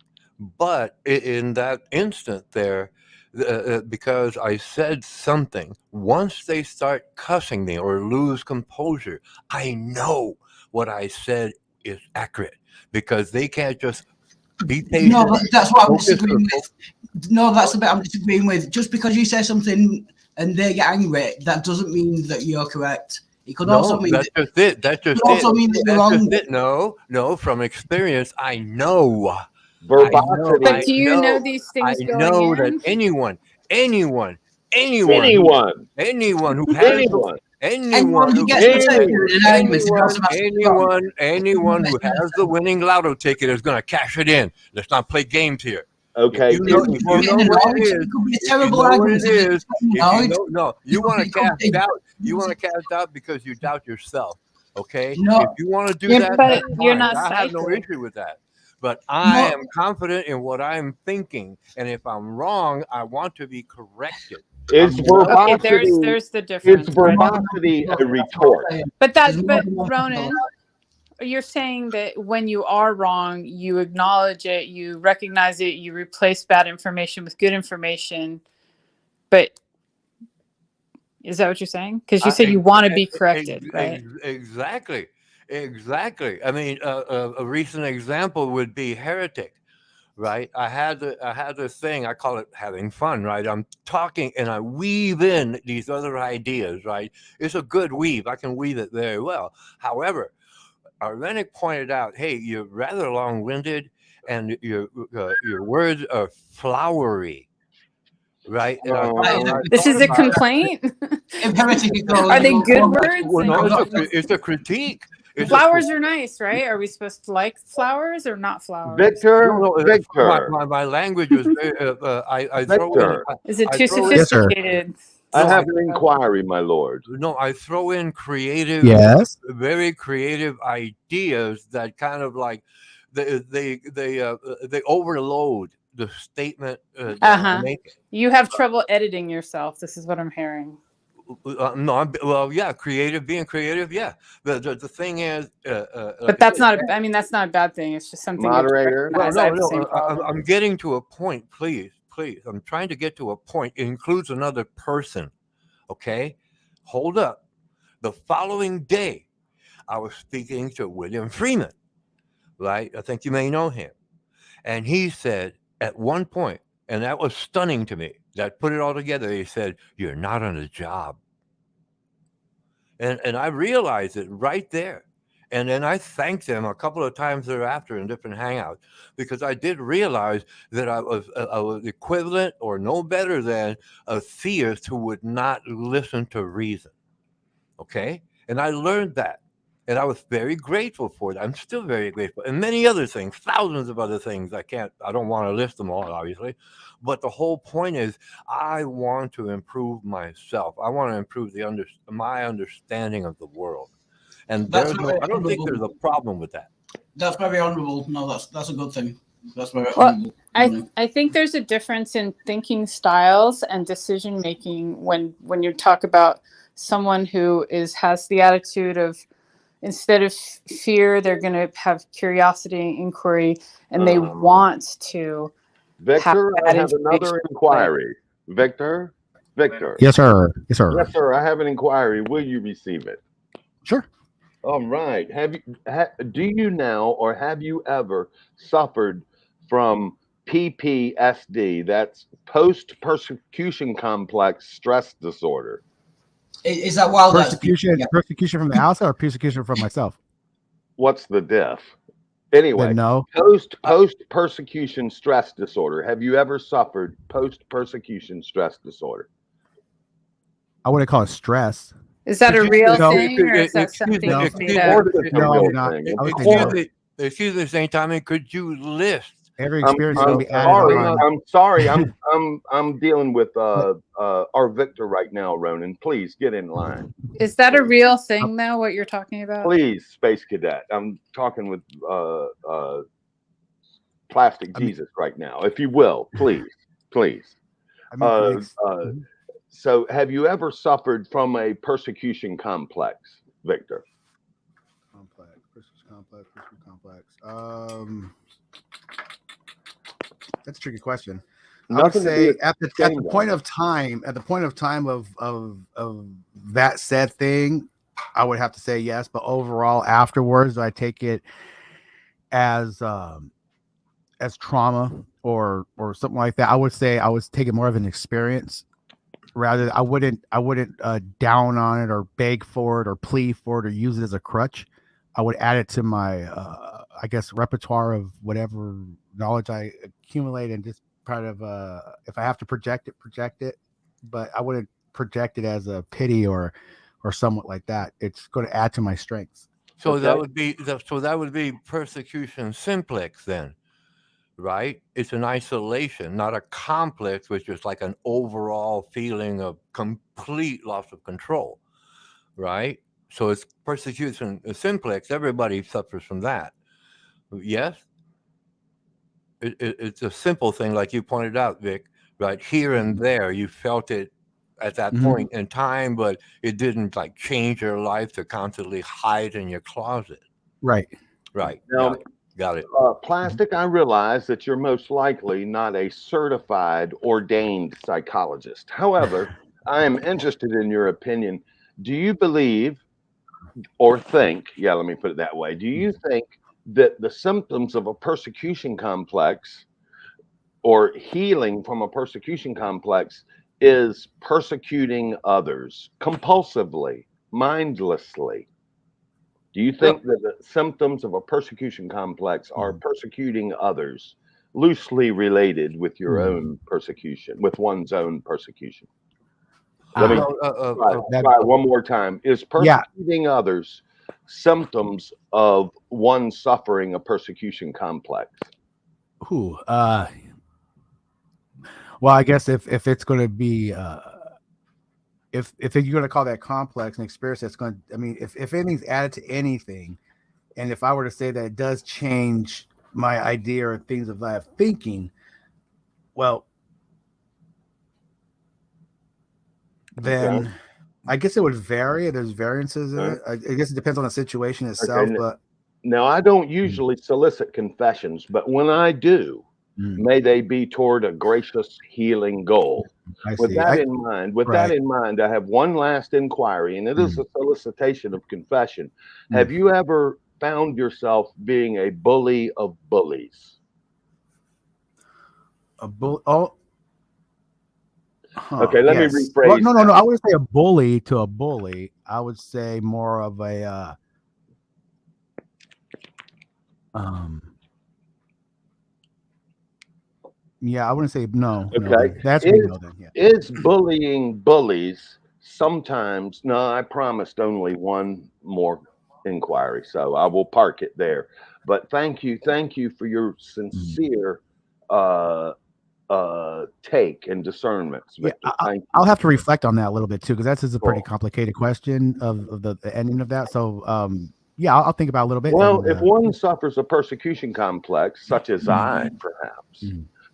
But in that instant there, because I said something, once they start cussing me or lose composure, I know what I said is accurate because they can't just be patient.
No, that's what I'm disagreeing with. No, that's the bit I'm disagreeing with. Just because you say something and they get angry, that doesn't mean that you're correct. It could also mean
that's just it. That's just it.
Also mean that you're wrong.
No. From experience, I know.
Verbosity.
But do you know these things going in? I know
that anyone who has the winning lotto ticket is going to cash it in. Let's not play games here.
Okay.
You know what it is. You want to cast doubt. You want to cast doubt because you doubt yourself. Okay.
No.
If you want to do that,
but you're not.
I have no issue with that. But I am confident in what I'm thinking, and if I'm wrong, I want to be corrected.
Is verbosity?
Okay, there's the difference.
Is verbosity a retort?
But Ronan, you're saying that when you are wrong, you acknowledge it, you recognize it, you replace bad information with good information. But is that what you're saying? Because you said you want to be corrected, right?
Exactly. I mean, a recent example would be heretic, right? I had this thing, I call it having fun, right? I'm talking and I weave in these other ideas, right? It's a good weave. I can weave it very well. However, Rennick pointed out, hey, you're rather long-winded and your words are flowery. Right.
This is a complaint. Are they good words?
Well, no, it's a critique.
Flowers are nice, right? Are we supposed to like flowers or not flowers?
Victor,
my language is I throw in.
Is it too sophisticated?
I have an inquiry, my lord.
No, I throw in creative, very creative ideas that kind of like they overload the statement.
You have trouble editing yourself. This is what I'm hearing.
Being creative, yeah. The thing is,
but that's not. That's not a bad thing. It's just something.
Moderator.
I'm getting to a point. Please. I'm trying to get to a point. It includes another person. Okay, hold up. The following day, I was speaking to William Freeman. Right, I think you may know him, and he said at one point, and that was stunning to me. That put it all together. He said, "You're not on the job," and I realized it right there. And then I thanked them a couple of times thereafter in different hangouts because I did realize that I was equivalent or no better than a theist who would not listen to reason. Okay, and I learned that. And I was very grateful for it. I'm still very grateful. And many other things, thousands of other things. I don't want to list them all, obviously. But the whole point is I want to improve myself. I want to improve my understanding of the world. And I don't think there's a problem with that.
That's very honorable. No, that's a good thing. That's very honorable.
I think there's a difference in thinking styles and decision making when you talk about someone who has the attitude of, instead of fear, they're going to have curiosity and inquiry, and they want to.
Victor, I have another inquiry. Victor.
Yes, sir. Yes,
sir. I have an inquiry. Will you receive it?
Sure.
All right. Do you now, or have you ever suffered from PPSD? That's post-persecution complex stress disorder.
Is that wild?
Persecution from the outside or persecution from myself?
What's the diff? Anyway,
no.
Post-persecution stress disorder. Have you ever suffered post-persecution stress disorder?
I wouldn't call it stress.
Is that a real thing, or is that something made up?
Excuse me, St. Tommy, could you list
Every experience is
I'm
going to be added
sorry.
on.
I'm sorry. I'm dealing with our Victor right now, Ronan. Please get in line.
Is that a real thing now, what you're talking about?
Please, Space Cadet. I'm talking with Plastic Jesus right now, if you will, please. So, have you ever suffered from a persecution complex, Victor?
Complex. That's a tricky question.
Nothing
I would say at the point of time of that said thing, I would have to say yes. But overall, afterwards, I take it as trauma or something like that. I would say I was taking more of an experience rather. I wouldn't down on it or beg for it or plead for it or use it as a crutch. I would add it to my I guess repertoire of whatever knowledge I accumulate and just part of if I have to project it, but I wouldn't project it as a pity or somewhat like that. It's going to add to my strengths.
So that would be persecution simplex then, right? It's an isolation, not a complex, which is like an overall feeling of complete loss of control, right? So it's persecution simplex. Everybody suffers from that. Yes, it's a simple thing, like you pointed out, Vic. Right here and there, you felt it at that point in time, but it didn't like change your life to constantly hide in your closet.
Right.
Now,
got it.
Plastic, I realize that you're most likely not a certified, ordained psychologist. However, I am interested in your opinion. Do you believe or think, let me put it that way, do you think that the symptoms of a persecution complex or healing from a persecution complex is persecuting others compulsively, mindlessly? Do you think that the symptoms of a persecution complex are persecuting others loosely related with your own persecution, with one's own persecution? Let me try one more time. Is persecuting others symptoms of one suffering a persecution complex?
Well, I guess if it's going to be if you're going to call that complex an experience that's going to, I mean, if anything's added to anything, and if I were to say that it does change my idea or things of that thinking, well, then I guess it would vary. There's variances in it. I guess it depends on the situation itself. But
now I don't usually solicit confessions, but when I do, may they be toward a gracious healing goal. With that in mind, I have one last inquiry, and it is a solicitation of confession. Have you ever found yourself being a bully of bullies?
A bully? Oh.
Okay, let me rephrase.
Well, no. I wouldn't say a bully to a bully. I would say more of a I wouldn't say no.
Okay,
no, that's no then. Yeah.
Is bullying bullies sometimes? No, I promised only one more inquiry, so I will park it there. But thank you for your sincere take and discernments. Victor.
I'll have to reflect on that a little bit too, because that's a pretty complicated question of the ending of that. So I'll think about it a little bit.
Well, if one suffers a persecution complex, such as I, perhaps,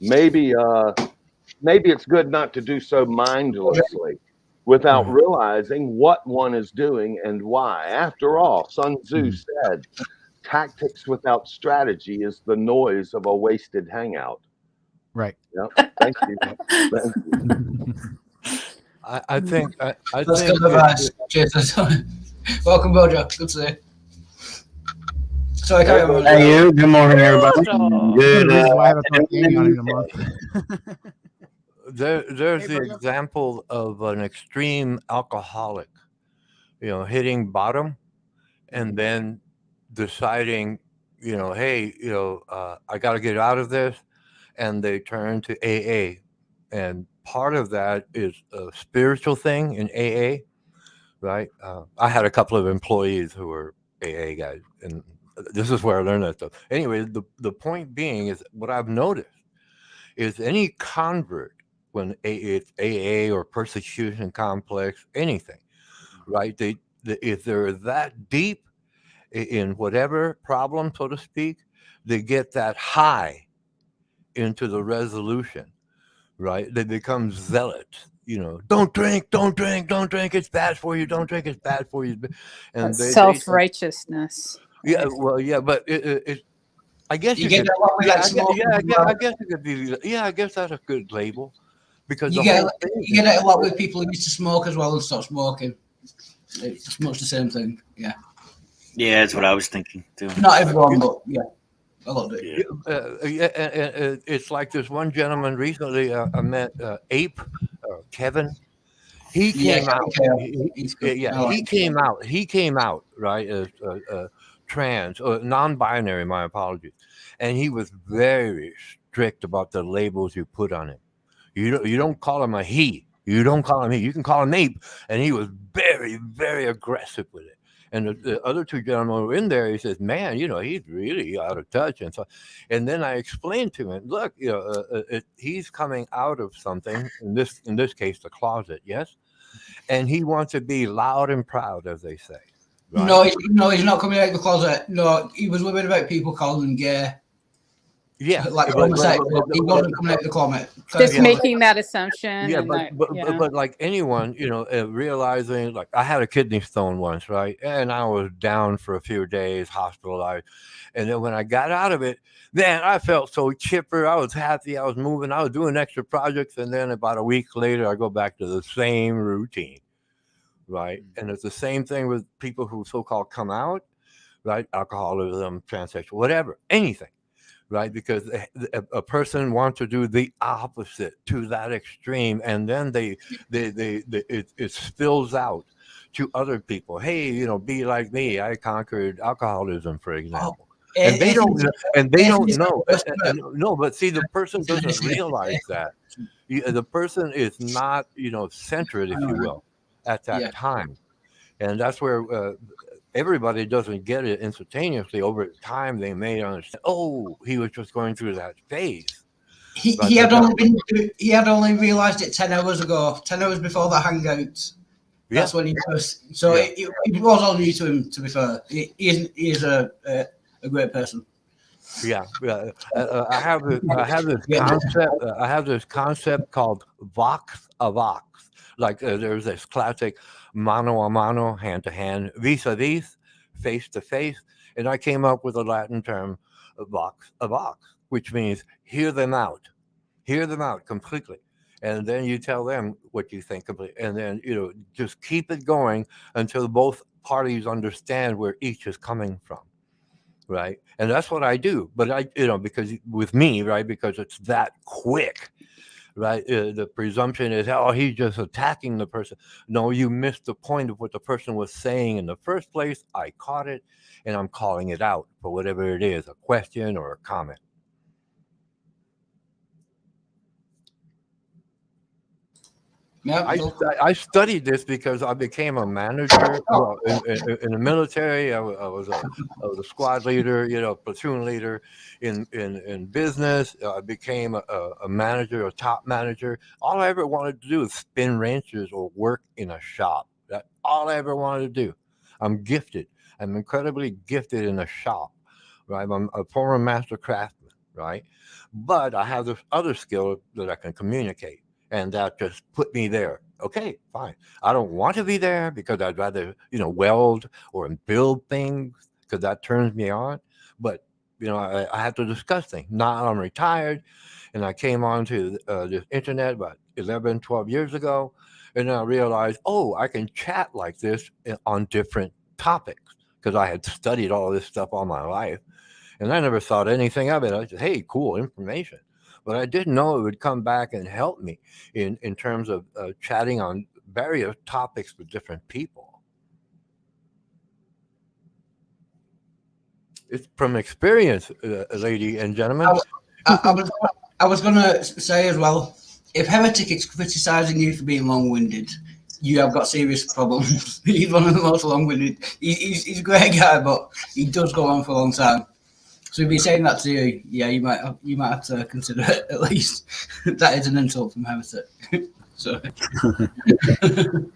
maybe it's good not to do so mindlessly without realizing what one is doing and why. After all, Sun Tzu said, "Tactics without strategy is the noise of a wasted hangout."
Right.
Yeah. Thank you.
I think.
Let's go to Cheers. Welcome, Bojo. Good to see you. Sorry, carry on.
Hey, you. Good morning, everybody. Good.
There's the example of an extreme alcoholic, hitting bottom, and then deciding, hey, I got to get out of this. And they turn to AA. And part of that is a spiritual thing in AA, right? I had a couple of employees who were AA guys, and this is where I learned that stuff. Anyway, the point being is what I've noticed is any convert when it's AA or persecution complex, anything, right? If they're that deep in whatever problem, so to speak, they get that high into the resolution, right? They become zealots. Don't drink, don't drink, don't drink. It's bad for you. Don't drink. It's bad for you. And
self-righteousness.
Yeah, well, yeah, but I guess
you get that one with like smoking.
I guess it could be. Yeah, I guess that's a good label because
you get it a lot with people who used to smoke as well and stop smoking. It's much the same thing. Yeah.
Yeah, that's what I was thinking too.
Not everyone, but yeah. A lot of it.
It's like this one gentleman recently I met, Ape, Kevin. He came out. He came out right as trans, non-binary. My apologies. And he was very strict about the labels you put on him. You don't call him a he. You don't call him he. You can call him Ape. And he was very, very aggressive with it. And the other two gentlemen were in there. He says, "Man, he's really out of touch." And then I explained to him, "Look, he's coming out of something. In this case, the closet, yes, and he wants to be loud and proud, as they say." Right?
No, he's not coming out of the closet. No, he was worried about people calling him gay.
Yeah,
like he wasn't coming out of the closet.
Just making that assumption.
Yeah, but like anyone, realizing, like I had a kidney stone once, right? And I was down for a few days, hospitalized. And then when I got out of it, man, I felt so chipper. I was happy. I was moving. I was doing extra projects. And then about a week later, I go back to the same routine, right? And it's the same thing with people who so-called come out, right? Alcoholism, transsexual, whatever, anything. Right, because a person wants to do the opposite to that extreme, and then it spills out to other people. Hey, be like me. I conquered alcoholism, for example, and they don't know. No, but see, the person doesn't realize that. The person is not, centered, if you will, at that time, and that's where. Everybody doesn't get it instantaneously. Over time, they may understand. Oh, he was just going through that phase.
He had only realized it 10 hours ago. 10 hours before the hangouts. That's when he first. So it was all new to him. To be fair, he is a great person.
Yeah. I have this concept. I have this concept called vox a vox. Like there's this classic mano a mano, hand to hand, vis-a-vis, face to face. And I came up with a Latin term, vox a vox, which means hear them out completely. And then you tell them what you think completely. And then, just keep it going until both parties understand where each is coming from. Right. And that's what I do. But because with me, right, because it's that quick. Right, the presumption is, he's just attacking the person. No, you missed the point of what the person was saying in the first place. I caught it, and I'm calling it out for whatever it is, a question or a comment.
Yeah,
I studied this because I became a manager in the military. I was a squad leader, platoon leader in business. I became a manager, a top manager. All I ever wanted to do is spin wrenches or work in a shop. That's all I ever wanted to do. I'm gifted. I'm incredibly gifted in a shop. Right, I'm a former master craftsman. Right, but I have this other skill that I can communicate. And that just put me there. Okay, fine. I don't want to be there because I'd rather, weld or build things because that turns me on. But, I have to discuss things. Now I'm retired and I came onto this internet about 11, 12 years ago. And I realized, I can chat like this on different topics because I had studied all this stuff all my life. And I never thought anything of it. I said, hey, cool information. But I didn't know it would come back and help me in terms of chatting on various topics with different people. It's from experience, lady and gentlemen.
I was going to say as well, if Heretic is criticizing you for being long-winded, you have got serious problems. He's one of the most long-winded. He's a great guy, but he does go on for a long time. So if he's saying that to you, yeah, you might have to consider it at least. That is an insult from Heretic. So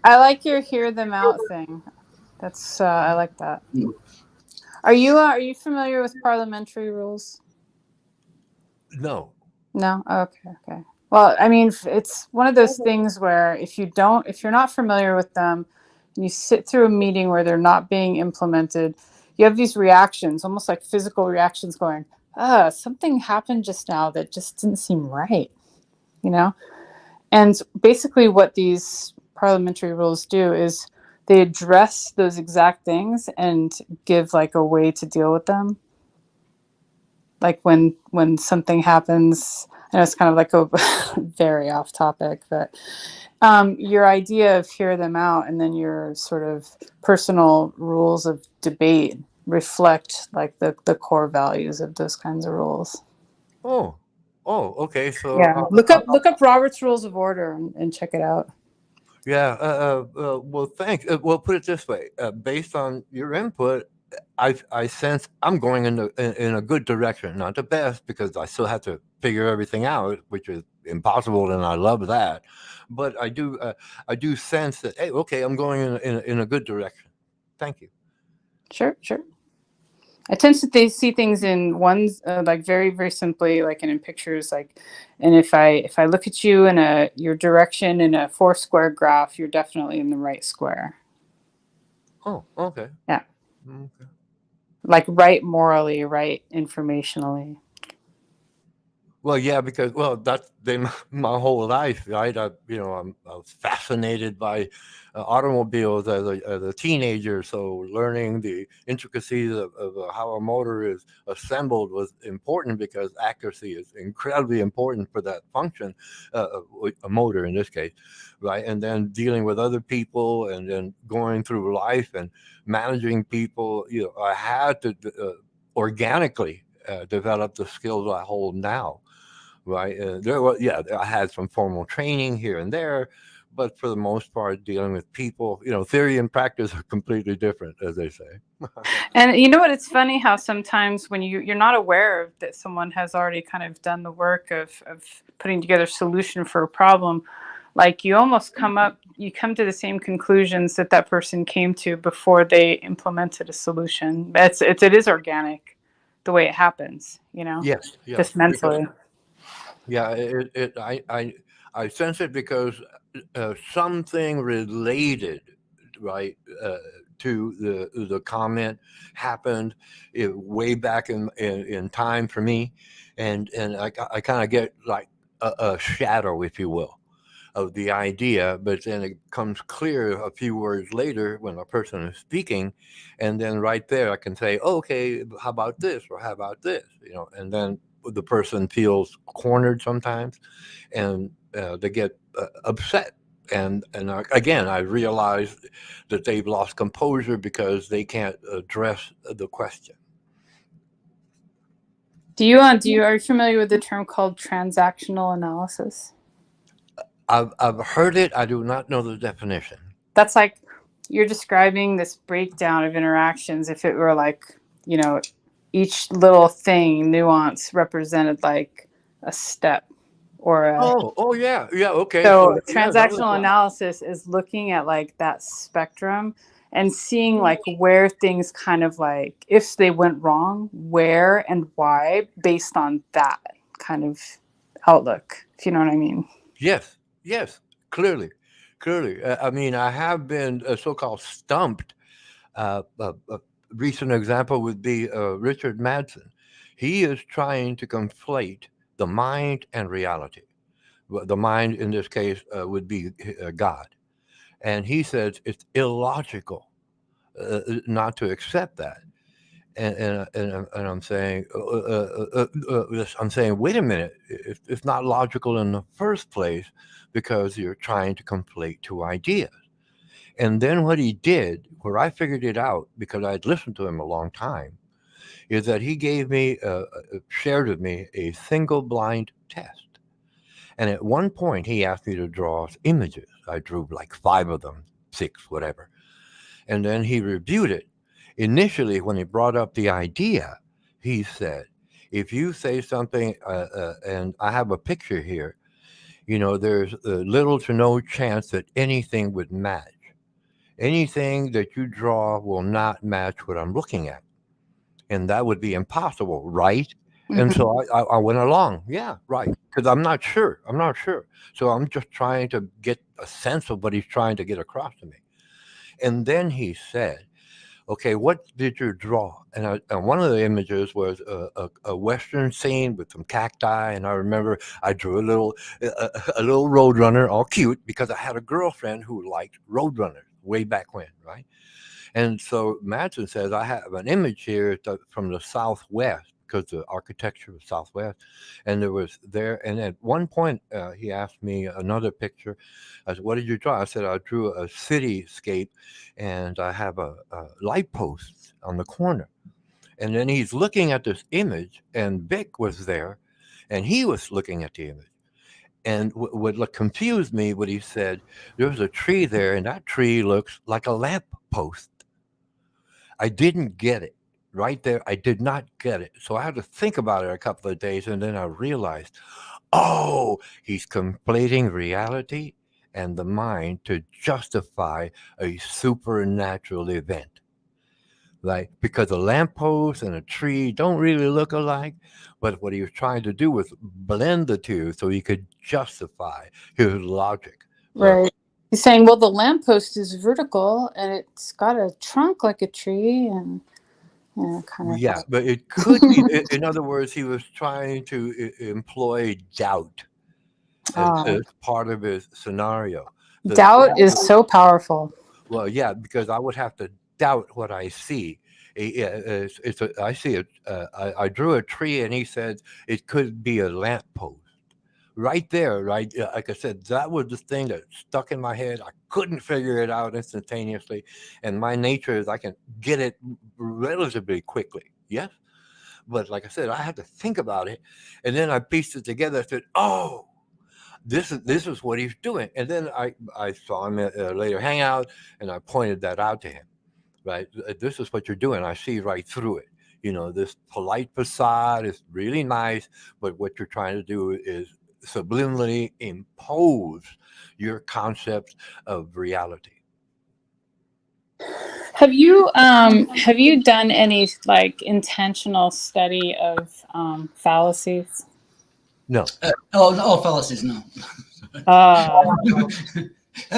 I like your hear them out thing. That's I like that. Are you familiar with parliamentary rules?
No.
No? Okay. Well, I mean, it's one of those things where if you're not familiar with them, and you sit through a meeting where they're not being implemented, you have these reactions, almost like physical reactions going, something happened just now that just didn't seem right, you know? And basically what these parliamentary rules do is they address those exact things and give like a way to deal with them. Like when something happens, I know it's kind of like a very off topic, but your idea of hear them out and then your sort of personal rules of debate reflect like the core values of those kinds of rules.
Oh, okay. So
yeah, look up Robert's Rules of Order and check it out.
Yeah. Well, thanks. Well, put it this way: based on your input, I sense I'm going in a good direction. Not the best because I still have to figure everything out, which is impossible, and I love that. But I do sense that hey, okay, I'm going in a good direction. Thank you.
Sure. I tend to see things in ones like very, very simply, like in pictures. Like, and if I look at you in your direction in a 4-square graph, you're definitely in the right square.
Oh, okay.
Yeah.
Okay.
Like right morally, right informationally.
Well, yeah, because that's been my whole life, right? I was fascinated by automobiles as a teenager, so learning the intricacies of how a motor is assembled was important because accuracy is incredibly important for that function, a motor in this case, right? And then dealing with other people, and then going through life and managing people, I had to organically develop the skills I hold now. Right. I had some formal training here and there, but for the most part, dealing with people, theory and practice are completely different, as they say.
And you know what? It's funny how sometimes when you're not aware that someone has already kind of done the work of putting together a solution for a problem, like you almost come to the same conclusions that person came to before they implemented a solution. It is organic, the way it happens,
Yes. Yeah.
just mentally.
I sense it because something related, right, to the comment happened way back in time for me, and I kind of get like a shadow, if you will, of the idea, but then it comes clear a few words later when a person is speaking, and then right there I can say, okay, how about this, or how about this, and then the person feels cornered sometimes, and they get upset, and again I realize that they've lost composure because they can't address the question.
Are you familiar with the term called transactional analysis?
I've heard it. I do not know the definition.
That's like you're describing this breakdown of interactions. If it were like, each little thing, nuance represented like a step or a.
Okay.
So transactional analysis is looking at like that spectrum and seeing like where things kind of like, if they went wrong, where and why, based on that kind of outlook, if you know what I mean.
Yes, clearly. I mean, I have been so-called stumped. A recent example would be Richard Madsen. He is trying to conflate the mind and reality. The mind, in this case, would be God. And he says it's illogical not to accept that. And I'm saying, wait a minute, it's not logical in the first place because you're trying to conflate two ideas. And then what he did, where I figured it out because I'd listened to him a long time, is that he gave me, shared with me a single blind test. And at one point, he asked me to draw images. I drew like 5 of them, 6, whatever. And then he reviewed it. Initially, when he brought up the idea, he said, if you say something, and I have a picture here, there's little to no chance that anything would match. Anything that you draw will not match what I'm looking at. And that would be impossible, right? And so I went along. Yeah, right. Because I'm not sure. So I'm just trying to get a sense of what he's trying to get across to me. And then he said, okay, what did you draw? And one of the images was a Western scene with some cacti. And I remember I drew a little roadrunner, all cute, because I had a girlfriend who liked roadrunners way back when, right? And so Madsen says, I have an image here from the Southwest, because the architecture was Southwest. And there was there. And at one point, he asked me another picture. I said, what did you draw? I said, I drew a cityscape, and I have a light post on the corner. And then he's looking at this image, and Vic was there, and he was looking at the image. And what confused me, what he said, there was a tree there, and that tree looks like a lamp post. I didn't get it. Right there, I did not get it. So I had to think about it a couple of days, and then I realized, oh, he's conflating reality and the mind to justify a supernatural event. Like, because a lamppost and a tree don't really look alike, but what he was trying to do was blend the two so he could justify his logic.
Right. He's saying, well, the lamppost is vertical, and it's got a trunk like a tree, and
yeah, but it could be, in other words, he was trying to employ doubt as part of his scenario.
Doubt is so powerful.
Well, yeah, because I would have to doubt what I see. I see it. I drew a tree, and he said it could be a lamppost. Right there, right? Like I said, that was the thing that stuck in my head. I couldn't figure it out instantaneously. And my nature is I can get it relatively quickly. Yes. But like I said, I had to think about it. And then I pieced it together. I said, oh, this is what he's doing. And then I saw him at a later hangout, and I pointed that out to him. Right? This is what you're doing. I see right through it. This polite facade is really nice, but what you're trying to do is subliminally impose your concepts of reality.
Have you done any like intentional study of fallacies?
No.
Fallacies, no.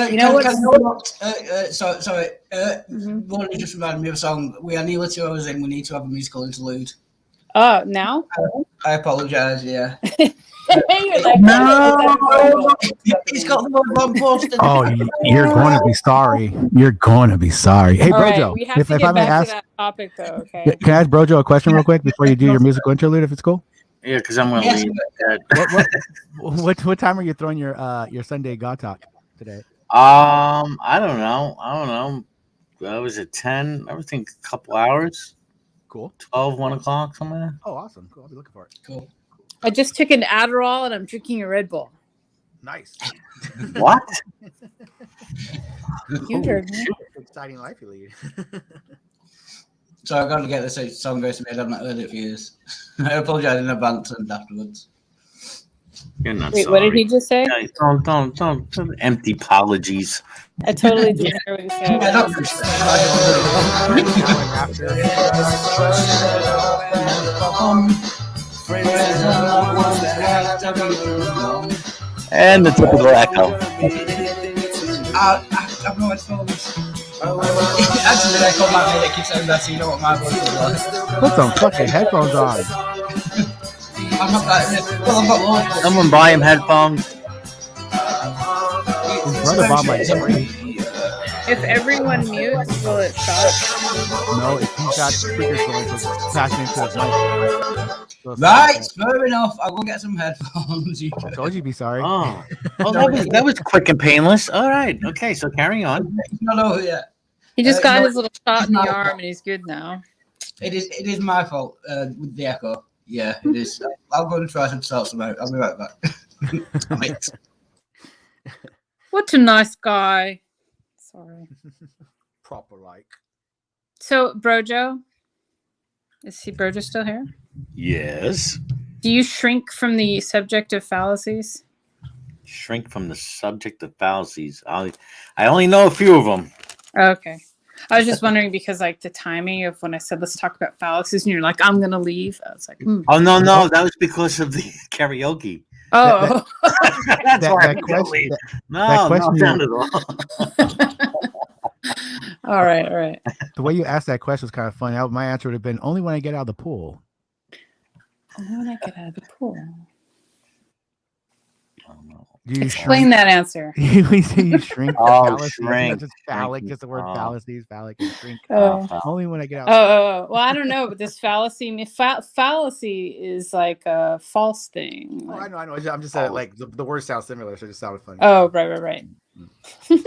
You know what?
Sorry. One just reminded me of a song. We are nearly 2 hours in. We need to have a musical interlude.
Oh, now?
I apologize. Yeah.
You're like,
no. He's got the wrong post.
Oh, you're going to be sorry. You're going to be sorry. Hey, Brojo.
We have to get back to that topic, though. Okay.
Can I ask Brojo a question real quick before you do your musical interlude, if it's cool?
Yeah, because I'm going to leave.
What time are you throwing your Sunday God Talk today?
I don't know. Was it 10? I would think a couple hours.
Cool.
12, 1 o'clock, somewhere.
Oh, awesome. Cool. I'll be looking for it.
Cool.
I just took an Adderall, and I'm drinking a Red Bull.
Nice.
What?
You heard me.
Exciting life you lead.
So I've got to get this song goes to me. I've not heard it for years. I apologize in advance and afterwards.
You're not
Wait,
sorry.
what did he just say?
Yeah, don't empty apologies.
I totally didn't hear what he said.
And the typical echo.
I've no headphones. Actually, I called my mate. Keep saying that, so you know what my voice is like.
Put some fucking headphones on.
I'm not that. Well, I've got one.
Someone buy him headphones.
Brother Bob might scream.
If everyone mutes, will it stop?
No, if he's got speakers going, so passing into his mic. So
Right, fair enough. I'll go get some headphones.
I told you be sorry.
Oh, that was quick and painless. All right, okay, so carry on.
Not over yet.
He just got his little shot in the arm, and he's good now.
It is my fault with the echo. Yeah, it is. I'll go and try some sort some out. I'll be right back.
What a nice guy. Sorry.
Proper like.
So, Brojo, is Brojo still here?
Yes.
Do you shrink from the subject of fallacies?
Shrink from the subject of fallacies. I only know a few of them.
Okay. I was just wondering because like the timing of when I said let's talk about fallacies and you're like I'm gonna leave. I was like,
oh no, that was because of the karaoke.
Oh,
that's why I'm gonna leave. No, not at all.
All right.
The way you asked that question was kind of funny. My answer would have been only when I get out of the pool.
Only when I get out of the pool.
Do you
explain that answer?
We say you shrink.
Shrink.
Not just phallic. Just the word fallacies. Phallic and shrink. Only when I get out.
Well, I don't know, but this fallacy. Fallacy is like a false thing.
Like, I know. I'm just like the words sound similar, so it just sounded funny.
Oh, right.
Yeah,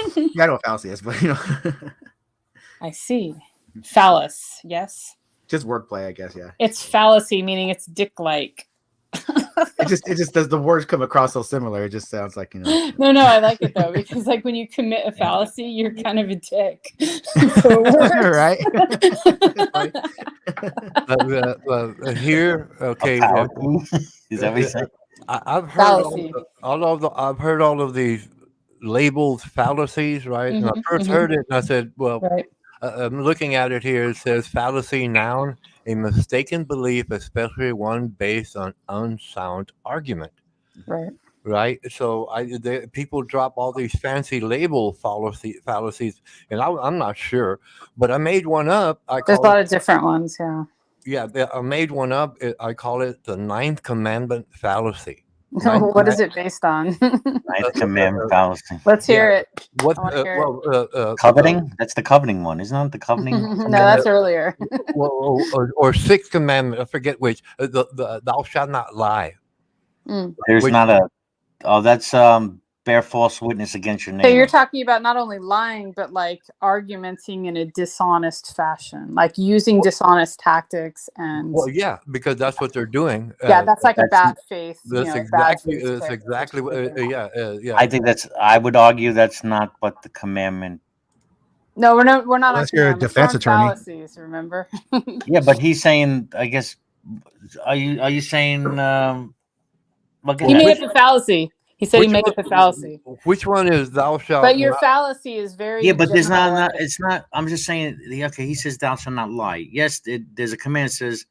I know what fallacy is, but
I see. Phallus, yes.
Just wordplay, I guess. Yeah.
It's fallacy, meaning it's dick-like.
It just does the words come across so similar. It just sounds like
No, I like it though because like when you commit a fallacy, you're kind of a dick.
Right?
Here, okay.
Is that what you said?
I've heard I've heard all of these labeled fallacies, right? And I first heard it and I said, well, I'm looking at it here. It says fallacy noun, a mistaken belief, especially one based on unsound argument. Right. So people drop all these fancy label fallacies, and I'm not sure, but I made one up.
There's a lot of different ones. Yeah.
Yeah, I made one up. I call it the 9th commandment fallacy.
What is it based on?
9th commandment fallacy.
Let's hear it.
What?
Coveting? That's the coveting one, isn't it? The coveting.
No, that's earlier.
or 6th commandment. I forget which. Thou shalt not lie.
There's not a. Oh, that's bear false witness against your neighbor.
So you're talking about not only lying, but like argumenting in a dishonest fashion, like using dishonest tactics and.
Well, yeah, because that's what they're doing.
Yeah, that's like a bad faith.
That's exactly. That's exactly. Yeah.
I think I would argue that's not what the commandment.
No, we're not.
Unless you're a defense attorney.
Fallacies, remember?
Yeah, but he's saying. I guess. Are you saying?
He made up a fallacy. He said he made up a fallacy.
Which one is thou shalt?
But your fallacy is very.
Yeah, but there's not. It's not. I'm just saying. Okay, he says thou shalt not lie. Yes, there's a command that says,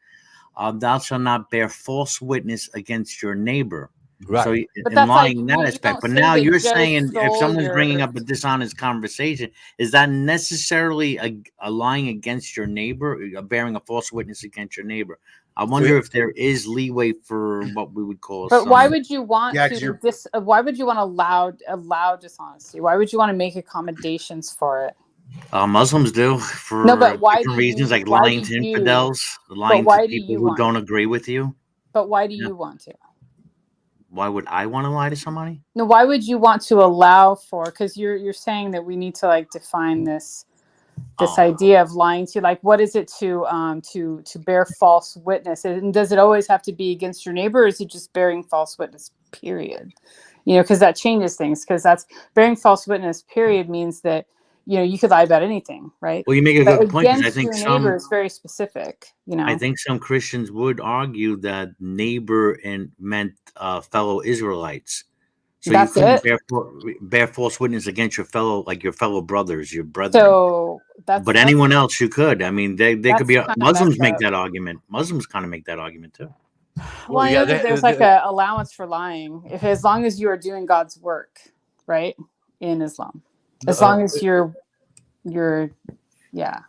"Thou shalt not bear false witness against your neighbor."
Right.
So in lying in that aspect, but now you're saying if someone's bringing up a dishonest conversation, is that necessarily a lying against your neighbor, bearing a false witness against your neighbor? I wonder if there is leeway for what we would call.
But why would you want why would you want to allow dishonesty? Why would you want to make accommodations for it?
Muslims do for different reasons, like lying to infidels, lying to people who don't agree with you.
But why do you want to?
Why would I want to lie to somebody?
No, why would you want to allow for? Because you're saying that we need to like define this idea of lying to, like, what is it to bear false witness, and does it always have to be against your neighbor, or is it just bearing false witness period? Because that changes things, because that's bearing false witness period means that you could lie about anything, right?
Well, you make a good point, because I think
your neighbor is very specific.
I think some Christians would argue that neighbor meant fellow Israelites. So
that's
you couldn't bear false witness against your fellow brothers, your brethren.
So
but anyone else you could. I mean, they could be Muslims make that argument. Muslims kind of make that argument too.
Well, I know that there's like an allowance for lying, as long as you are doing God's work, right? In Islam, as long as you're yeah.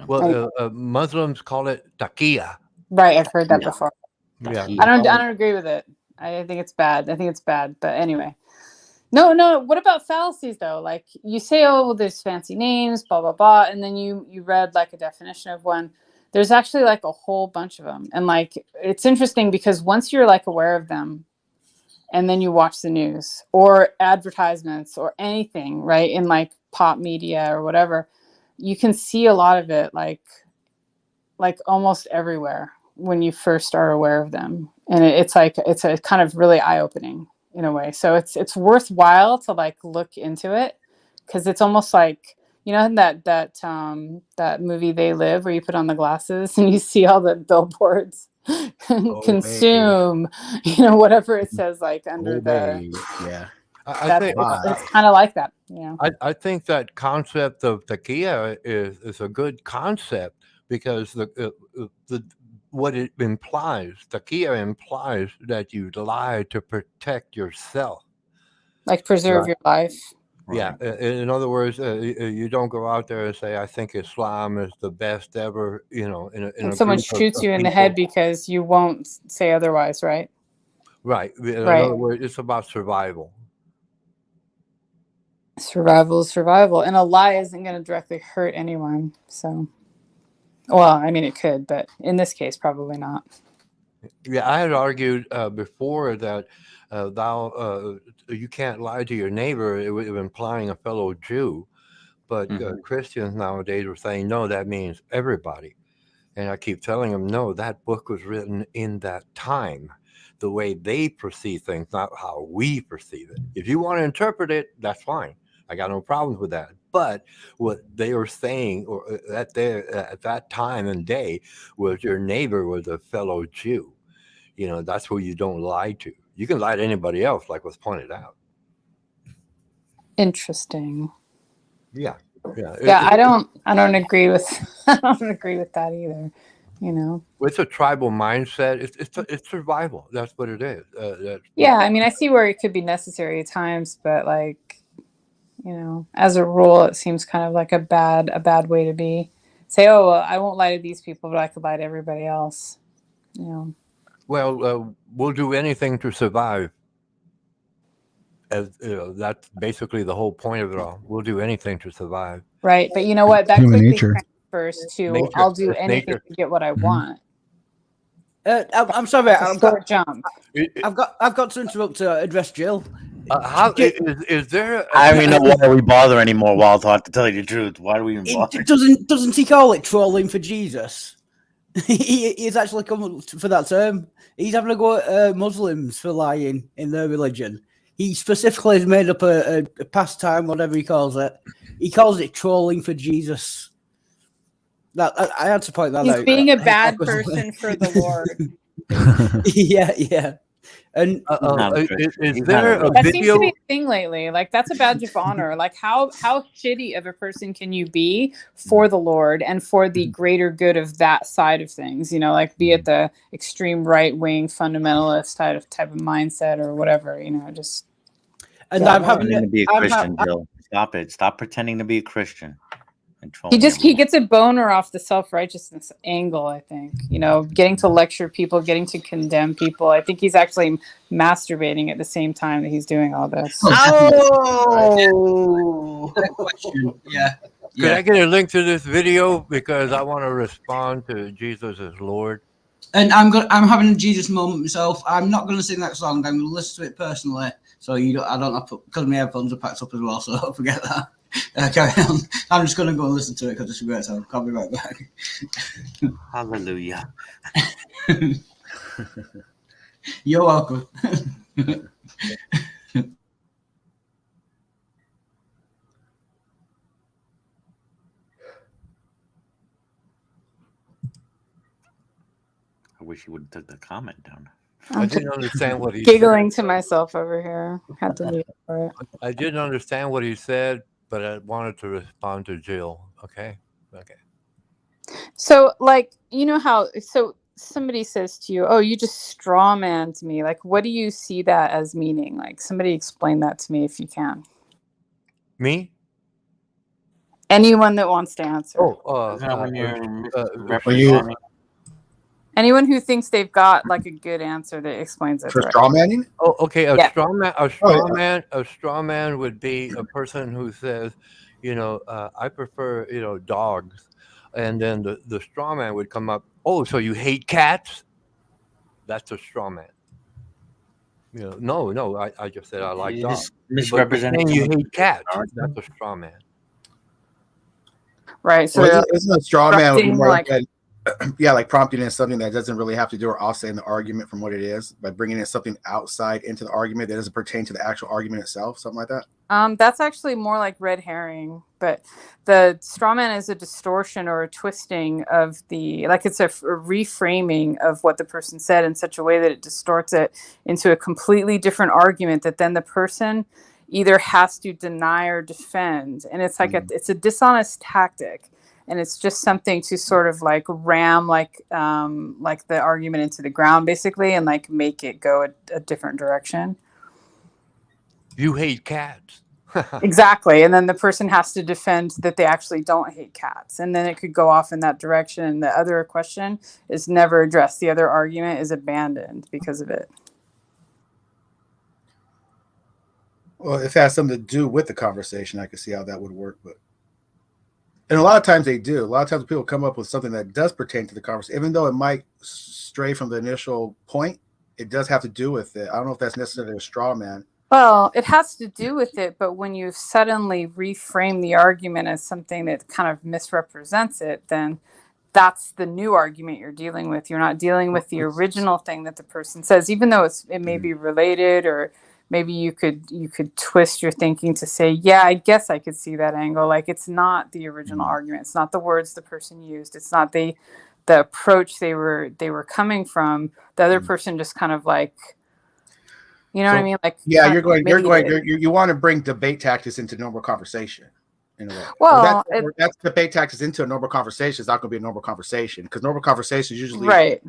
Well, Muslims call it taqiyya.
Right, I've heard that before.
Yeah,
I don't agree with it. I think it's bad. But anyway, no. What about fallacies though? Like you say, oh, well, there's fancy names, blah blah blah, and then you read like a definition of one. There's actually like a whole bunch of them, and like it's interesting because once you're like aware of them, and then you watch the news or advertisements or anything, right, in like pop media or whatever, you can see a lot of it like almost everywhere when you first are aware of them. And it's a kind of really eye-opening. in a way. So it's worthwhile to like look into it, because it's almost like, you know, in that movie They Live, where you put on the glasses and you see all the billboards consume, you know, whatever it says like under the
I think
it's kind of like that. Yeah.
I think that concept of taquilla is a good concept, because the what it implies, taquilla implies that you lie to protect yourself,
like preserve your life.
Yeah, in other words, you don't go out there and say, "I think Islam is the best ever." You know,
and someone shoots you in the head because you won't say otherwise, right?
Right. In other words, it's about survival.
Survival is survival, and a lie isn't going to directly hurt anyone. So, well, I mean, it could, but in this case, probably not.
Yeah, I had argued before that you can't lie to your neighbor, implying a fellow Jew. But Christians nowadays are saying, no, that means everybody. And I keep telling them, no, that book was written in that time, the way they perceive things, not how we perceive it. If you want to interpret it, that's fine. I got no problems with that. But what they were saying at that time and day was your neighbor was a fellow Jew. You know, that's who you don't lie to. You can lie to anybody else, like was pointed out.
Interesting.
Yeah.
I don't agree with I don't agree with that either. You know,
it's a tribal mindset. It's survival. That's what it is.
Yeah, I mean, I see where it could be necessary at times, but like, you know, as a rule, it seems kind of like a bad way to be. Say, oh, well, I won't lie to these people, but I could lie to everybody else. You know.
Well, we'll do anything to survive. As you know, that's basically the whole point of it all. We'll do anything to survive.
Right, but you know what? That quickly transfers to I'll do anything to get what I want.
I'm sorry,
I've got jump.
I've got to interrupt to address Jill.
How is there?
I don't even know why we bother anymore, Wild Heart, to tell you the truth. Why do we even bother?
Doesn't he call it trolling for Jesus? He's actually come for that term. He's having a go at Muslims for lying in their religion. He specifically has made up a pastime, whatever he calls it. He calls it trolling for Jesus. That I had to point that out.
He's being a bad person for the Lord.
Yeah. And
is there a
that
video?
seems to be a thing lately. Like, that's a badge of honor. Like, how shitty of a person can you be for the Lord and for the greater good of that side of things? You know, like, be it the extreme right wing fundamentalist type of mindset or whatever. You know, just.
And I'm having to be a Christian, Jill. Stop it. Stop pretending to be a Christian.
He gets a boner off the self-righteousness angle, I think. You know, getting to lecture people, getting to condemn people. I think he's actually masturbating at the same time that he's doing all this.
Oh, question. Yeah.
Could I get a link to this video, because I want to respond to Jesus as Lord?
And I'm having a Jesus moment myself. I'm not going to sing that song. I'm going to listen to it personally. So I don't have to, because my headphones are packed up as well. So don't forget that. Carry on. I'm just going to go and listen to it because it's a great song. I'll be right back.
Hallelujah.
You're welcome.
I wish you would have took the comment down.
I didn't understand what he
giggling
said.
to myself over here. Had to leave for it.
I didn't understand what he said, but I wanted to respond to Jill. Okay.
So, like, you know how, so somebody says to you, oh, you just straw man to me. Like, what do you see that as meaning? Like, somebody explain that to me if you can.
Me?
Anyone that wants to answer. Anyone who thinks they've got like a good answer that explains it.
For straw manning?
Oh, okay. A straw man would be a person who says, you know, I prefer, you know, dogs. And then the straw man would come up, oh, so you hate cats? That's a straw man. You know, no, I just said I like dogs.
Misrepresenting
you hate cats. That's a straw man.
Right. So
isn't a straw man like that? yeah, like prompting in something that doesn't really have to do or offsetting the argument from what it is by bringing in something outside into the argument that doesn't pertain to the actual argument itself, something like that.
That's actually more like red herring, but the straw man is a distortion or a twisting of like it's a reframing of what the person said in such a way that it distorts it into a completely different argument that then the person either has to deny or defend. And it's like it's a dishonest tactic. And it's just something to sort of like ram like the argument into the ground basically and like make it go a different direction.
You hate cats.
Exactly. And then the person has to defend that they actually don't hate cats. And then it could go off in that direction. And the other question is never addressed. The other argument is abandoned because of it.
Well, if it has something to do with the conversation, I can see how that would work. And a lot of times they do. A lot of times people come up with something that does pertain to the conversation, even though it might stray from the initial point. It does have to do with it. I don't know if that's necessarily a straw man.
Well, it has to do with it, but when you suddenly reframe the argument as something that kind of misrepresents it, then that's the new argument you're dealing with. You're not dealing with the original thing that the person says, even though it may be related, or maybe you could twist your thinking to say, yeah, I guess I could see that angle. Like it's not the original argument. It's not the words the person used. It's not the approach they were coming from. The other person just kind of like, you know what I mean? Like,
yeah, you want to bring debate tactics into normal conversation in a way.
Well,
that's debate tactics into a normal conversation. It's not going to be a normal conversation because normal conversation is usually,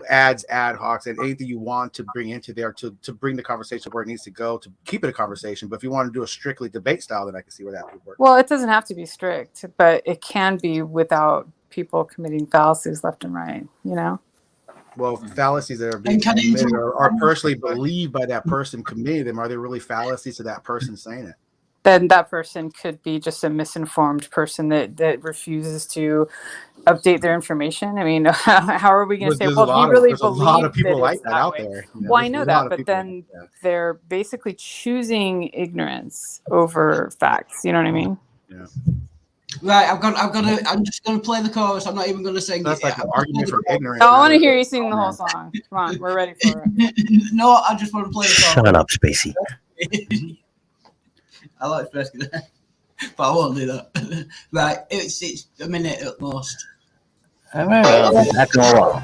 ads, ad hocs, and anything you want to bring into there to bring the conversation where it needs to go to keep it a conversation. But if you want to do a strictly debate style, then I can see where that would work.
Well, it doesn't have to be strict, but it can be without people committing fallacies left and right, you know?
Well, fallacies that are being committed or are personally believed by that person committing them, are they really fallacies to that person saying it?
Then that person could be just a misinformed person that refuses to update their information. I mean, how are we going to say, well, do you really believe
a lot of people
that
like that out there?
Well, I know that, but then they're basically choosing ignorance over facts. You know what I mean?
Yeah.
Right, I'm just gonna play the chorus. I'm not even gonna sing.
That's like an argument for ignorance.
I want to hear you sing the whole song. Come on, we're ready for it.
No, I just want to play the chorus.
Shut up, Spacey.
I like Fresco, but I won't do that. Right, it's a minute at most.
All right, that's all.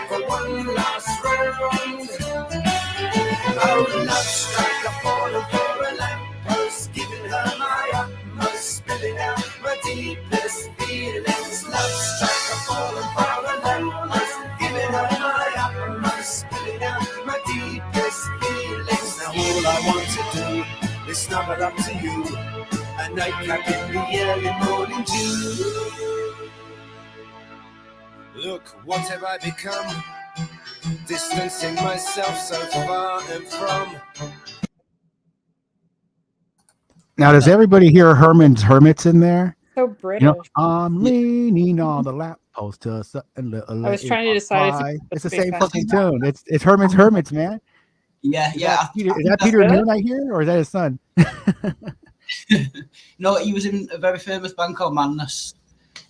For one last round, oh, love strike a fall for a lamppost, giving her my utmost, spilling out my deepest feelings. Love strike a fall for a lamppost, giving her my utmost, spilling out my deepest feelings. Now all I want to do is snuggle up to you, a nightcap in the early morning dew. Look, what have I become? Distancing myself so far and from.
Now, does everybody hear Herman's Hermits in there?
So British.
You know, I'm leaning on the lamppost to something little.
I was trying to decide if
it's the same fucking tune. It's Herman's Hermits, man.
Yeah.
Is that Peter Moon I hear, or is that his son?
No, he was in a very famous band called Madness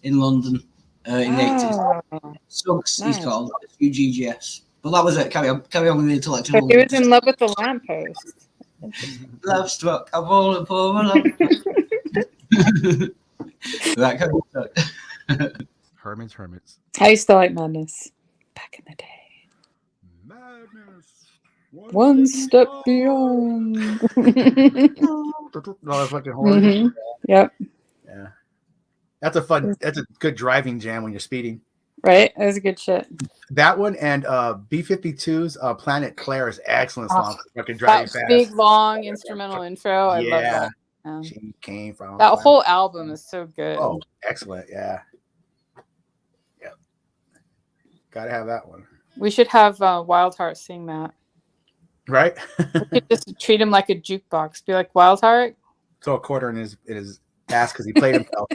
in London in the 80s. Suggs, he's called UGGS. But that was it. Carry on with the intellectual.
So he was in love with the lamppost.
Love struck. I've fallen for a love. That kind of stuff.
Herman's Hermits.
I used to like Madness back in the day.
Madness.
One step beyond.
No, that's fucking horror.
Mm-hmm. Yep.
Yeah. That's a good driving jam when you're speeding.
Right? That was good shit.
That one and B-52's Planet Claire is excellent song. Fucking driving fast.
Big long instrumental intro. I love that.
She came from
that whole album is so good.
Oh, excellent. Yeah. Yep. Gotta have that one.
We should have Wildheart sing that.
Right?
We could just treat him like a jukebox. Be like, Wildheart?
Throw a quarter in his ass because he played himself.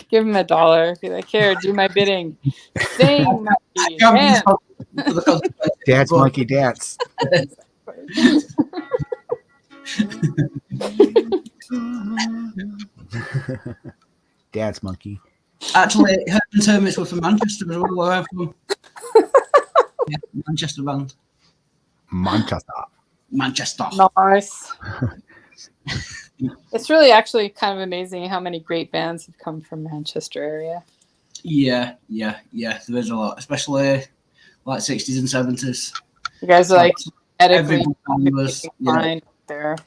Give him $1. Be like, here, do my bidding. Sing, monkey.
Dance, monkey, dance. Dance monkey.
Actually, Herman's Hermits were from Manchester as well, where I'm from. Yeah, Manchester band. Manchester.
Nice. It's really actually kind of amazing how many great bands have come from Manchester area.
Yeah. There is a lot, especially like 60s and 70s.
You guys are like
every
medically
was
fine there.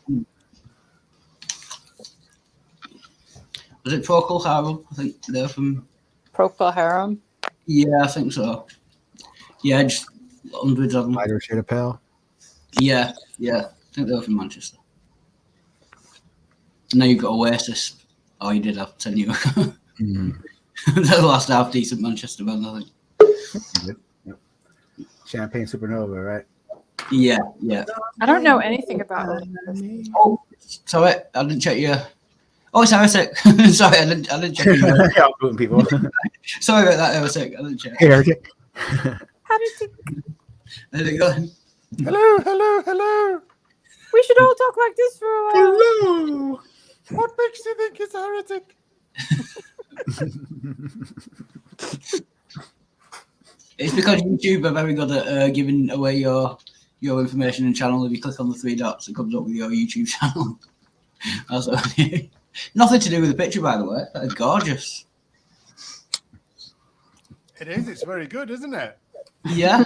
Was it Procol Harum? I think they're from
Procol Harum.
Yeah, I think so. Yeah, just hundreds of them.
Lighter shade of pale.
Yeah. I think they were from Manchester. And now you've got Oasis. Oh, you did have 10 years ago. They're the last half decent Manchester band, I think.
Yep. Champagne Supernova, right?
Yeah.
I don't know anything about it.
Oh, sorry, I didn't check you. Oh, it's Heretic. Sorry, I didn't check you.
Yeah, booting people.
Sorry about that, Heretic. I didn't check.
Hey, Heretic.
How did you?
There we go.
Hello.
We should all talk like this for a while.
Hello. What makes you think it's a heretic?
It's because YouTube are very good at giving away your information and channel. If you click on the 3 dots, it comes up with your YouTube channel. That's okay. Nothing to do with the picture, by the way. That's gorgeous.
It is. It's very good, isn't it?
Yeah.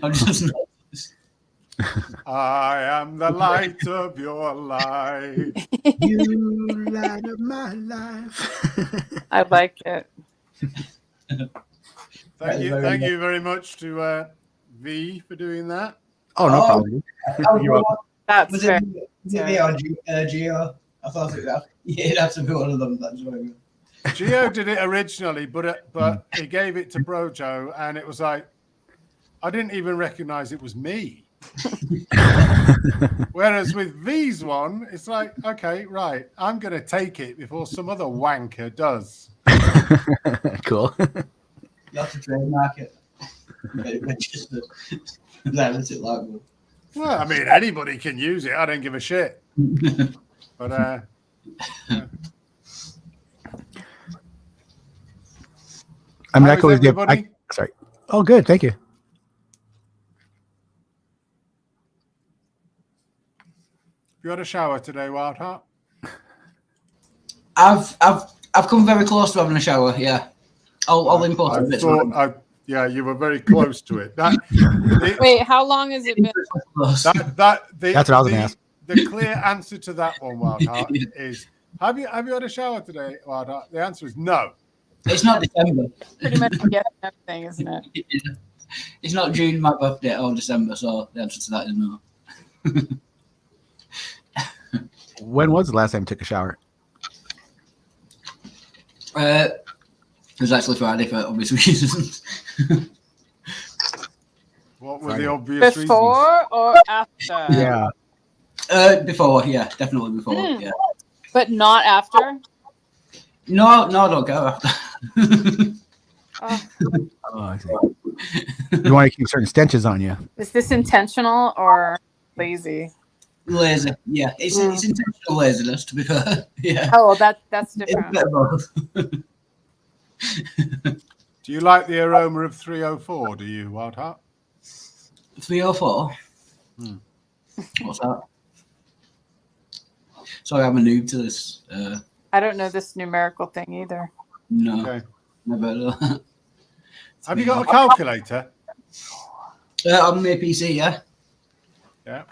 I'm just noticed.
I am the light of your life.
You light of my life.
I like it.
Thank you very much to V for doing that.
Oh, no problem.
That's
was
fair.
It me or Gio? I thought it was. Yeah, that's a bit one of them. That's very good.
Gio did it originally, but he gave it to Brojo, and it was like I didn't even recognize it was me. Whereas with V's one, it's like, okay, right, I'm going to take it before some other wanker does.
Cool.
You have to trademark it. Get it registered. That's it like that.
Well, I mean, anybody can use it. I don't give a shit. But
I mean, I could always give. Sorry. Oh, good. Thank you.
You had a shower today, Wildheart?
I've come very close to having a shower. Yeah, I'll import a bit.
Yeah, you were very close to it.
Wait, how long has it been?
That's what I was going to ask.
The clear answer to that one, Wildheart, is have you had a shower today, Wildheart? The answer is no.
It's not December.
Pretty much get everything, isn't it?
Yeah. It's not June, my birthday, or December, so the answer to that is no.
When was the last time you took a shower?
It was actually Friday for obvious reasons.
What were the obvious reasons?
Before or after?
Yeah.
Before, yeah, definitely before. Yeah.
But not after?
No, don't go after.
Oh, I see. You want to keep certain stenches on you.
Is this intentional or lazy?
Lazy, yeah. It's intentional laziness, to be fair. Yeah.
Oh, well, that's different.
Do you like the aroma of 304? Do you, Wildheart?
304? What's that? Sorry, I'm a noob to this.
I don't know this numerical thing either.
No.
Okay.
Never heard of that.
Have you got a calculator?
On my PC, yeah.
Yeah.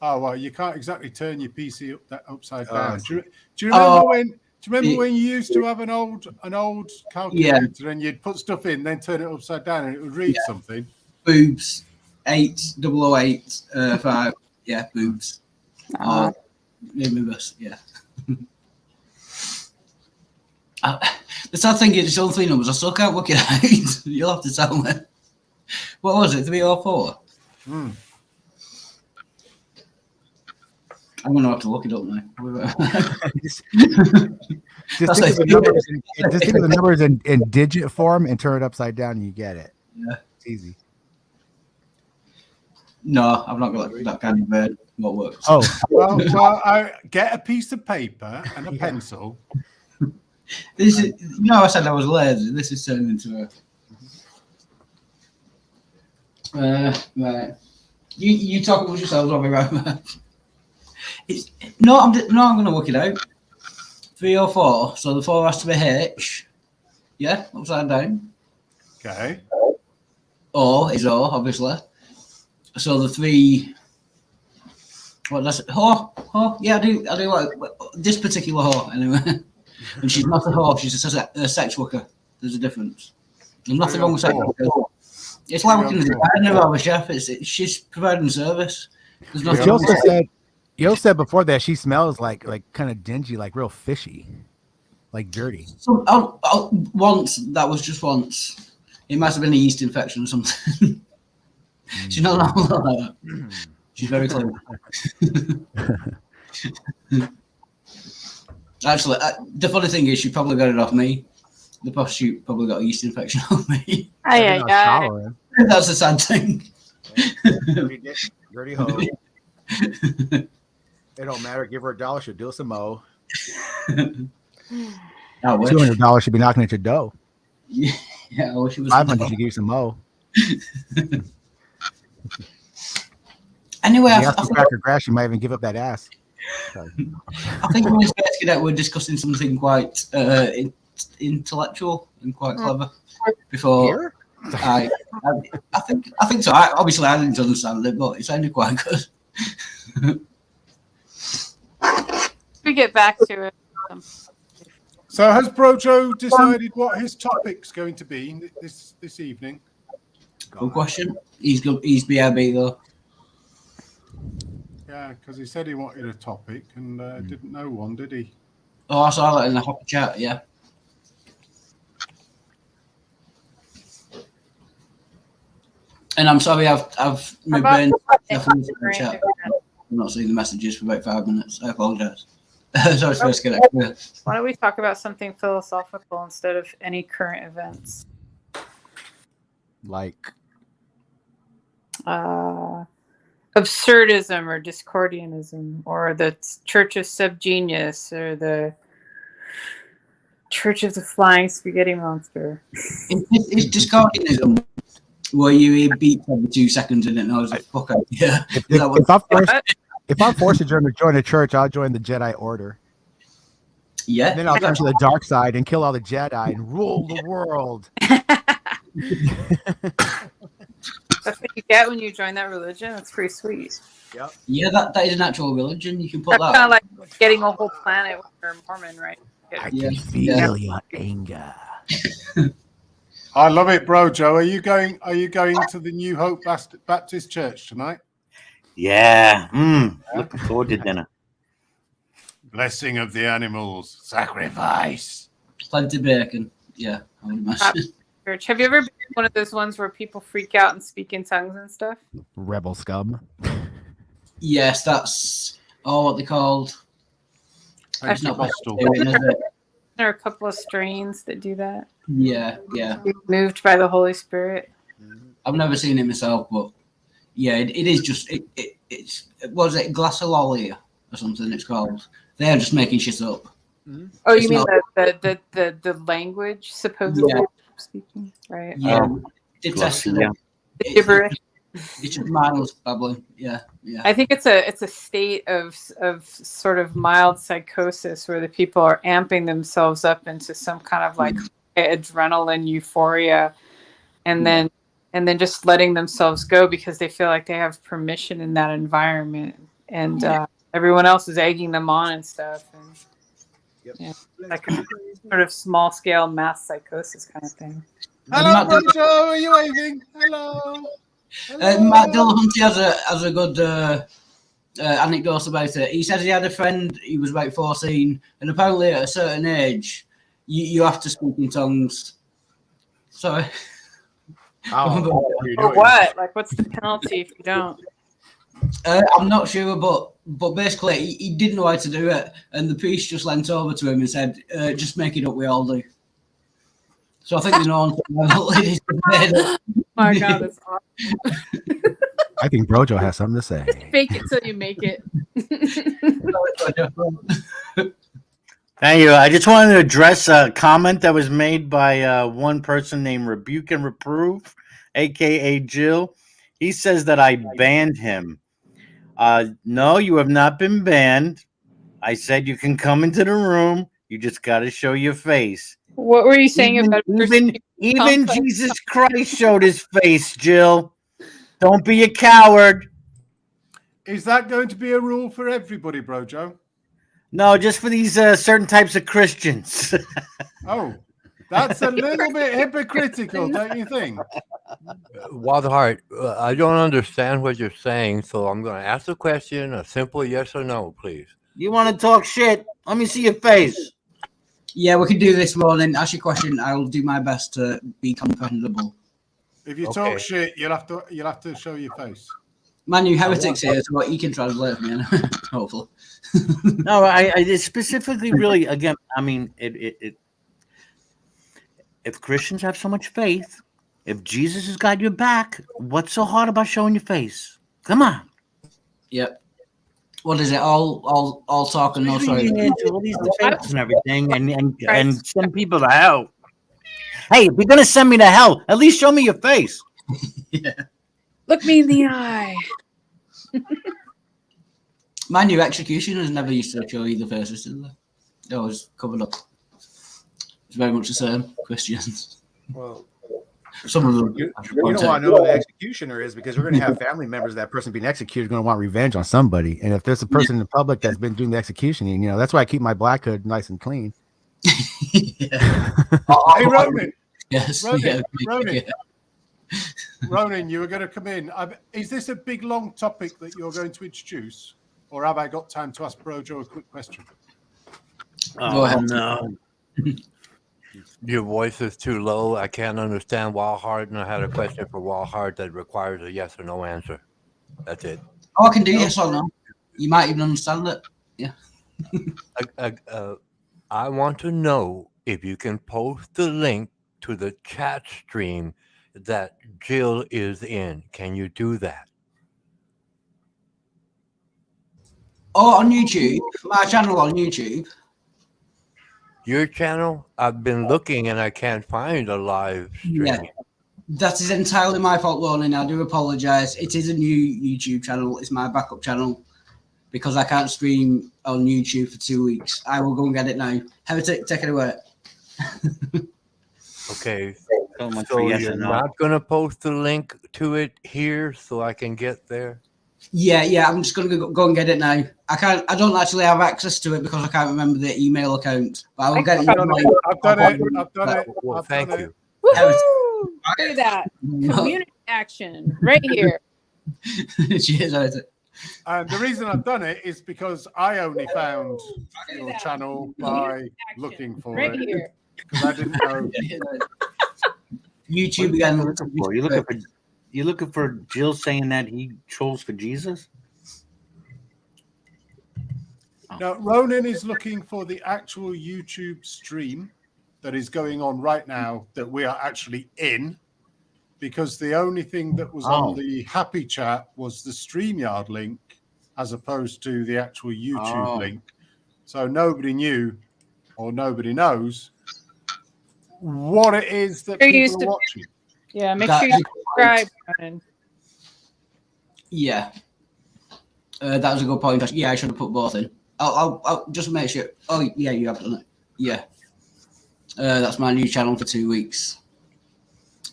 Oh well, you can't exactly turn your PC upside down. Do you remember when? Do you remember when you used to have an old calculator and you'd put stuff in, then turn it upside down and it would read something?
Boobs 8008 5. Yeah, boobs. Yeah. The sad thing is, it's all 3 numbers. I still can't work it out. You'll have to tell me. What was it? 3 or 4? I'm gonna have to look it up now.
Just think of the numbers in digit form and turn it upside down, and you get it.
Yeah,
it's easy.
No, I've not got that kind of what works.
Oh,
well, I get a piece of paper and a pencil.
This is, I said I was lazy. This is turning into a. Right. You talk about yourselves, I'll be right back. I'm going to work it out. 3 or 4. So the 4 has to be H. Yeah, upside down.
Okay.
O is O, obviously. So the 3. What does it? Ho. Yeah, I do like this particular ho anyway. And she's not a ho. She's a sex worker. There's a difference. There's nothing wrong with sex workers. It's like working as a gardener or a chef. She's providing service. There's nothing.
You also said before that she smells like kind of dingy, like real fishy, like dirty.
So once that was just once. It must have been a yeast infection or something. She's not like that. She's very clever. Actually, the funny thing is, she probably got it off me. The prostitute probably got a yeast infection on me. That's a sad thing.
Dirty hoe. It don't matter. Give her $1. She'll do some mo. $200 should be knocking at your door.
Yeah, I wish it was
500 should give you some mo.
Anyway,
I think cracker grass, you might even give up that ass.
I think when we first get out, we're discussing something quite intellectual and quite clever. Before I think so. Obviously, I didn't understand it, but it sounded quite good.
We get back to it.
So has Brojo decided what his topic's going to be this evening?
Good question. He's BRB though.
Yeah, because he said he wanted a topic and didn't know one, did he?
Oh, I saw that in the hot chat. Yeah. And I'm sorry, I've been chat. I'm not seeing the messages for about 5 minutes. I apologize. Sorry, first get it.
Why don't we talk about something philosophical instead of any current events?
Like
absurdism or discordianism, or the Church of Subgenius, or the Church of the Flying Spaghetti Monster.
It's discordianism where you beat every 2 seconds and it knows the fuck out. Yeah.
If I'm forced to join a church, I'll join the Jedi Order.
Yeah.
And then I'll turn to the dark side and kill all the Jedi and rule the world.
That's what you get when you join that religion. That's pretty sweet.
Yep.
Yeah, that is an actual religion. You can put
That's kind of like getting a whole planet when you're a Mormon, right?
I can feel your anger.
I love it, Brojo. Are you going to the New Hope Baptist Church tonight?
Yeah. Looking forward to dinner.
Blessing of the animals. Sacrifice.
Plenty of bacon. Yeah, I would imagine.
Church. Have you ever been one of those ones where people freak out and speak in tongues and stuff?
Rebel scum.
Yes, that's what they called. It's not
there are a couple of strains that do that.
Yeah.
Moved by the Holy Spirit.
I've never seen it myself, but yeah, it is just it's was it glossolalia or something it's called. They are just making shit up.
Oh, you mean the language supposedly speaking, right?
Yeah, the
gibberish.
It's just mindless babbling. Yeah.
I think it's a state of sort of mild psychosis where the people are amping themselves up into some kind of like adrenaline euphoria, and then just letting themselves go because they feel like they have permission in that environment, and everyone else is egging them on and stuff. And, like a sort of small scale mass psychosis kind of thing.
Hello, Brojo. Are you waving? Hello.
Matt Dillahunty has a good anecdote about it. He says he had a friend, he was about 14, and apparently at a certain age, you have to speak in tongues. Sorry.
Or what? Like, what's the penalty if you don't?
I'm not sure, but basically, he didn't know how to do it, and the priest just leant over to him and said, just make it up, we all do. So I think the non ladies made it.
Oh my God, that's awesome.
I think Brojo has something to say.
Fake it till you make it.
Thank you. I just wanted to address a comment that was made by one person named Rebuke and Reprove, aka Jill. He says that I banned him. No, you have not been banned. I said you can come into the room. You just got to show your face.
What were you saying about
even Jesus Christ showed his face, Jill. Don't be a coward.
Is that going to be a rule for everybody, Brojo?
No, just for these certain types of Christians.
Oh, that's a little bit hypocritical, don't you think?
Wildheart, I don't understand what you're saying, so I'm going to ask a question, a simple yes or no, please.
You want to talk shit? Let me see your face.
Yeah, we can do this morning. Ask your question. I'll do my best to be comprehensible.
If you talk shit, you'll have to show your face.
Manu, heretics here, so what you can translate for me, hopefully.
No, I specifically really, again, I mean, it if Christians have so much faith, if Jesus has got your back, what's so hard about showing your face? Come on.
Yep. What is it? All talk and no story.
All these debates and everything, and send people to hell. Hey, if you're gonna send me to hell, at least show me your face.
Yeah.
Look me in the eye.
My new executioners never used to show you the faces, did they? They always covered up. It's very much the same Christians.
Well,
some of them.
You don't want to know who the executioner is because we're going to have family members. That person being executed going to want revenge on somebody. And if there's a person in the public that's been doing the executioning, that's why I keep my black hood nice and clean.
Hey, Ronan.
Yes.
Ronan. Ronan, you were going to come in. Is this a big, long topic that you're going to introduce? Or have I got time to ask Brojo a quick question?
Go ahead. No.
Your voice is too low. I can't understand Wildheart, and I had a question for Wildheart that requires a yes or no answer. That's it.
Oh, I can do yes or no. You might even understand it. Yeah.
I want to know if you can post the link to the chat stream that Jill is in. Can you do that?
Oh, on YouTube. My channel on YouTube.
Your channel? I've been looking and I can't find a live stream.
Yeah, that is entirely my fault, Ronan. I do apologize. It is a new YouTube channel. It's my backup channel because I can't stream on YouTube for 2 weeks. I will go and get it now. Heretic, take it away.
Okay. So you're not going to post the link to it here so I can get there?
Yeah. I'm just going to go and get it now. I don't actually have access to it because I can't remember the email account. But I will get it.
I've done it.
Well, thank you.
Woo-hoo! Look at that. Community action right here.
Cheers, Heretic.
And the reason I've done it is because I only found your channel by looking for it.
Here.
Because I didn't know.
YouTube again.
You looking for Jill saying that he trolls for Jesus?
No, Ronan is looking for the actual YouTube stream that is going on right now that we are actually in, because the only thing that was on the Happy Chat was the StreamYard link as opposed to the actual YouTube link. So nobody knew or nobody knows what it is that people are watching.
Yeah, make sure you subscribe, Ronan.
Yeah. That was a good point. Yeah, I should have put both in. I'll just make sure. Oh, yeah, you have done it. Yeah. That's my new channel for 2 weeks.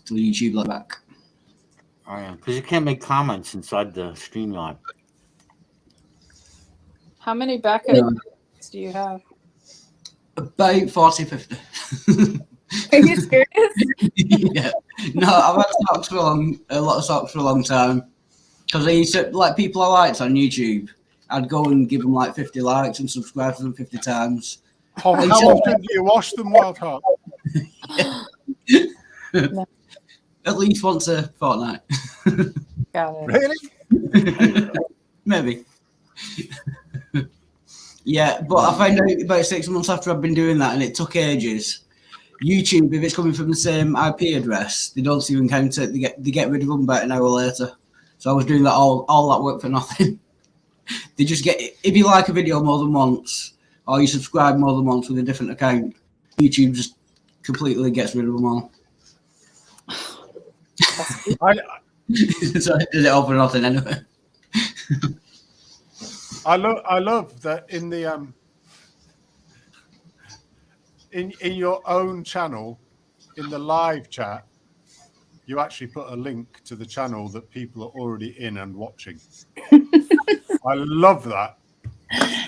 Till YouTube like back.
Oh, yeah. Because you can't make comments inside the StreamYard.
How many backup do you have?
About 40, 50.
Are you serious?
Yeah. No, I've had socks for a lot of socks for a long time. Because I used to, like, people I liked on YouTube, I'd go and give them like 50 likes and subscribe to them 50 times.
How often do you wash them, Wildheart?
At least once a fortnight.
Got it.
Really?
Maybe. Yeah, but I found out about 6 months after I've been doing that, and it took ages. YouTube, if it's coming from the same IP address, they don't even count it. They get rid of them about an hour later. So I was doing that all that work for nothing. They just get, if you like a video more than once, or you subscribe more than once with a different account, YouTube just completely gets rid of them all. So it does it all for nothing anyway.
I love that in the in your own channel, in the live chat, you actually put a link to the channel that people are already in and watching. I love that.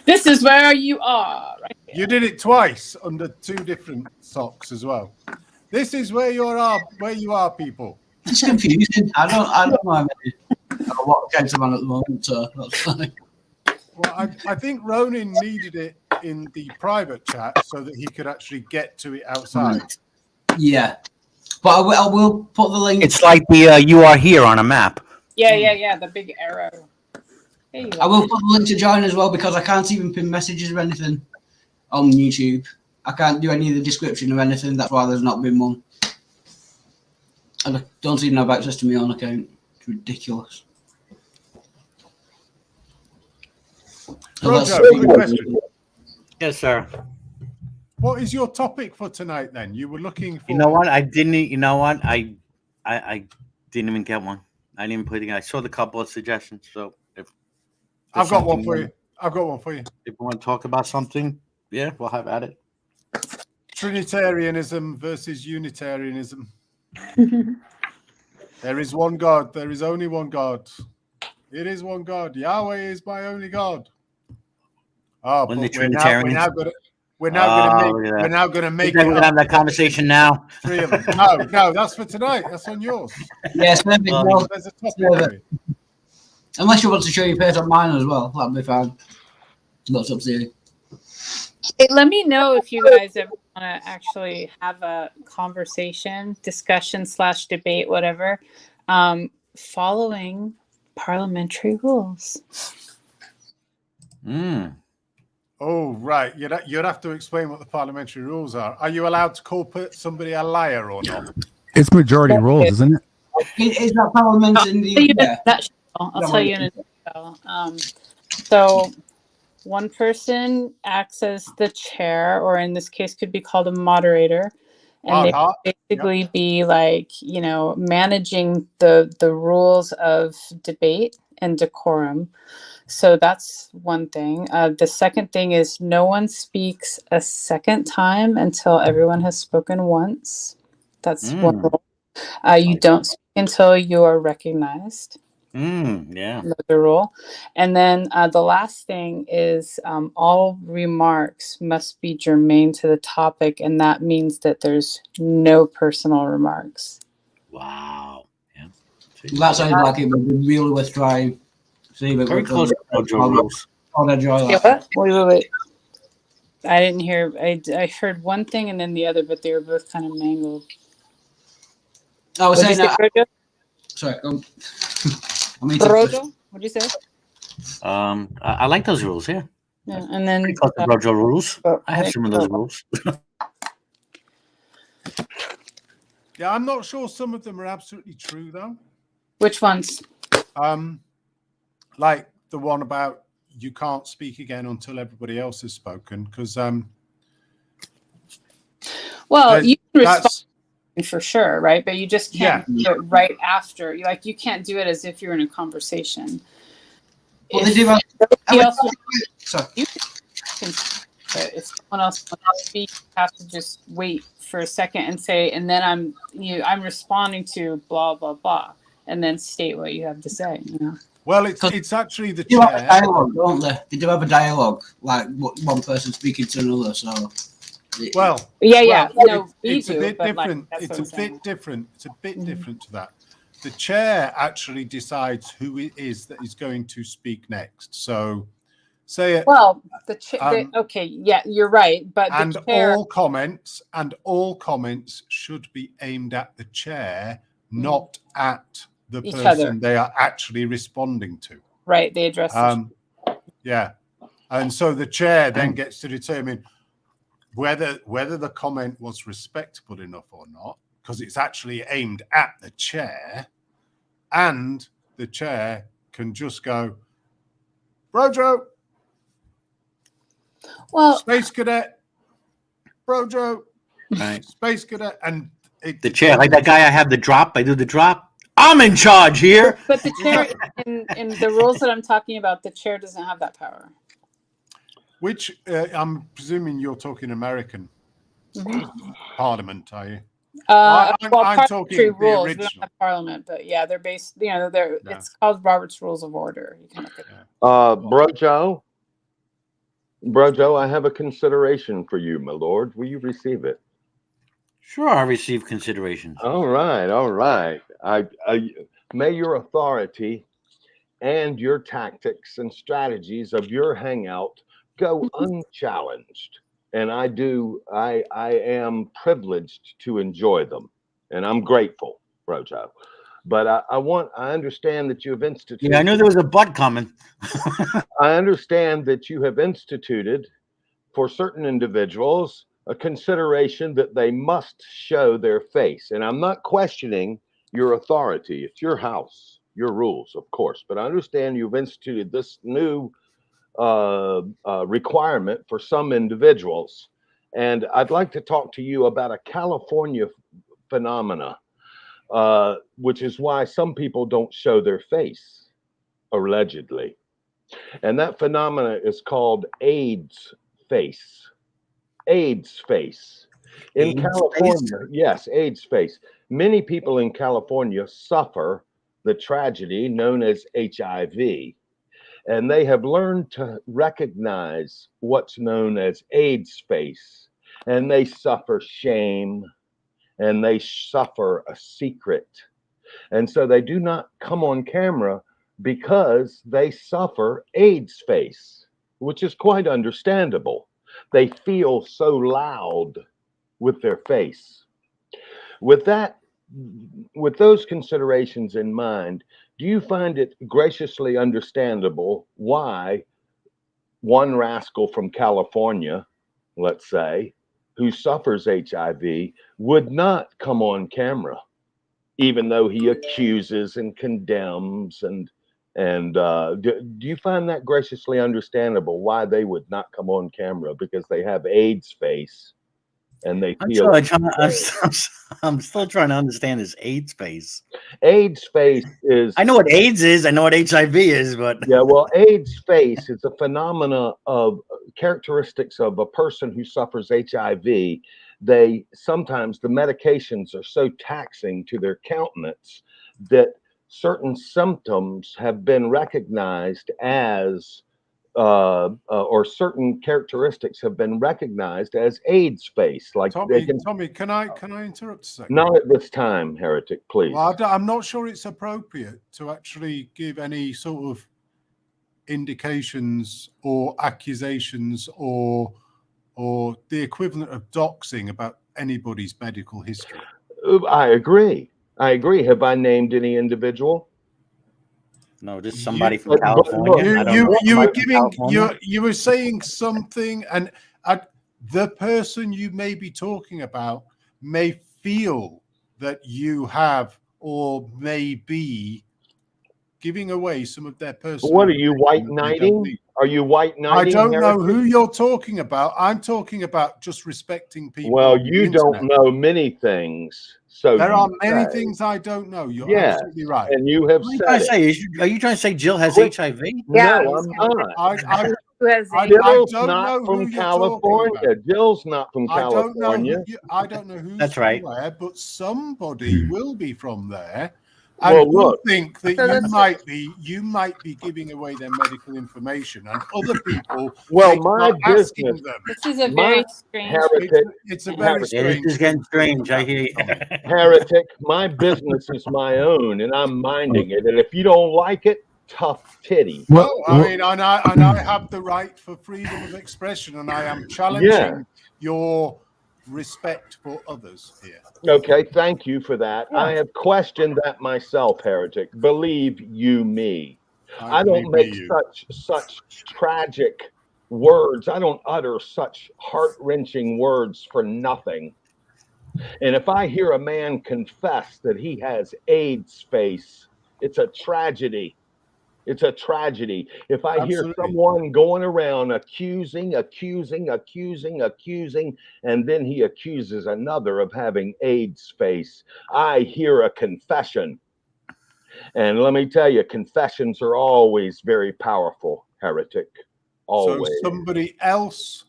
This is where you are. Right here.
You did it twice under 2 different socks as well. This is where you are, people.
It's confusing. I don't know what gentleman at the moment, so that's fine.
Well, I think Ronin needed it in the private chat so that he could actually get to it outside.
Yeah, but I will put the link.
It's like the "you are here" on a map.
Yeah. The big arrow.
I will put the link to join as well because I can't even pin messages or anything on YouTube. I can't do any of the description or anything. That's why there's not been one. And I don't even have access to my own account. It's ridiculous.
Roger, quick question.
Yes, sir.
What is your topic for tonight then? You were looking for...
You know what? I didn't even get one. I didn't even put it. I saw the couple of suggestions. So if
I've got one for you. If
you want to talk about something, yeah, we'll have at it.
Trinitarianism versus Unitarianism. There is one God. There is only one God. It is one God. Yahweh is my only God. Oh,
when
but
the Trinitarians...
we're now going to make.
We're going to have that conversation now.
3 of them. No, that's for tonight. That's on yours.
Yes,
there's a topic.
Unless you want to show your page on mine as well, that'd be fine. That's up to you.
Hey, let me know if you guys ever want to actually have a conversation, discussion / debate, whatever, following parliamentary rules.
Oh, right. You'd have to explain what the parliamentary rules are. Are you allowed to call somebody a liar or not?
It's majority rules, isn't it?
Is that parliament in the...
I'll tell you in a nutshell. So one person acts as the chair, or in this case could be called a moderator. And they basically be like, managing the rules of debate and decorum. So that's one thing. The second thing is no one speaks a second time until everyone has spoken once. That's one rule. You don't speak until you are recognized.
Yeah.
Another rule. And then the last thing is all remarks must be germane to the topic, and that means that there's no personal remarks.
Wow. Yeah.
That sounds like it would be really worth trying. See, but
very close to rules.
Wait. I didn't hear. I heard one thing and then the other, but they were both kind of mangled.
I was saying that.
Sorry. Rojo? What'd you say?
I like those rules. Yeah.
Yeah, and then
the Rojo rules. I have some of those rules.
Yeah, I'm not sure some of them are absolutely true though.
Which ones?
Like the one about you can't speak again until everybody else has spoken, because
well, you can respond for sure, right? But you just can't do it right after. You can't do it as if you're in a conversation.
Well, they do.
If someone else wants to speak, you have to just wait for a second and say, and then I'm responding to blah blah blah, and then state what you have to say.
Well, it's actually the
chair.
They
have a dialogue, don't they? They do have a dialogue, like one person speaking to another. So,
it's a bit different. It's a bit different. It's a bit different to that. The chair actually decides who it is that is going to speak next. So, say it.
Well, okay, yeah, you're right, but
the chair... all comments should be aimed at the chair, not at the
each
person
other
they are actually responding to.
Right, they address
yeah. And so the chair then gets to determine whether the comment was respectable enough or not, because it's actually aimed at the chair, and the chair can just go, Brojo, Space Cadet, Brojo,
right.
Space Cadet, and
the chair, like that guy I have the drop. I do the drop. I'm in charge here.
But the chair, in the rules that I'm talking about, the chair doesn't have that power.
Which I'm presuming you're talking American Parliament, are you?
Well,
I'm talking
rules.
the original.
We don't have Parliament, but yeah, they're based. You know, it's called Robert's Rules of Order. You can look at
Brojo, I have a consideration for you, my lord. Will you receive it?
Sure, I receive consideration.
All right. I may your authority and your tactics and strategies of your hangout go unchallenged. And I am privileged to enjoy them. And I'm grateful, Brojo. But I understand that you have instituted.
Yeah, I knew there was a butt coming.
I understand that you have instituted for certain individuals a consideration that they must show their face. And I'm not questioning your authority. It's your house, your rules, of course. But I understand you've instituted this new requirement for some individuals. And I'd like to talk to you about a California phenomena, which is why some people don't show their face, allegedly. And that phenomena is called AIDS face. AIDS face. In California, yes, AIDS face. Many people in California suffer the tragedy known as HIV. And they have learned to recognize what's known as AIDS face. And they suffer shame and they suffer a secret. And so they do not come on camera because they suffer AIDS face, which is quite understandable. They feel so loud with their face. With those considerations in mind, do you find it graciously understandable why one rascal from California, let's say, who suffers HIV would not come on camera, even though he accuses and condemns and do you find that graciously understandable why they would not come on camera because they have AIDS face and they feel?
I'm still trying to understand this AIDS face.
AIDS face is.
I know what AIDS is. I know what HIV is, but
yeah, well, AIDS face is a phenomena of characteristics of a person who suffers HIV. They sometimes the medications are so taxing to their countenance that certain symptoms have been recognized as or certain characteristics have been recognized as AIDS face. Like
Tommy, can I interrupt a second?
Not at this time, Heretic, please.
Well, I'm not sure it's appropriate to actually give any sort of indications or accusations or the equivalent of doxing about anybody's medical history.
I agree. Have I named any individual?
No, just somebody from California.
You were saying something, and the person you may be talking about may feel that you have or may be giving away some of their personal.
What are you, white knighting? Are you white knighting?
I don't know who you're talking about. I'm talking about just respecting people.
Well, you don't know many things. So
there are many things I don't know. You're absolutely right.
And you have said
are you trying to say Jill has HIV?
Yeah,
no, I'm not.
Jill's
not from California. Jill's not from California.
I don't know who's
That's right.
from there, but somebody will be from there. And you think that you might be giving away their medical information, and other people.
Well, my business.
Them.
This is a very strange.
It's a very strange.
It is getting strange. I hear you.
Heretic. My business is my own, and I'm minding it. And if you don't like it, tough titty.
Well, I mean, and I have the right for freedom of expression, and I am challenging your respect for others here.
Okay, thank you for that. Yeah. I have questioned that myself, Heretic. Believe you me. I don't make such tragic words. I don't utter such heart-wrenching words for nothing. And if I hear a man confess that he has AIDS face It's a tragedy. It's a tragedy. If I hear
Absolutely.
someone going around accusing, and then he accuses another of having AIDS face, I hear a confession. And let me tell you, confessions are always very powerful, heretic. Always.
So somebody else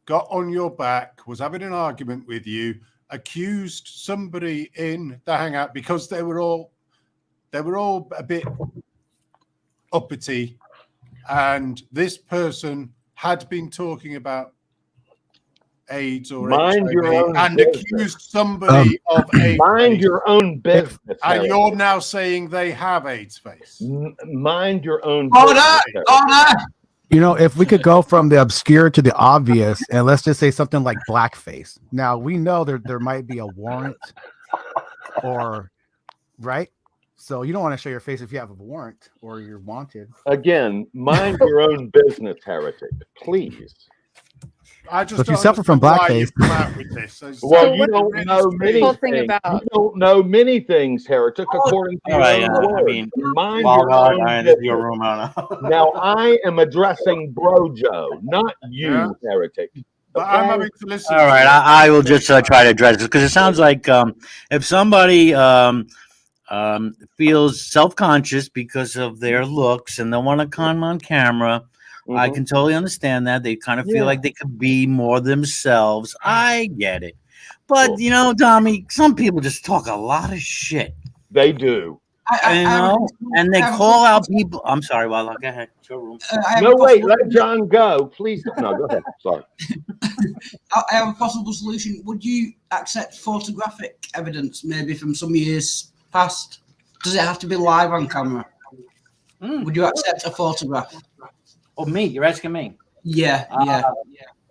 got on your back, was having an argument with you, accused somebody in the hangout because they were all a bit uppity, and this person had been talking about AIDS or
Mind
HIV
your own
and
business.
accused somebody of AIDS.
Mind your own business.
And you're now saying they have AIDS face.
Mind your own
business.
You know, if we could go from the obscure to the obvious, and let's just say something like blackface. Now we know there might be a warrant, or right. So you don't want to show your face if you have a warrant or you're wanted.
Again, mind your own business, heretic, please.
I just
so if you suffer from blackface,
well, you don't know many things. You don't know many things, heretic, according to your own word.
I mean,
mind your own business.
Your room
Now I am addressing Brojo, not you, heretic.
But I'm having to listen.
All right, I will just try to address this because it sounds like if somebody feels self-conscious because of their looks and they want to come on camera, I can totally understand that. They kind of feel like they could be more themselves. I get it. But, you know, Tommy, some people just talk a lot of shit.
They do.
And they call out people. I'm sorry, Wildlock. Go ahead. It's your room.
No, wait. Let John go. Please. No, go ahead. Sorry.
I have a possible solution. Would you accept photographic evidence, maybe from some years past? Does it have to be live on camera? Would you accept a photograph?
Oh, me? You're asking me?
Yeah.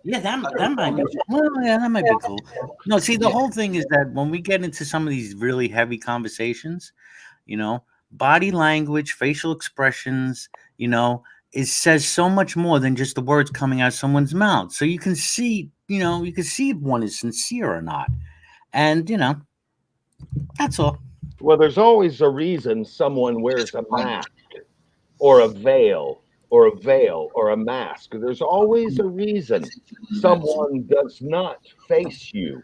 Yeah, that might be. Well, yeah, that might be cool. No, see, the whole thing is that when we get into some of these really heavy conversations, you know, body language, facial expressions, you know, it says so much more than just the words coming out of someone's mouth. So you can see, you know, you can see if one is sincere or not. And, you know, that's all.
Well, there's always a reason someone wears a mask or a veil or a mask. There's always a reason someone does not face you.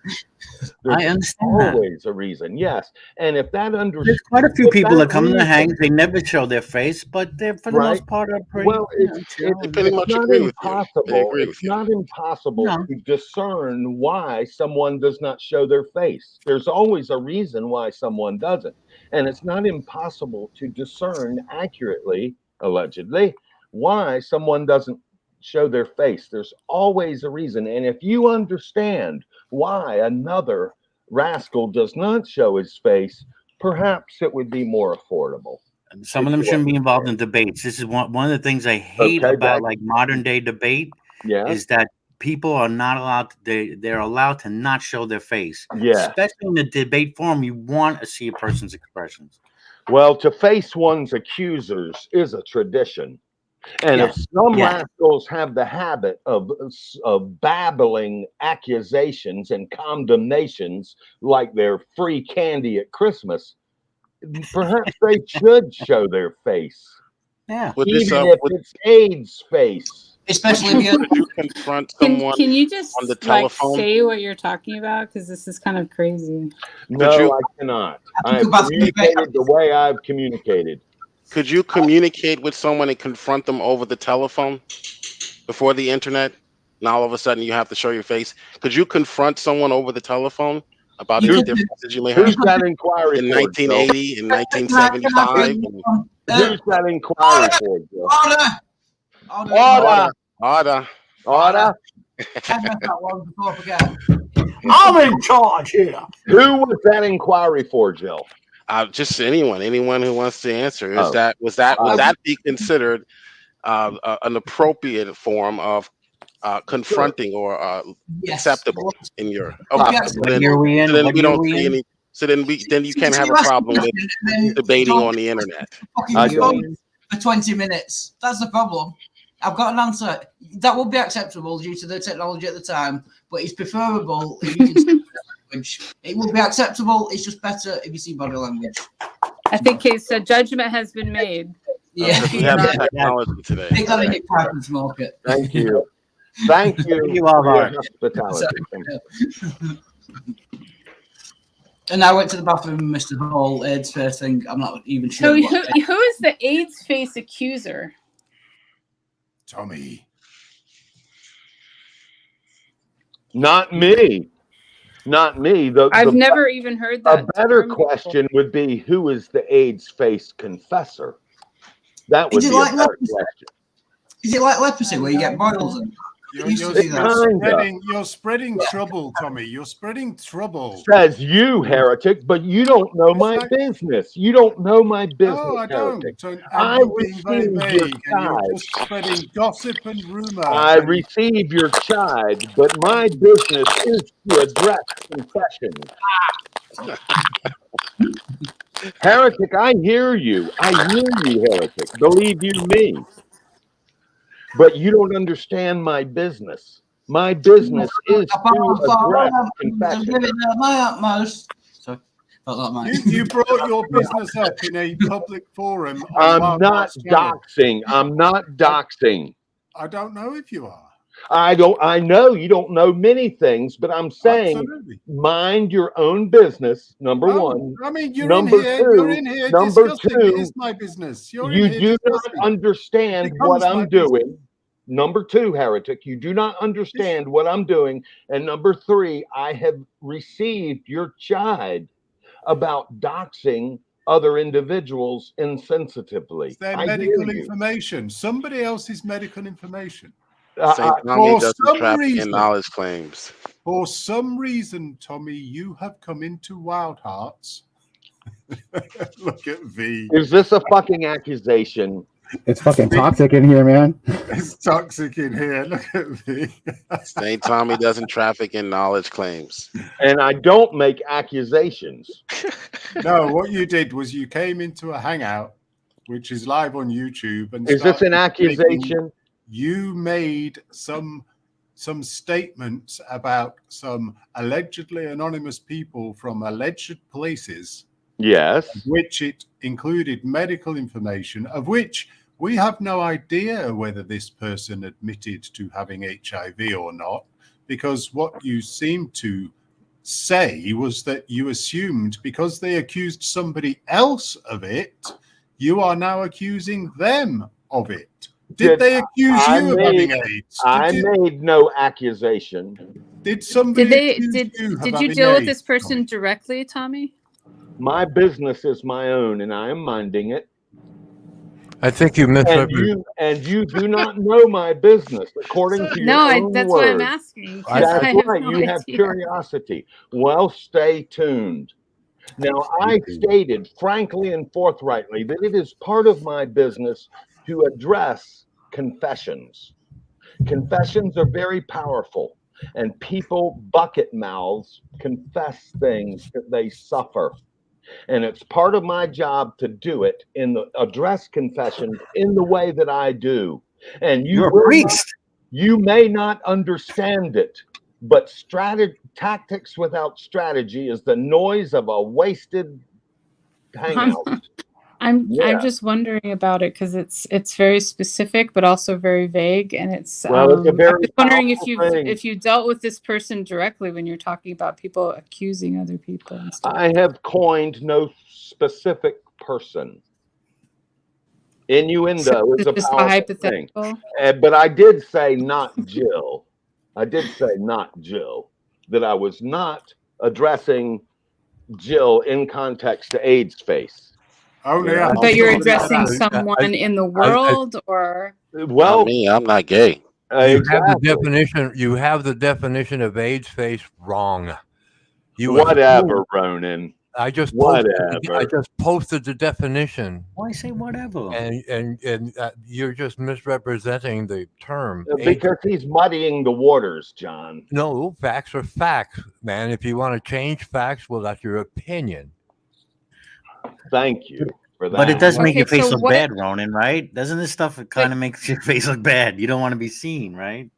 There's
I understand
always a reason, yes. And if that
there's quite a few people that come to hang, they never show their face, but they're for the most part are pretty.
Well, it's not impossible. It's not impossible to discern why someone does not show their face. There's always a reason why someone doesn't. And it's not impossible to discern accurately, allegedly, why someone doesn't show their face. There's always a reason. And if you understand why another rascal does not show his face, perhaps it would be more affordable.
Some of them shouldn't be involved in debates. This is one of the things I hate about like modern day debate is that people are not allowed they're allowed to not show their face. Especially in the debate forum, you want to see a person's expressions.
Well, to face one's accusers is a tradition. And if some rascals have the habit of babbling accusations and condemnations like they're free candy at Christmas, perhaps they should show their face.
Yeah.
Even if it's AIDS face.
Especially if
you confront someone
can you just
on the telephone?
Say what you're talking about? Because this is kind of crazy.
No, I cannot. I have communicated the way I've communicated.
Could you communicate with someone and confront them over the telephone before the internet? Now all of a sudden you have to show your face. Could you confront someone over the telephone about any differences you may have?
Who's that inquiry
in 1980, in 1975?
Who's that inquiry for, Joe? Order.
I'm in charge here.
Who was that inquiry for, Jill?
Just anyone who wants to answer. Would that be considered an appropriate form of confronting or acceptable in your? Okay, then we don't see any. So then you can't have a problem with debating on the internet.
For 20 minutes. That's the problem. I've got an answer. That would be acceptable due to the technology at the time, but it's preferable if you can see body language. It would be acceptable. It's just better if you see body language.
I think his judgment has been made.
Yeah,
we have technology today.
They got to get Parker's market.
Thank you. Thank you for your hospitality.
And I went to the bathroom and missed the whole AIDS face thing. I'm not even
So
sure.
who is the AIDS face accuser?
Tommy.
Not me. Not me.
I've never even heard that.
A better question would be, who is the AIDS face confessor? That would be a better question.
Is it like leprosy where you get boils?
You're spreading trouble, Tommy. You're spreading trouble.
Says you, heretic, but you don't know my business. You don't know my business.
No, I don't.
I
You're
receive your
just spreading gossip and rumor.
I receive your chide, but my business is to address confession. Heretic, I hear you. I hear you, heretic. Believe you me. But you don't understand my business. My business is to address confession.
You brought your business up in a public forum.
I'm not doxing. I'm not doxing.
I don't know if you are.
I know you don't know many things, but I'm saying mind your own business. Number one.
I mean, you're
number
in here.
two.
You're in here.
Number
discussing.
two.
It is my business.
You do not understand what I'm doing. Number two, heretic, you do not understand what I'm doing. And number three, I have received your chide about doxing other individuals insensitively.
It's their medical information. Somebody else's medical information.
St. Tommy doesn't traffic in knowledge claims.
For some reason, Tommy, you have come into Wild Hearts. Look at V.
Is this a fucking accusation?
It's fucking toxic in here, man.
It's toxic in here. Look at me.
St. Tommy doesn't traffic in knowledge claims.
And I don't make accusations.
No, what you did was you came into a hangout, which is live on YouTube. And
is this an accusation?
You made some statements about some allegedly anonymous people from alleged places.
Yes.
Which it included medical information, of which we have no idea whether this person admitted to having HIV or not, because what you seem to say was that you assumed because they accused somebody else of it, you are now accusing them of it. Did they accuse you of having AIDS?
I made no accusation.
Did somebody
Did you deal with this person directly, Tommy?
My business is my own, and I am minding it.
I think you misrepresented.
And you do not know my business, according to your own
that's
words.
why I'm asking.
That's right. You have curiosity. Well, stay tuned. Now, I stated frankly and forthrightly that it is part of my business to address confessions. Confessions are very powerful, and people bucket mouths confess things that they suffer. And it's part of my job to do it address confessions in the way that I do. And you're a priest. You may not understand it, but tactics without strategy is the noise of a wasted hangout.
I'm just wondering about it because it's very specific but also very vague, and it's
well, it's a very
I'm just wondering if you dealt with this person directly when you're talking about people accusing other people and stuff.
I have coined no specific person. Innuendo is a powerful thing. But I did say not Jill. I did say not Jill. That I was not addressing Jill in context to AIDS face.
Oh, yeah.
But you're addressing someone in the world, or
well,
not me, I'm not gay.
You have the definition of AIDS face wrong.
Whatever, Ronan.
I just posted the definition.
Why say whatever?
And you're just misrepresenting the term.
Because he's muddying the waters, John.
No, facts are facts, man. If you want to change facts, well, that's your opinion.
Thank you for that.
But it does make your face look bad, Ronan, right? Doesn't this stuff kind of make your face look bad? You don't want to be seen, right?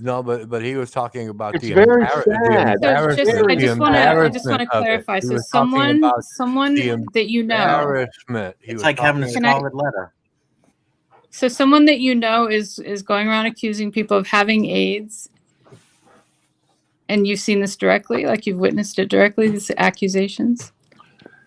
No, but he was talking about
It's very sad.
I just want to clarify. So someone that you know,
embarrassment.
It's like having a scarlet letter.
So someone that you know is going around accusing people of having AIDS, and you've seen this directly, like you've witnessed it directly, these accusations.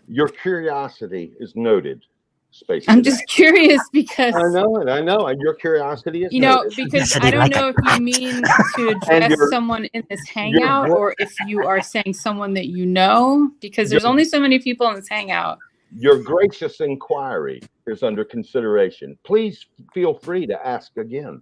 Your curiosity is noted. Space
I'm just curious because
I know it. And your curiosity is
noted. Because I don't know if you mean to address someone in this hangout or if you are saying someone that you know, because there's only so many people in this hangout.
Your gracious inquiry is under consideration. Please feel free to ask again.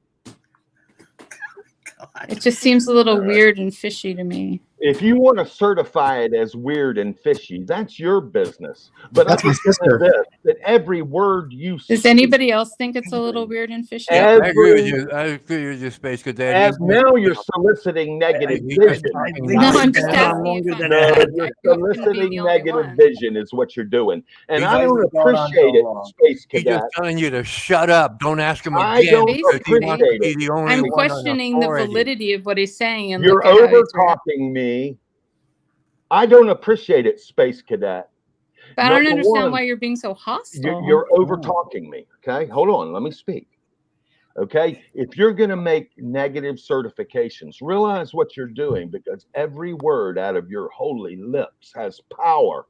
It just seems a little weird and fishy to me.
If you want to certify it as weird and fishy, that's your business. But
that's my sister.
That every word you
Does anybody else think it's a little weird and fishy?
I agree with you. I agree with you, Space Cadet.
Now you're soliciting negative vision.
No, I'm just asking.
You're soliciting negative vision is what you're doing, and I don't appreciate it, Space Cadet.
He's just telling you to shut up. Don't ask him again.
I don't appreciate it.
I'm questioning the validity of what he's saying. And
you're over talking me. I don't appreciate it, Space Cadet.
But I don't understand why you're being so hostile.
You're over talking me. Okay, hold on. Let me speak. Okay, if you're going to make negative certifications, realize what you're doing, because every word out of your holy lips has power.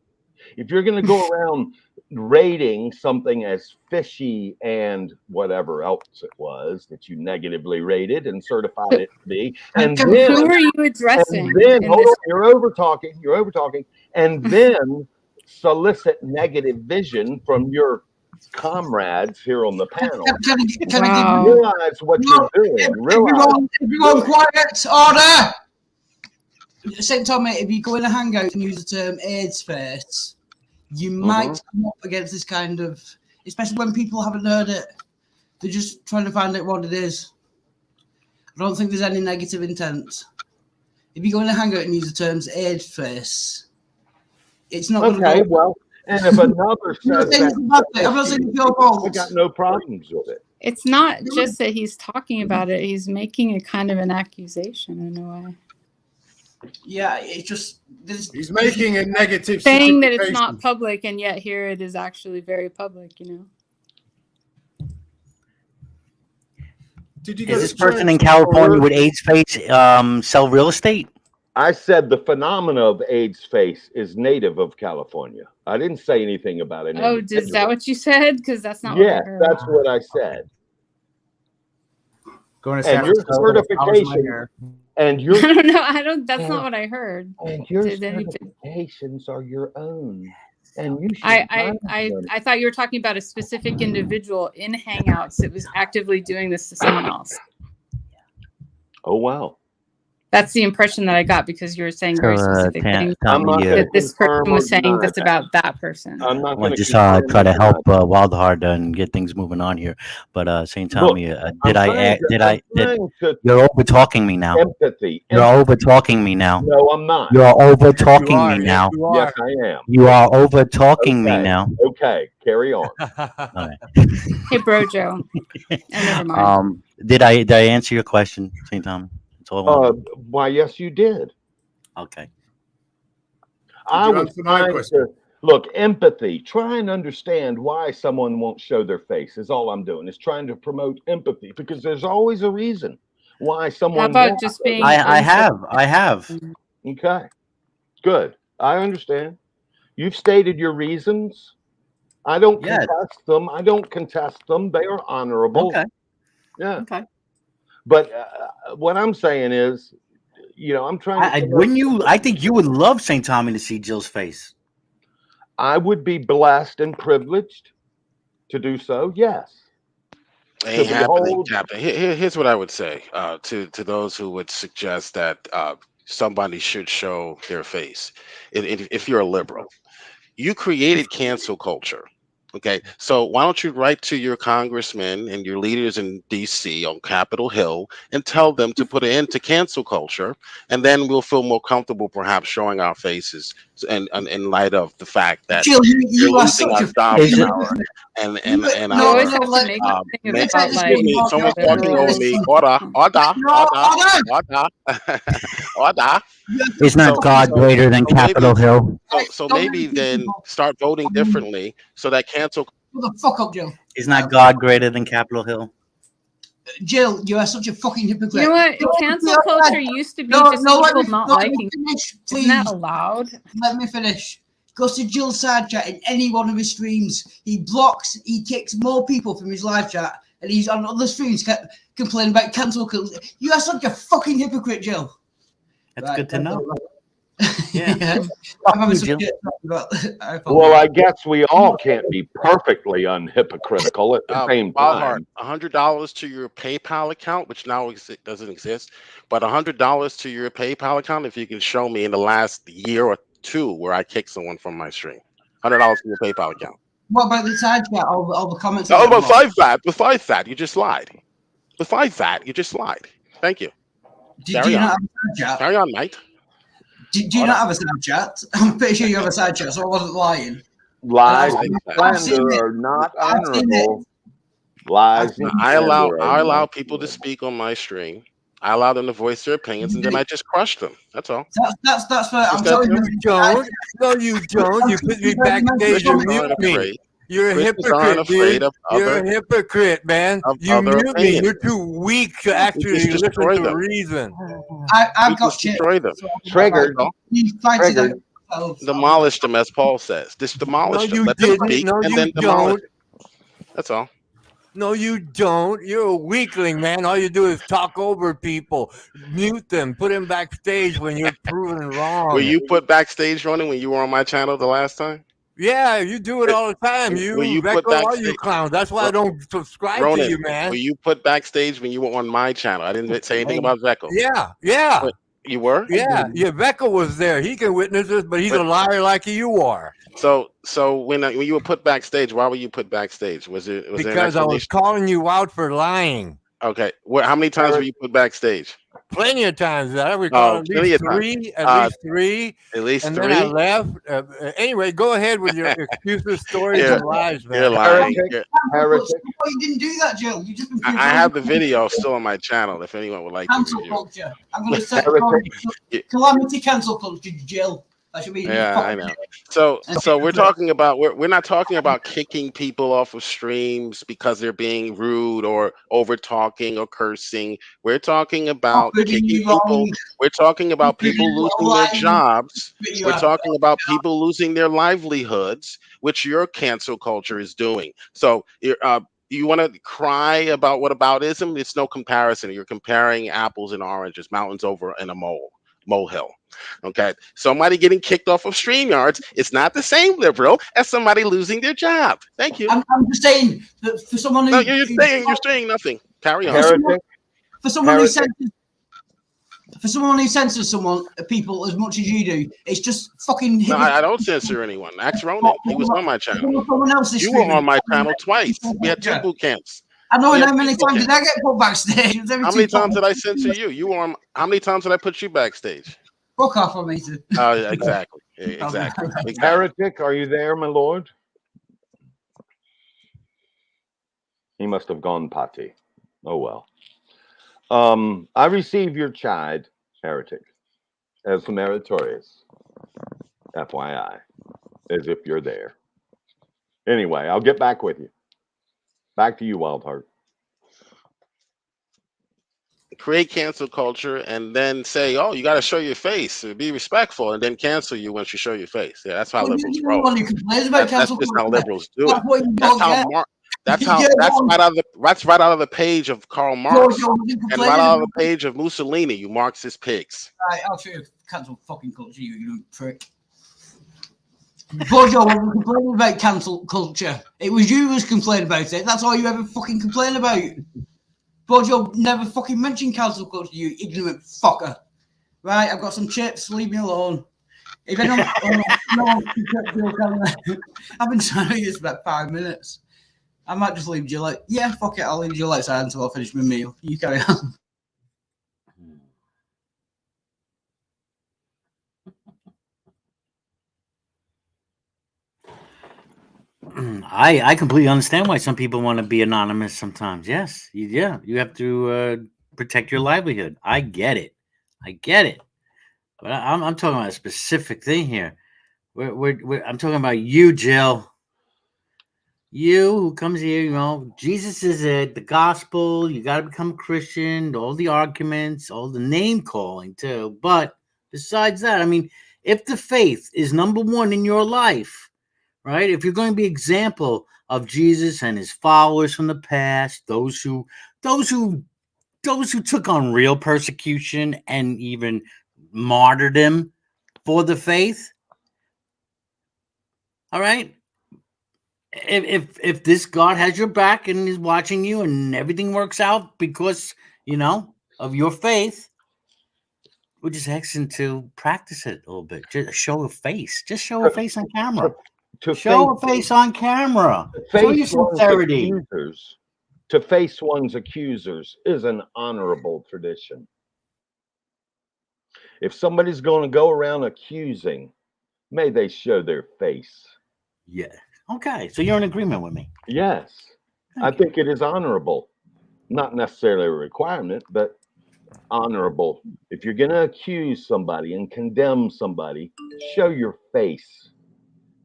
If you're going to go around rating something as fishy and whatever else it was that you negatively rated and certified it to be, and then
who are you addressing?
And then hold on, you're over talking, and then solicit negative vision from your comrades here on the panel.
Can I
realize what you're doing?
Everyone quiet, order. Same time, mate, if you go in a hangout and use the term AIDS face, you might come up against this kind of, especially when people haven't heard it. They're just trying to find out what it is. I don't think there's any negative intent. If you go in a hangout and use the terms AIDS face, it's not
okay. Well, and if another says
that,
I got no problems with it.
It's not just that he's talking about it; he's making a kind of an accusation in a way.
Yeah, it's just
he's making a negative
saying that it's not public, and yet here it is actually very public. You know.
Did you is this person in California with AIDS face sell real estate?
I said the phenomena of AIDS face is native of California. I didn't say anything about it.
Oh, is that what you said? Because that's not.
Yeah, what I heard. That's what I said.
Going to
and your certification. And your
I don't know. I don't. That's not what I heard.
And your certifications are your own. And you should.
I thought you were talking about a specific individual in Hangouts that was actively doing this to someone else.
Oh wow.
That's the impression that I got because you were saying very specific things. That this person was saying this about that person.
I'm not going
to just try to help Wildhard and get things moving on here. But St. Tommy, you're over talking me now.
Empathy.
You're over talking me now.
No, I'm not.
You're over talking me now.
Yes, I am.
You are over talking me now.
Okay, carry on.
Right.
Hey, bro, Joe. Never mind.
Did I answer your question, St. Tommy?
Why, yes, you did.
Okay.
I was trying to look, empathy. Try and understand why someone won't show their face is all I'm doing. Is trying to promote empathy because there's always a reason why someone.
How about just being?
I have.
Okay. Good. I understand. You've stated your reasons. I don't contest them. They are honorable.
Okay.
Yeah.
Okay.
But what I'm saying is, I'm trying to.
I think you would love St. Tommy to see Jill's face.
I would be blessed and privileged to do so. Yes.
Ain't happening, Captain. Here's what I would say to those who would suggest that somebody should show their face. If you're a liberal, you created cancel culture. Okay, so why don't you write to your congressmen and your leaders in DC on Capitol Hill and tell them to put an end to cancel culture, and then we'll feel more comfortable perhaps showing our faces and in light of the fact that
Jill,
you're
you are
losing
such
our
a
job
Is it-
power and
You
our
always have to make something about
excuse
like
me, someone's talking over me.
literal.
Order.
Is not God greater than Capitol Hill?
So maybe then start voting differently so that cancel.
What the fuck up, Jill?
Is not God greater than Capitol Hill?
Jill, you are such a fucking hypocrite.
You know what? Cancel culture used to be just people not liking.
Finish, please.
Isn't that allowed?
Let me finish. Goes to Jill's side chat in any one of his streams. He blocks, he kicks more people from his live chat, and he's on other streams complaining about cancel culture. You are such a fucking hypocrite, Jill.
That's good to know.
Yeah.
Well, I guess we all can't be perfectly unhypocritical at the same time.
$100 to your PayPal account, which now doesn't exist, but $100 to your PayPal account if you can show me in the last year or two where I kicked someone from my stream. $100 to your PayPal account.
What about the side chat? All the comments?
Oh, besides that, you just lied. Besides that, you just lied. Thank you.
Do you not have a side chat?
Carry on, mate.
Do you not have a side chat? I'm pretty sure you have a side chat, so I wasn't lying.
Lies and slander are not honorable. Lies and
I allow people to speak on my stream. I allow them to voice their opinions, and then I just crush them. That's all.
That's what I'm telling you.
No, you don't. You put me backstage and mute me. You're a hypocrite, dude. You're a hypocrite, man. You mute me. You're too weak to actually listen to reason.
I've got shit.
Destroy them.
Triggered.
Demolish them, as Paul says. Just demolish them. Let them speak, and then demolish. That's all.
No, you don't. You're a weakling, man. All you do is talk over people, mute them, put them backstage when you're proven wrong.
Were you put backstage running when you were on my channel the last time?
Yeah, you do it all the time. You put all you clowns. That's why I don't subscribe to you, man.
Were you put backstage when you were on my channel? I didn't say anything about Vecco.
Yeah.
But you were?
Yeah, Vecco was there. He can witness this, but he's a liar like you are.
So when you were put backstage, why were you put backstage? Was
because I was calling you out for lying.
Okay. How many times were you put backstage?
Plenty of times. I recall at least three. At least three. Then I left. Anyway, go ahead with your excuses, stories, and lies, man.
You're lying.
You didn't do that, Jill. You just.
I have the video still on my channel. If anyone would like
cancel
to
culture. I'm going to say calamity cancel culture, Jill.
I know. So we're talking about we're not talking about kicking people off of streams because they're being rude or over talking or cursing. We're talking about kicking people. We're talking about people losing their jobs. We're talking about people losing their livelihoods, which your cancel culture is doing. So you want to cry about whataboutism? It's no comparison. You're comparing apples and oranges, mountains over in a molehill. Okay, somebody getting kicked off of StreamYards, it's not the same, liberal, as somebody losing their job. Thank you.
I'm just saying that for someone who
you're saying nothing. Carry on.
For someone who censors people as much as you do, it's just fucking.
No, I don't censor anyone. Ask Ronan. He was on my channel. You were on my channel twice. We had 2 boot camps.
I know. How many times did I get put backstage?
How many times did I censor you? You were on. How many times did I put you backstage?
Fuck off on me.
Exactly.
Heretic, are you there, my lord? He must have gone potty. Oh well. I receive your chide, heretic, as meritorious. FYI, as if you're there. Anyway, I'll get back with you. Back to you, Wildheart.
Create cancel culture and then say, "Oh, you got to show your face, be respectful," and then cancel you once you show your face. Yeah, that's how liberals roll. That's just how liberals do it. That's right out of the page of Karl Marx and right out of the page of Mussolini. You Marxist pigs.
I'll show you cancel fucking culture, you prick. Bojo wasn't complaining about cancel culture. It was you who was complaining about it. That's all you ever fucking complain about. Bojo never fucking mentioned cancel culture, you ignorant fucker. Right, I've got some chips. Leave me alone. If anyone, I've been trying to use about 5 minutes. I might just leave Jill out. Yeah, fuck it. I'll leave Jill outside until I finish my meal. You carry on.
I completely understand why some people want to be anonymous sometimes. Yes, you have to protect your livelihood. I get it, but I'm talking about a specific thing here. I'm talking about you, Jill. You who comes here, Jesus is it, the gospel. You got to become a Christian. All the arguments, all the name calling too. But besides that, I mean, if the faith is number one in your life, right? If you're going to be example of Jesus and his followers from the past, those who took on real persecution and even martyrdom for the faith, all right? If this God has your back and is watching you and everything works out because of your faith, we're just asking to practice it a little bit. Just show a face. Just show a face on camera. Show a face on camera. Show your sincerity.
To face one's accusers is an honorable tradition. If somebody's going to go around accusing, may they show their face.
Yeah. Okay. So you're in agreement with me.
Yes. I think it is honorable. Not necessarily a requirement, but honorable. If you're going to accuse somebody and condemn somebody, show your face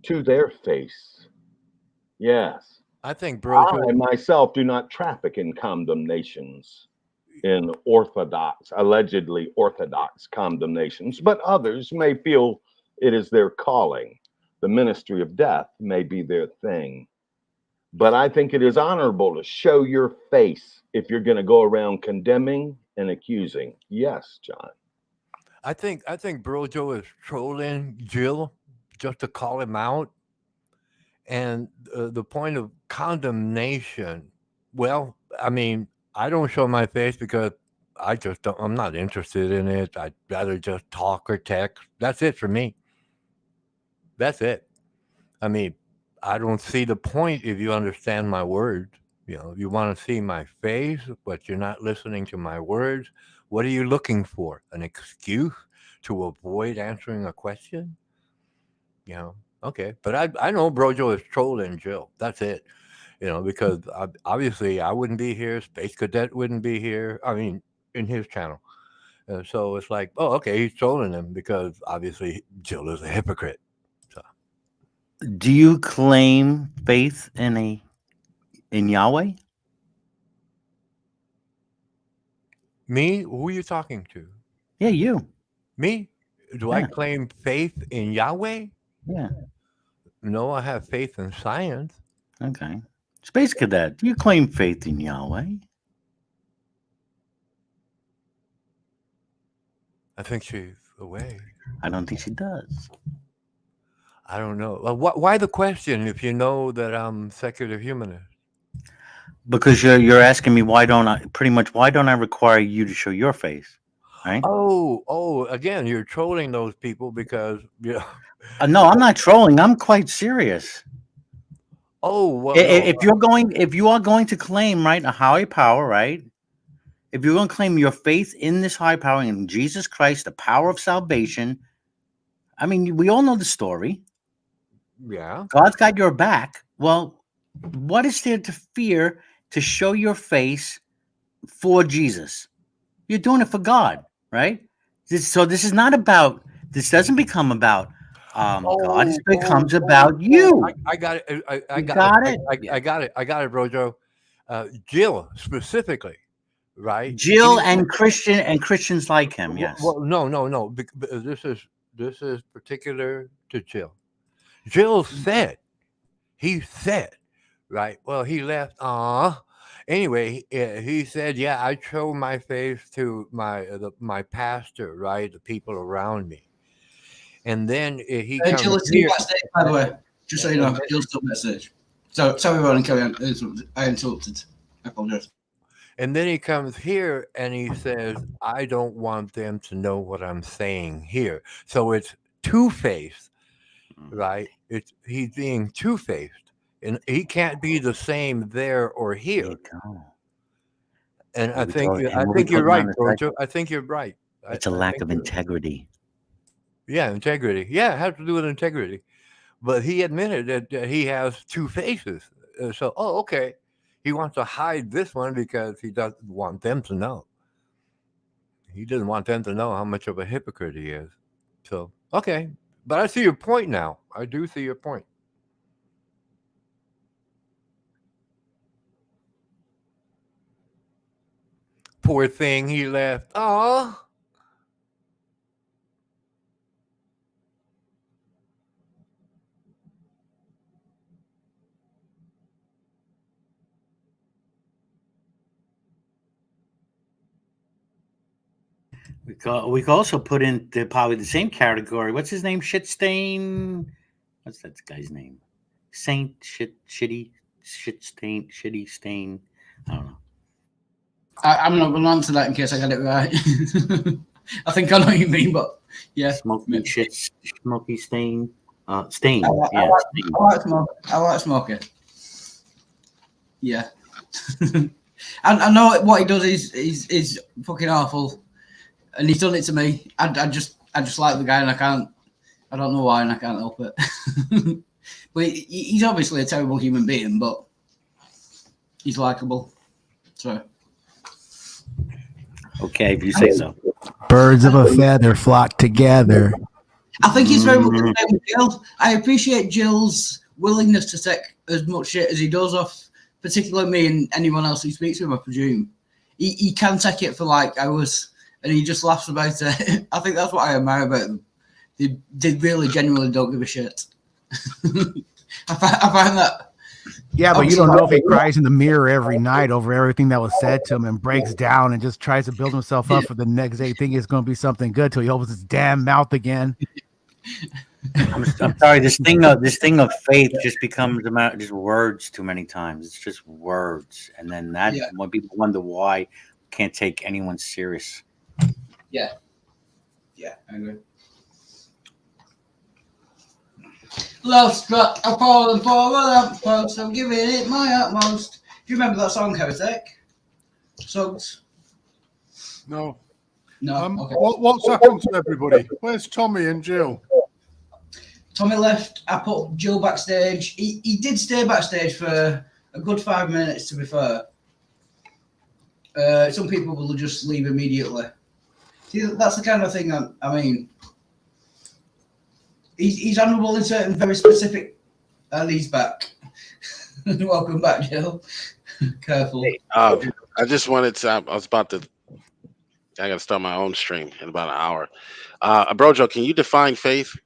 to their face. Yes.
I think, bro,
I myself do not traffic in condemnations, in allegedly orthodox condemnations, but others may feel it is their calling. The ministry of death may be their thing. But I think it is honorable to show your face if you're going to go around condemning and accusing. Yes, John.
I think Bro Joe is trolling Jill just to call him out. And the point of condemnation, well, I mean, I don't show my face because I'm not interested in it. I'd rather just talk or text. That's it for me. That's it. I mean, I don't see the point if you understand my words. You want to see my face, but you're not listening to my words. What are you looking for? An excuse to avoid answering a question? Okay. But I know Brojo is trolling Jill. That's it. Because obviously I wouldn't be here. Space Cadet wouldn't be here. I mean, in his channel. So it's like, oh, okay, he's trolling him because obviously Jill is a hypocrite. So.
Do you claim faith in Yahweh?
Me? Who are you talking to?
Yeah, you.
Me? Do I claim faith in Yahweh?
Yeah.
No, I have faith in science.
Okay. Space Cadet, do you claim faith in Yahweh?
I think she's away.
I don't think she does.
I don't know. Why the question if you know that I'm secular humanist?
Because you're asking me why don't I require you to show your face? Right?
Oh, again, you're trolling those people because
no, I'm not trolling. I'm quite serious.
Oh, well,
if you are going to claim, right, a higher power, right? If you're going to claim your faith in this high power, in Jesus Christ, the power of salvation, I mean, we all know the story.
Yeah.
God's got your back. Well, what is there to fear to show your face for Jesus? You're doing it for God, right? This doesn't become about God. It becomes about you.
I got it. I got it, Brojo. Jill specifically, right?
Jill and Christians like him. Yes.
Well, no. This is particular to Jill. Jill said, right? Well, he left. Anyway, he said, yeah, I show my face to my pastor, right? The people around me. And then he comes
Jill is still backstage, by the way. Just so you know, Jill's still backstage. So sorry, everyone, carry on. I interrupted. I apologize.
And then he comes here and he says, I don't want them to know what I'm saying here. So it's two-faced, right? He's being two-faced. And he can't be the same there or here. And I think you're right, Brojo. I think you're right.
It's a lack of integrity.
Yeah, integrity. Yeah, it has to do with integrity. but he admitted that he has two faces. So, okay, he wants to hide this one because he doesn't want them to know. He doesn't want them to know how much of a hypocrite he is. So, okay, but I see your point now. I do see your point. Poor thing, he left. Oh.
We can also put in probably the same category. What's his name? Shitstain. What's that guy's name? Saint Shitty Shitstain Shitty Stain. I don't know.
I'm not going to answer that in case I get it right. I think I know what you mean, but yeah.
Smoky Stain.
Stain. I like Smokey. Yeah. I know what he does is fucking awful, and he's done it to me. I just like the guy, and I don't know why, and I can't help it. But he's obviously a terrible human being, but he's likable. So.
Okay, if you say so.
Birds of a feather flock together.
I think he's very much the same with Jill. I appreciate Jill's willingness to take as much shit as he does off, particularly me and anyone else who speaks to him, I presume. He can take it for like hours, and he just laughs about it. I think that's what I admire about him. They really genuinely don't give a shit. I find that.
Yeah, but you don't know if he cries in the mirror every night over everything that was said to him and breaks down and just tries to build himself up for the next day, thinking it's going to be something good till he opens his damn mouth again.
I'm sorry. This thing of faith just becomes about just words too many times. It's just words, and then when people wonder why we can't take anyone serious.
Yeah, I agree. Love struck a fallen for a lamppost. I'm giving it my utmost. Do you remember that song, Heretic? Songs?
No.
Okay.
What's happened to everybody? Where's Tommy and Jill?
Tommy left. I put Jill backstage. He did stay backstage for a good 5 minutes, to be fair. Some people will just leave immediately. See, that's the kind of thing I mean. He's honourable in certain very specific. And he's back. Welcome back, Jill. Careful.
I just wanted to. I was about to. I got to start my own stream in about an hour. Brojo, can you define faith?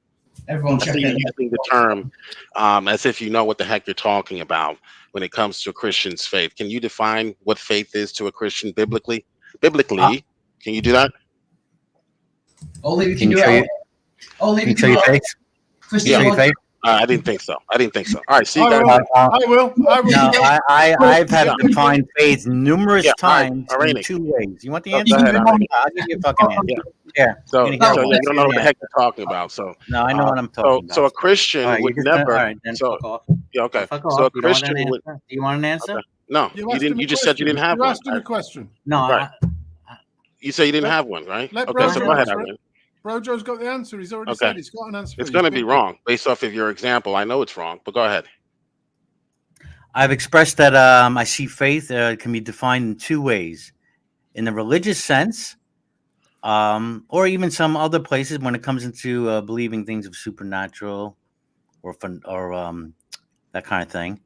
Everyone check
it. Using the term as if you know what the heck you're talking about when it comes to a Christian's faith. Can you define what faith is to a Christian biblically? Biblically, can you do that?
Only if you do it. Only if you do it.
I didn't think so. All right, see you guys.
I will.
No, I've had to define faith numerous times in two ways. You want the answer? I'll give you a fucking answer. Yeah.
So you don't know what the heck you're talking about. So
no, I know what I'm talking about.
So a Christian would never.
All right, then fuck off.
Yeah, okay.
So
a Christian would.
Do you want an answer?
Okay. No, you didn't. You just said you didn't have one.
You asked him a question.
No,
right. You say you didn't have one, right? Okay, so go ahead, Irene.
Brojo's got the answer. He's already said he's got an answer.
It's going to be wrong based off of your example. I know it's wrong, but go ahead.
I've expressed that I see faith can be defined in two ways: in the religious sense, or even some other places when it comes into believing things of supernatural or that kind of thing.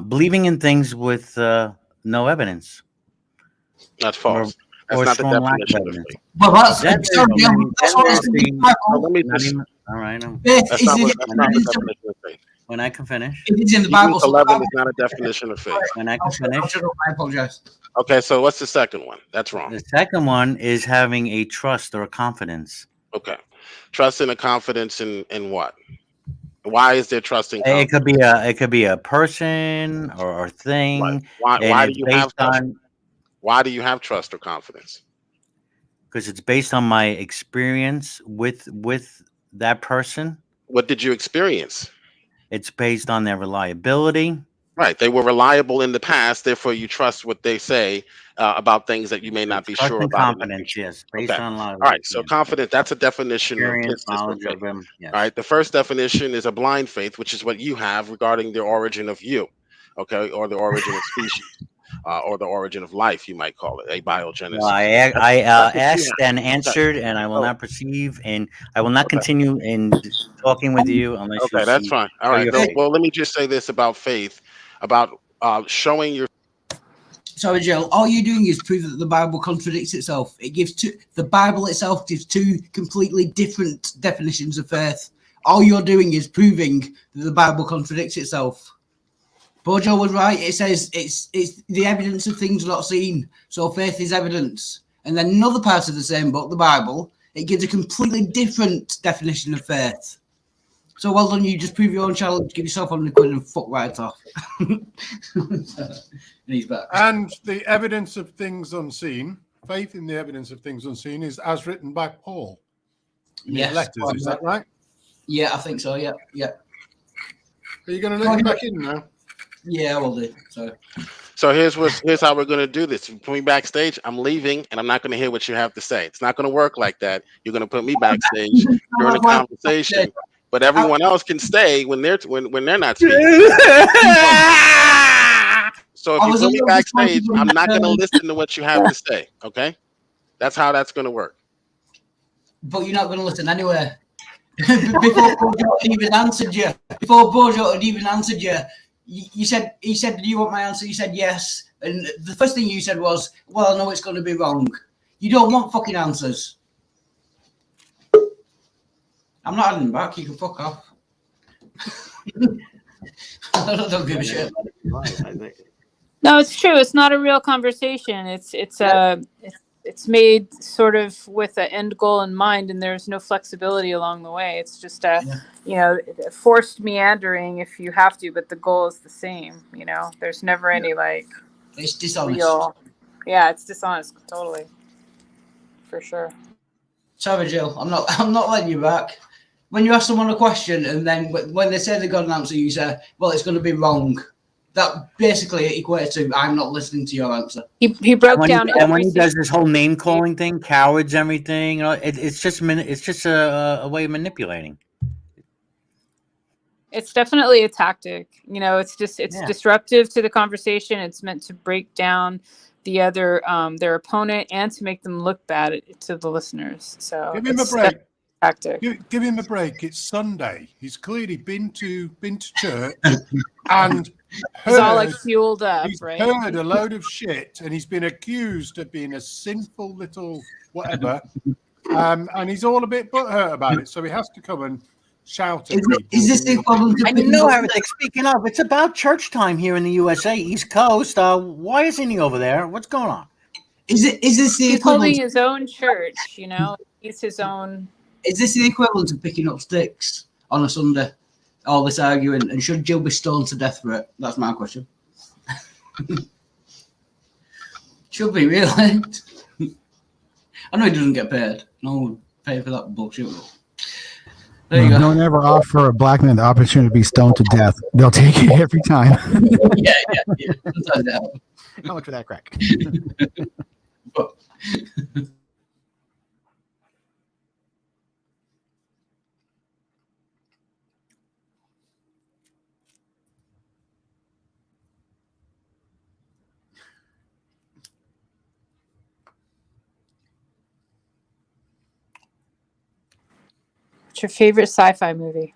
Believing in things with no evidence.
That's false. That's not the definition of faith.
Well, that's what
all right.
That's not the definition of faith.
When I can finish.
It's in the Bible.
11 is not a definition of faith.
When I can finish.
I apologize.
Okay, so what's the second one? That's wrong.
The second one is having a trust or a confidence.
Okay. Trust and a confidence in what? Why is there trust and confidence?
It could be a person or a thing.
Why do you have trust? Why do you have trust or confidence?
Because it's based on my experience with that person.
What did you experience?
It's based on their reliability.
Right. They were reliable in the past, therefore you trust what they say about things that you may not be
Trust
sure
and
about.
confidence, yes, based
Okay.
on a lot of
All right. So confidence, that's a definition of
experience,
pistis for
knowledge
faith.
of him. Yes.
All right. The first definition is a blind faith, which is what you have regarding the origin of you, okay, or the origin of species, or the origin of life, you might call it, abiogenesis.
Well, I
That's what you
asked
have.
and
Okay.
answered, and I will
Oh,
not perceive, and I will not
okay.
continue in talking with you unless you
Okay, that's
see
fine. All
show
right.
your
No,
faith.
well, let me just say this about faith, about showing your.
Sorry, Jill. All you're doing is prove that the Bible contradicts itself. It gives the Bible itself gives two completely different definitions of faith. All you're doing is proving that the Bible contradicts itself. Bojo was right. It says it's the evidence of things not seen. So faith is evidence. And then another part of the same book, the Bible, it gives a completely different definition of faith. So well done, you just prove your own challenge, give yourself on the quid and fuck right off. And he's back.
And the evidence of things unseen, faith in the evidence of things unseen, is as written by Paul in his letters. Is that right?
Yeah, I think so. Yeah, yeah.
Are you going to let him back in now?
Yeah, I will do.
So here's how we're going to do this. You put me backstage, I'm leaving, and I'm not going to hear what you have to say. It's not going to work like that. You're going to put me backstage during the conversation, but everyone else can stay when they're not speaking. So if you put me backstage, I'm not going to listen to what you have to say. Okay, that's how that's going to work.
But you're not going to listen anyway. Before Bojo even answered you, he said, "Do you want my answer?" You said yes, and the first thing you said was, "Well, I know it's going to be wrong." You don't want fucking answers. I'm not having them back. You can fuck off. I don't give a shit.
No, it's true. It's not a real conversation. It's made sort of with an end goal in mind, and there's no flexibility along the way. It's just forced meandering if you have to, but the goal is the same. There's never any
it's dishonest.
Real. Yeah, it's dishonest, totally, for sure.
Sorry, Jill. I'm not letting you back. When you ask someone a question and then when they say they got an answer, you say, "Well, it's going to be wrong." That basically equates to I'm not listening to your answer.
He broke down.
And when he does this whole name calling thing, cowards, everything, it's just a way of manipulating.
It's definitely a tactic. It's disruptive to the conversation. It's meant to break down the other their opponent and to make them look bad to the listeners. So
give him a break.
Tactic.
Give him a break. It's Sunday. He's clearly been to church and
he's all fueled up,
he's
right?
Heard a load of shit, and he's been accused of being a sinful little whatever, and he's all a bit butthurt about it. So he has to come and shout at people.
Is this the equivalent?
I know everything. Speaking of, it's about church time here in the USA, East Coast. Why isn't he over there? What's going on?
Is this the
He's
equivalent?
holding his own church. He's his own.
Is this the equivalent of picking up sticks on a Sunday? All this arguing, and should Jill be stoned to death for it? That's my question. Should be, really. I know he doesn't get paid. No one would pay for that bullshit. There you go.
Don't ever offer a black man the opportunity to be stoned to death. They'll take it every time.
yeah.
How much for that crack?
What's your favorite sci-fi movie?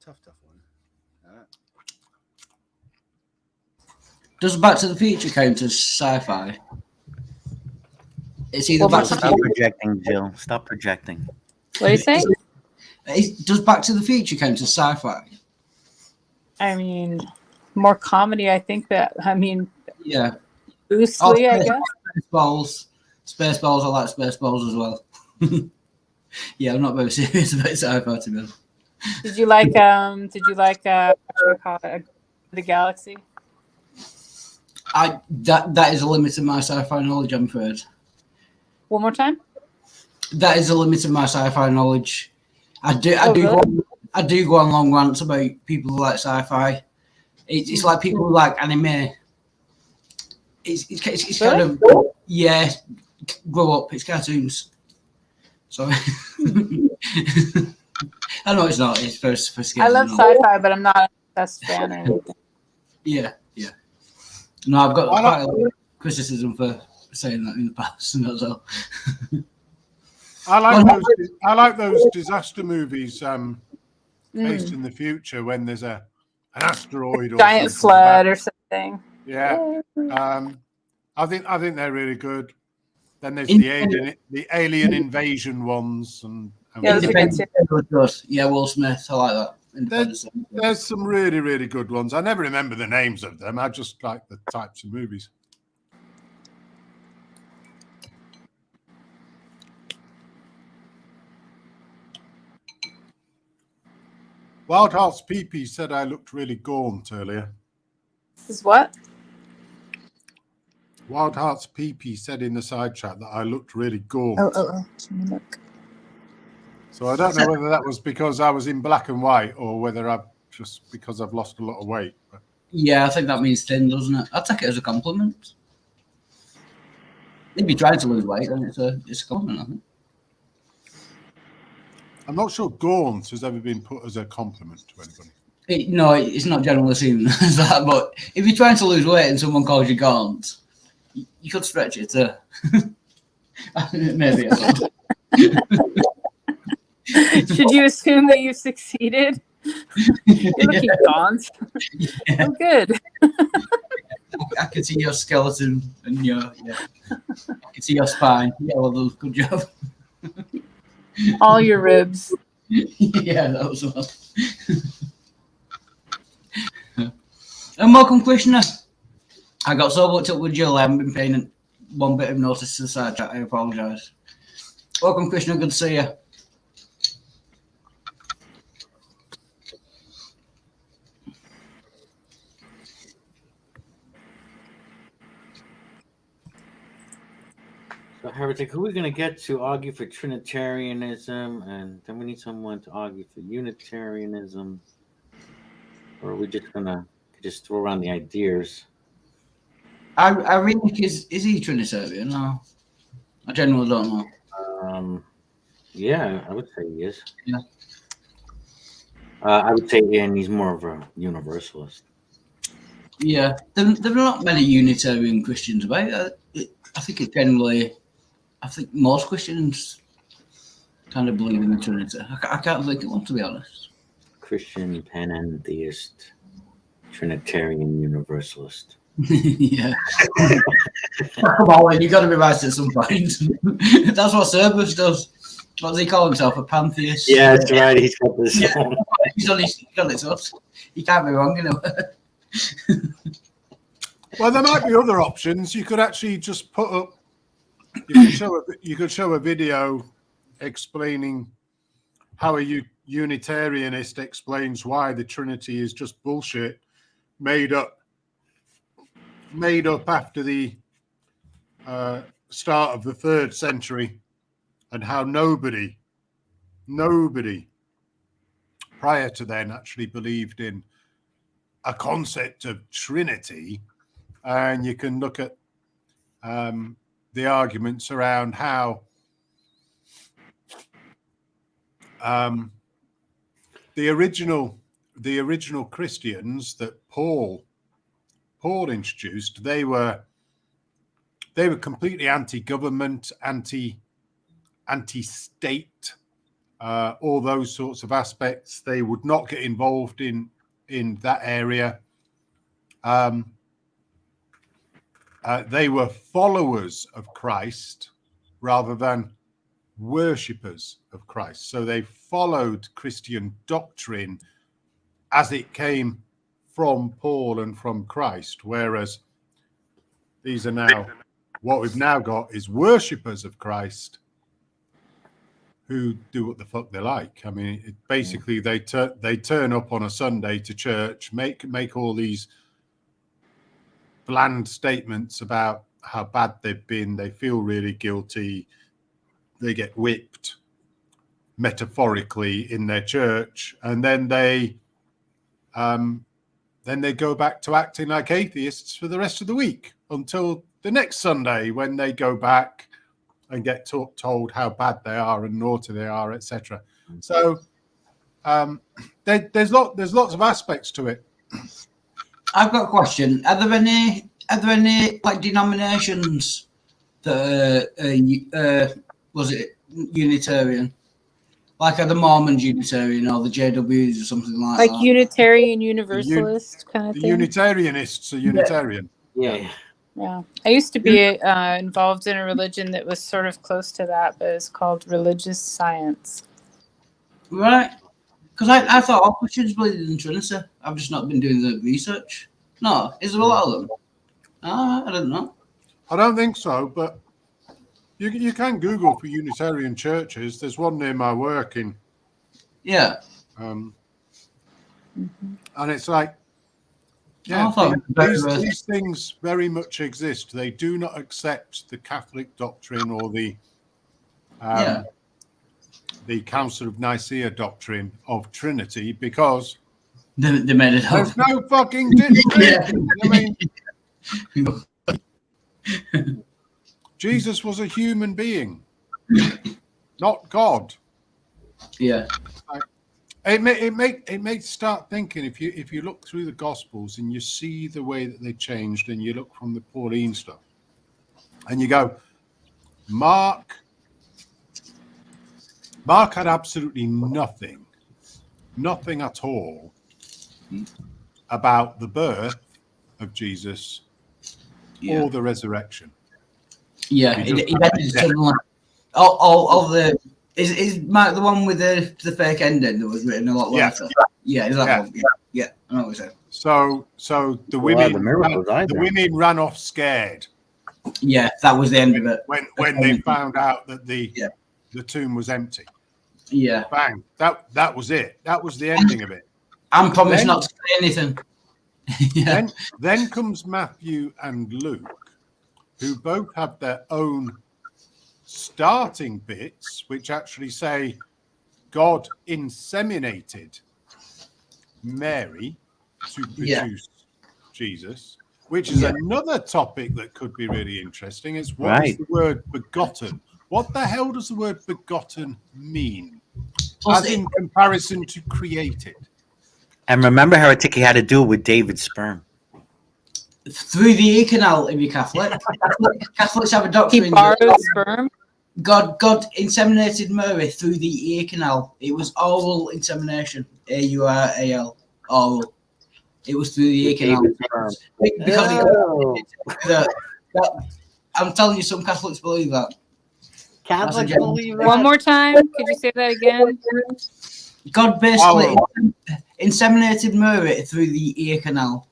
Tough one.
Does Back to the Future count as sci-fi? It's either Back to the
Stop projecting, Jill. Stop projecting.
What are you saying?
Does Back to the Future count as sci-fi?
I mean, more comedy. I think
yeah.
Loosely, I guess.
Spaceballs. I like Spaceballs as well. Yeah, I'm not very serious about sci-fi, to be honest.
Did you like what do we call it, The Galaxy?
That is a limit of my sci-fi knowledge, I'm afraid.
One more time.
That is a limit of my sci-fi knowledge. I do go on long rants about people who like sci-fi. It's like people who like anime. It's kind of grow up. It's cartoons. So I know it's not. It's for kids.
I love sci-fi, but I'm not a best fan or anything.
Yeah. No, I've got quite a lot of criticism for saying that in the past, and that's all.
I like those disaster movies based in the future when there's an asteroid or
giant flood or something.
Yeah. I think they're really good. Then there's the alien invasion ones and
yeah, Will Smith. I like that.
There's some really, really good ones. I never remember the names of them. I just like the types of movies. Wild Hearts PP said I looked really gaunt earlier.
Is what?
Wild Hearts PP said in the side chat that I looked really gaunt.
Oh. Look.
So I don't know whether that was because I was in black and white or whether because I've lost a lot of weight. But...
Yeah, I think that means thin, doesn't it? I take it as a compliment. If you're trying to lose weight, then it's a compliment, I think.
I'm not sure gaunt has ever been put as a compliment to anybody.
It's not generally seen as that, but if you're trying to lose weight and someone calls you gaunt, you could stretch it to maybe.
Should you assume that you succeeded? You're looking gaunt.
Yeah.
Oh, good.
I can see your skeleton and I can see your spine. Yeah, well, good job.
All your ribs.
Yeah, that was one. And welcome, Krishna. I got so much up with Jill, I haven't been paying one bit of notice to the side chat. I apologise. Welcome, Krishna. Good to see you.
So, Heretic, who are we going to get to argue for Trinitarianism, and then we need someone to argue for Unitarianism, or are we just going to throw around the ideas?
I really think is he Trinitarian? No, I generally don't know.
Yeah, I would say he is.
Yeah.
I would say, and he's more of a universalist.
Yeah, there are not many Unitarian Christians about. I think it generally. I think most Christians kind of believe in the Trinity. I can't think of one, to be honest.
Christian, panentheist, Trinitarian, Universalist.
Yeah. Come on, you got to be right at some point. That's what Cerberus does. What does he call himself? A pantheist?
Yeah, that's right. He's got this.
Yeah. He's got it to us. He can't be wrong, you know.
Well, there might be other options. You could actually just put up. You could show a video explaining how a Unitarianist explains why the Trinity is just bullshit, made up after the start of the 3rd century, and how nobody prior to then actually believed in a concept of Trinity. And you can look at the arguments around how the original Christians that Paul introduced, they were completely anti-government, anti-state, all those sorts of aspects. They would not get involved in that area. They were followers of Christ rather than worshippers of Christ. So they followed Christian doctrine as it came from Paul and from Christ, whereas these are now, what we've now got is worshippers of Christ who do what the fuck they like. I mean, basically they turn up on a Sunday to church, make all these bland statements about how bad they've been. They feel really guilty. They get whipped. metaphorically in their church, and then they go back to acting like atheists for the rest of the week until the next Sunday, when they go back and get told how bad they are and naughty they are, etc. So there's lots of aspects to it.
I've got a question. Are there any like denominations that was it Unitarian? Like are the Mormons Unitarian or the JWs or something like that?
Like Unitarian Universalist kind of
The
thing?
Unitarianists are Unitarian.
Yeah.
I used to be involved in a religion that was sort of close to that, but it's called religious science.
Right. Because I thought all Christians believed in Trinity. I've just not been doing the research. No, is there a lot of them? I don't know.
I don't think so, but you can Google for Unitarian churches. There's one near my work in.
Yeah.
And it's like, yeah, these things very much exist. They do not accept the Catholic doctrine or the Council of Nicaea doctrine of Trinity because
they made it up.
There's no fucking Trinity. I mean, Jesus was a human being, not God.
Yeah.
It makes start thinking if you look through the Gospels and you see the way that they changed, and you look from the Pauline stuff, and you go, Mark had absolutely nothing at all about the birth of Jesus or the resurrection.
Yeah, all the. Is Mark the one with the fake ending that was written a lot later? Yeah, is that one? Yeah, I know what you're saying. So the women ran off scared. Yeah, that was the end of it. When they found out that the tomb was empty. Yeah. Bang. That was it. That was the ending of it. I'm promised not to say anything. Then comes Matthew and Luke, who both have their own starting bits, which actually say God inseminated Mary to produce Jesus, which is another topic that could be really interesting. Is what is the word begotten? What the hell does the word begotten mean? As in comparison to created.
And remember, Heretic, he had to do it with David's sperm.
Through the ear canal, if you're Catholic. Catholics have a doctrine.
He borrowed sperm?
God inseminated Mary through the ear canal. It was oral insemination. AURAL. Oral. It was through the ear canal. Because I'm telling you, some Catholics believe that.
Catholics believe that? One more time. Could you say that again?
God basically inseminated Mary through the ear canal.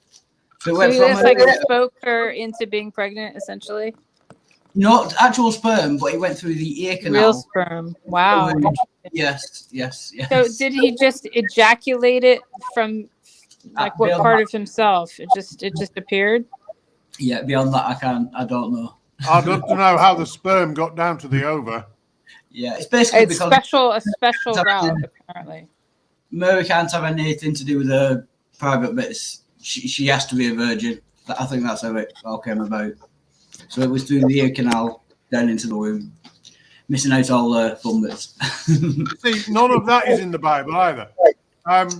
So
he just spoke her into being pregnant, essentially?
Not actual sperm, but it went through the ear canal.
Real sperm. Wow.
Yes.
So did he just ejaculate it from like what part of himself? It just appeared?
Yeah, beyond that I don't know.
I'd love to know how the sperm got down to the ova.
Yeah, it's basically
because a special route, apparently.
Mary can't have anything to do with her private bits. She has to be a virgin. I think that's how it all came about. So it was through the ear canal down into the womb, missing out all the fun bits.
See, none of that is in the Bible either. And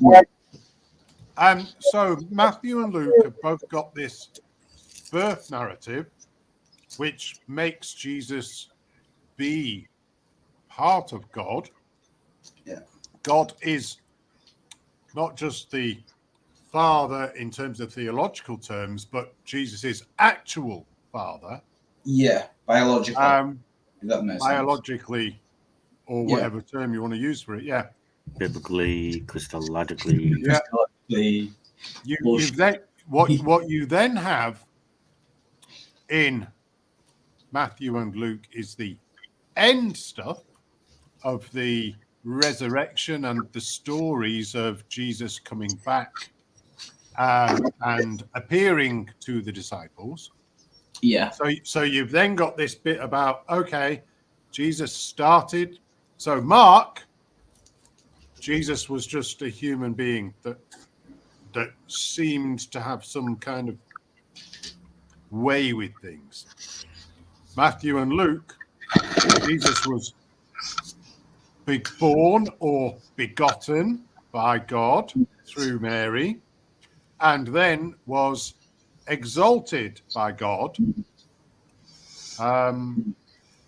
so Matthew and Luke have both got this birth narrative, which makes Jesus be part of God.
Yeah.
God is not just the Father in terms of theological terms, but Jesus is actual Father.
Yeah, biologically.
Biologically, or whatever term you want to use for it. Yeah.
Biblically, Christologically.
Yeah. What you then have in Matthew and Luke is the end stuff of the resurrection and the stories of Jesus coming back and appearing to the disciples.
Yeah.
So you've then got this bit about, okay, Jesus started. So Mark Jesus was just a human being that seemed to have some kind of way with things. Matthew and Luke, Jesus was born or begotten by God through Mary, and then was exalted by God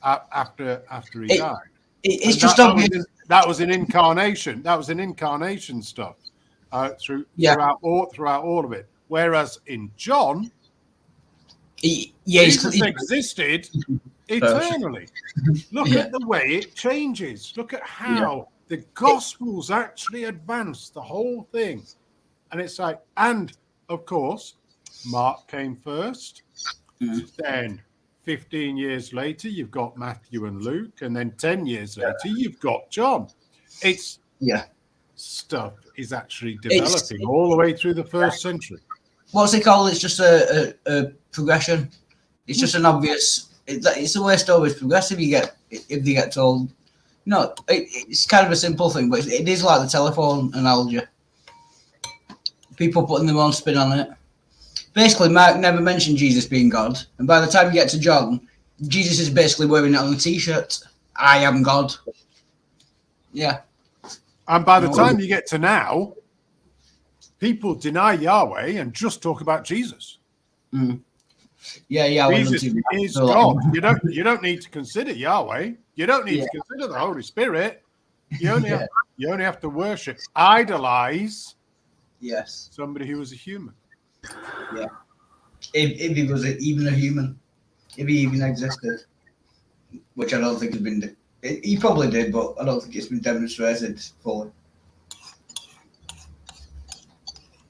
after he died.
It's just obvious.
That was an incarnation. That was an incarnation stuff throughout all of it. Whereas in John, Jesus existed eternally. Look at the way it changes. Look at how the Gospels actually advance the whole thing. And it's like, and of course, Mark came first. Then 15 years later, you've got Matthew and Luke. And then 10 years later, you've got John. It's stuff is actually developing all the way through the first century.
What's it called? It's just a progression. It's just an obvious. It's the way stories progress. If they get told, it's kind of a simple thing, but it is like the telephone analogy. People putting their own spin on it. Basically, Mark never mentioned Jesus being God, and by the time you get to John, Jesus is basically wearing it on a T-shirt. I am God. Yeah.
And by the time you get to now, people deny Yahweh and just talk about Jesus.
Yeah.
Jesus is God. You don't need to consider Yahweh. You don't need to consider the Holy Spirit. You only have to worship, idolize.
Yes.
Somebody who was a human.
Yeah. If he was even a human, if he even existed, which I don't think has been. He probably did, but I don't think it's been demonstrated fully.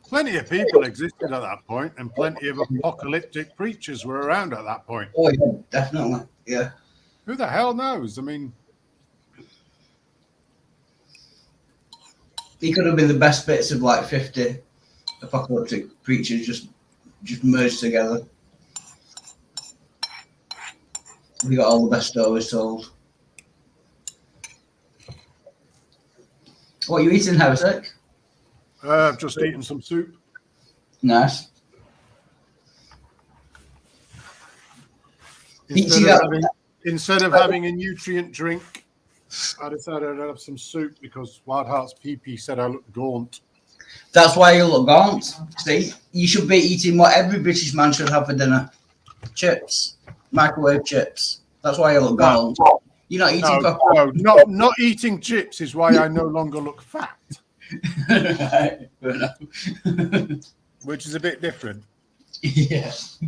Plenty of people existed at that point, and plenty of apocalyptic preachers were around at that point.
Oh, yeah, definitely. Yeah.
Who the hell knows? I mean,
he could have been the best bits of like 50 apocalyptic preachers just merged together. We got all the best stories told. What are you eating, Heretic?
I've just eaten some soup.
Nice.
Instead of having a nutrient drink, I decided I'd have some soup because Wild Heart's PP said I look gaunt.
That's why you look gaunt. See, you should be eating what every British man should have for dinner: chips, microwave chips. That's why you look gaunt. You're not eating.
Not eating chips is why I no longer look fat. Which is a bit different.
Yes.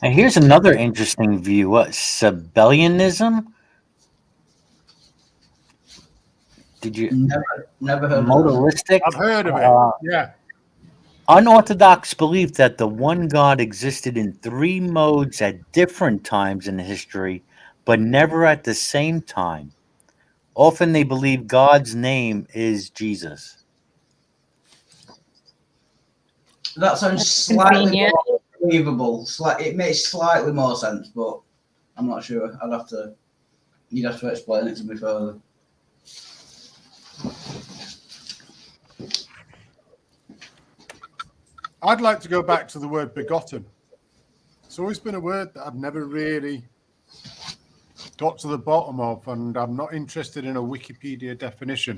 And here's another interesting view: Sabellianism. Did you
never heard
modalistic?
I've heard of it. Yeah.
Unorthodox belief that the one God existed in three modes at different times in history, but never at the same time. Often they believe God's name is Jesus.
That sounds slightly more believable. It makes slightly more sense, but I'm not sure. You'd have to explain it to me further.
I'd like to go back to the word begotten. It's always been a word that I've never really got to the bottom of, and I'm not interested in a Wikipedia definition.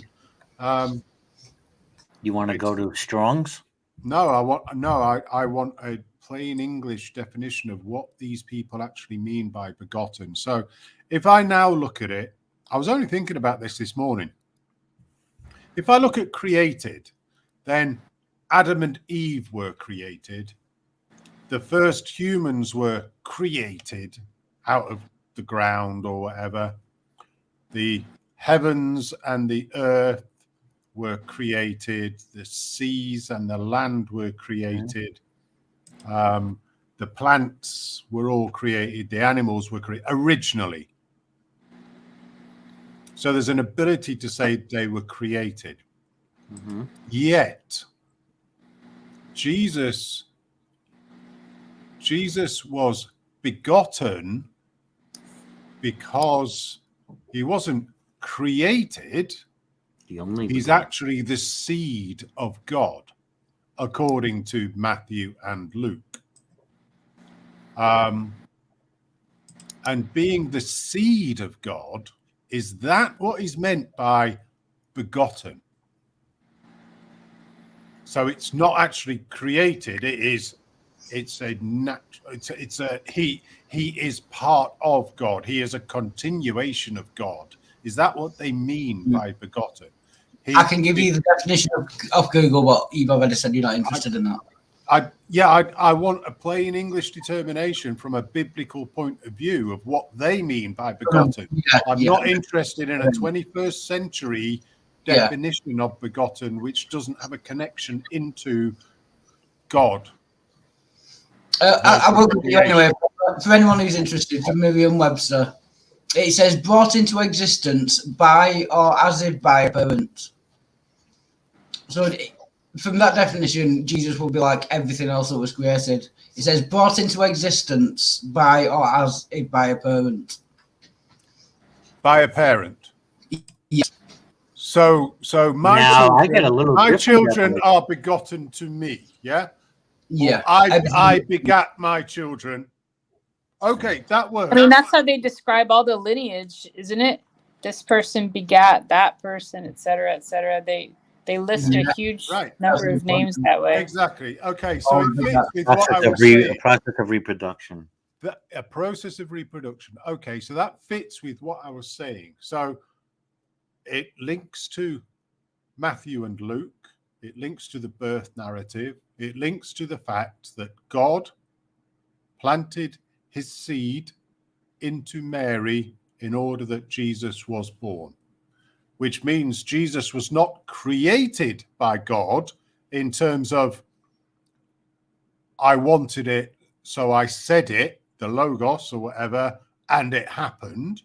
You want to go to Strong's?
No, I want a plain English definition of what these people actually mean by begotten. So if I now look at it, I was only thinking about this morning. If I look at created, then Adam and Eve were created. The first humans were created out of the ground or whatever. The heavens and the earth were created. The seas and the land were created. The plants were all created. The animals were created originally. So there's an ability to say they were created. Mm-hmm. Yet, Jesus was begotten because he wasn't created. He's actually the seed of God, according to Matthew and Luke. And being the seed of God, is that what is meant by begotten? So it's not actually created. It's a natural. He is part of God. He is a continuation of God. Is that what they mean by begotten?
I can give you the definition of Google, but you've already said you're not interested in that.
I want a plain English determination from a biblical point of view of what they mean by begotten. I'm not interested in a 21st century definition of begotten, which doesn't have a connection into God.
I will give you anyway. For anyone who's interested, from Merriam-Webster, it says brought into existence by or as if by a parent. So from that definition, Jesus will be like everything else that was created. It says brought into existence by or as if by a parent.
By a parent.
Yes.
So my children are begotten to me. Yeah.
Yeah.
I begat my children. Okay, that works.
I mean, that's how they describe all the lineage, isn't it? This person begat that person, et cetera, et cetera. They list a huge number of names that way.
Exactly. Okay, so it fits with what I was saying.
A process of reproduction.
A process of reproduction. Okay, so that fits with what I was saying. So it links to Matthew and Luke. It links to the birth narrative. It links to the fact that God planted his seed into Mary in order that Jesus was born, which means Jesus was not created by God in terms of I wanted it, so I said it, the Logos or whatever, and it happened.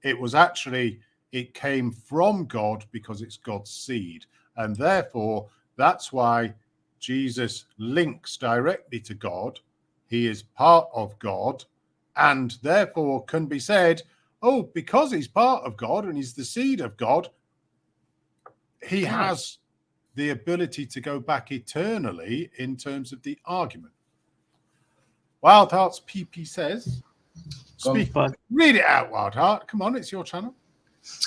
It was actually, it came from God because it's God's seed. And therefore, that's why Jesus links directly to God. He is part of God, and therefore can be said, oh, because he's part of God and he's the seed of God, he has the ability to go back eternally in terms of the argument. Wild Heart's PP says, read it out, Wild Heart. Come on, it's your channel.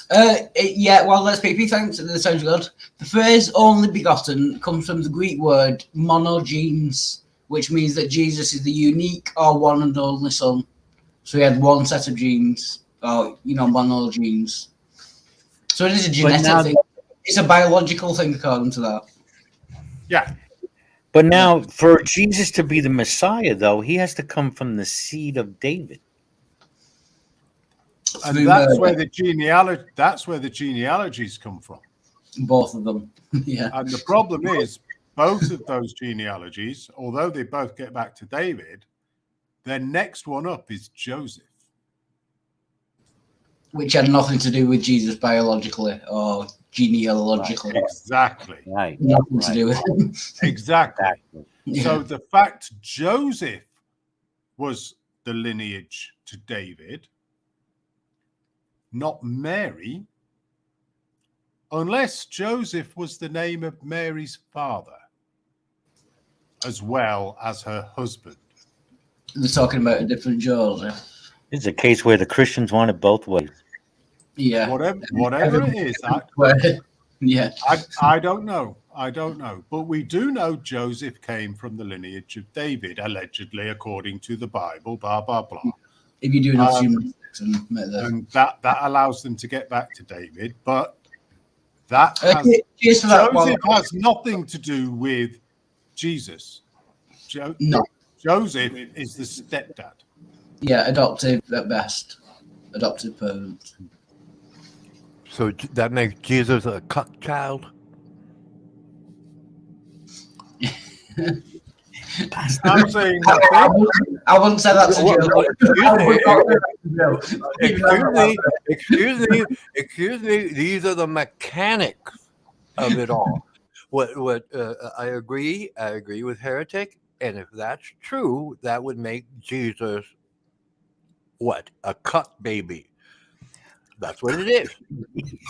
Well, let's PP. Thanks. That sounds good. The phrase "only begotten" comes from the Greek word monogenes, which means that Jesus is the unique or one and only son. So he had one set of genes, or monogenes. So it is a genetic thing. It's a biological thing, according to that.
Yeah.
But now, for Jesus to be the Messiah, though, he has to come from the seed of David.
And that's where the genealogies come from.
Both of them. Yeah.
And the problem is, both of those genealogies, although they both get back to David, their next one up is Joseph.
Which had nothing to do with Jesus biologically or genealogically.
Right. Exactly.
Right.
Nothing to do with him.
Exactly.
Yeah.
So the fact Joseph was the lineage to David, not Mary, unless Joseph was the name of Mary's father, as well as her husband.
They're talking about a different Joseph.
It's a case where the Christians want it both ways.
Yeah.
Whatever it is. I don't know. But we do know Joseph came from the lineage of David, allegedly, according to the Bible, blah, blah, blah.
If you do enough
and that allows them to get back to David, but that Joseph has nothing to do with Jesus.
No.
Joseph is the stepdad.
Yeah, adoptive at best. Adoptive parent.
So that makes Jesus a cuck child?
I'm saying nothing.
I wouldn't say that's a
joke. Excuse me. These are the mechanics of it all. What I agree with Heretic, and if that's true, that would make Jesus what? A cuck baby. That's what it is.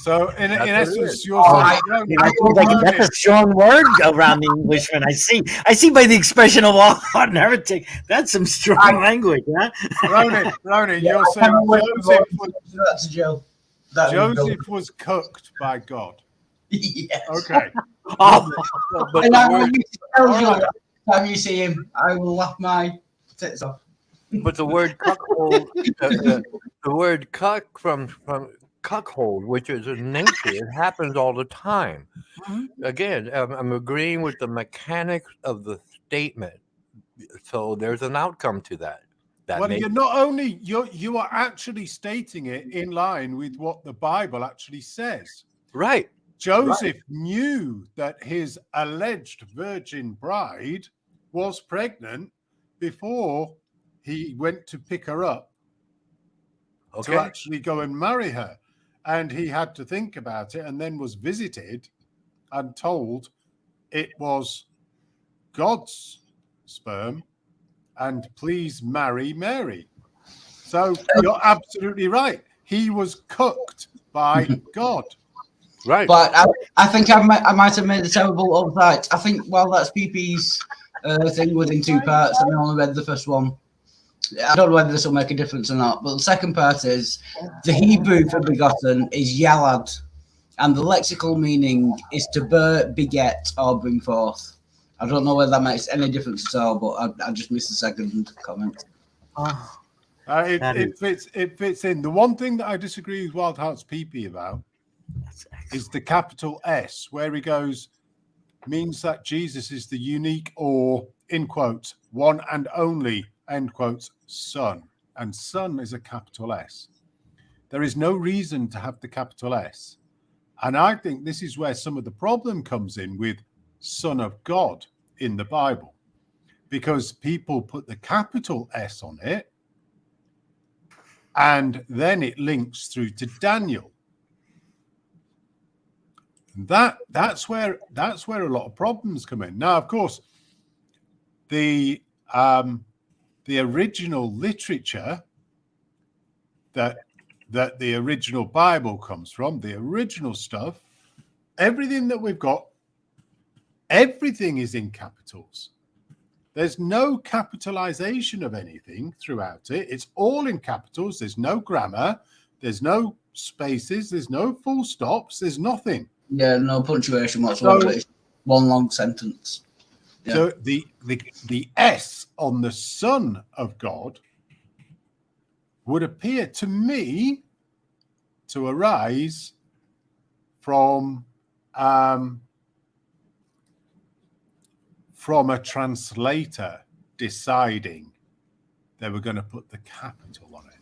So in essence, you're
that's a strong word around the Englishman. I see by the expression of all and everything. That's some strong language, huh?
Ronan, you're saying Joseph was cooked by God.
Yes.
Okay.
But the time you see him, I will laugh my tits off.
But the word cuckold, the word cuck from cuckold, which is in nature, it happens all the time. Again, I'm agreeing with the mechanics of the statement. So there's an outcome to that.
You're not only you are actually stating it in line with what the Bible actually says.
Right.
Joseph knew that his alleged virgin bride was pregnant before he went to pick her up to actually go and marry her. And he had to think about it, and then was visited and told it was God's sperm and please marry Mary. So you're absolutely right. He was cooked by God.
Right.
But I think I might have made a terrible oversight. I think, that's PP's thing within 2 parts, and I only read the first one. I don't know whether this will make a difference or not, but the second part is the Hebrew for begotten is yalad, and the lexical meaning is to beget, or bring forth. I don't know whether that makes any difference at all, but I just missed the second comment.
It fits in. The one thing that I disagree with Wild Hearts PP about is the capital S, where he goes, means that Jesus is the unique or, in quotes, one and only, end quotes, Son. And Son is a capital S. There is no reason to have the capital S. And I think this is where some of the problem comes in with Son of God in the Bible, because people put the capital S on it, and then it links through to Daniel. That's where a lot of problems come in. Now, of course, the original literature that the original Bible comes from, the original stuff, everything that we've got, everything is in capitals. There's no capitalization of anything throughout it. It's all in capitals. There's no grammar. There's no spaces. There's no full stops. There's nothing.
Yeah, no punctuation whatsoever. It's one long sentence. Yeah.
So the S on the Son of God would appear to me to arise from a translator deciding they were going to put the capital on it,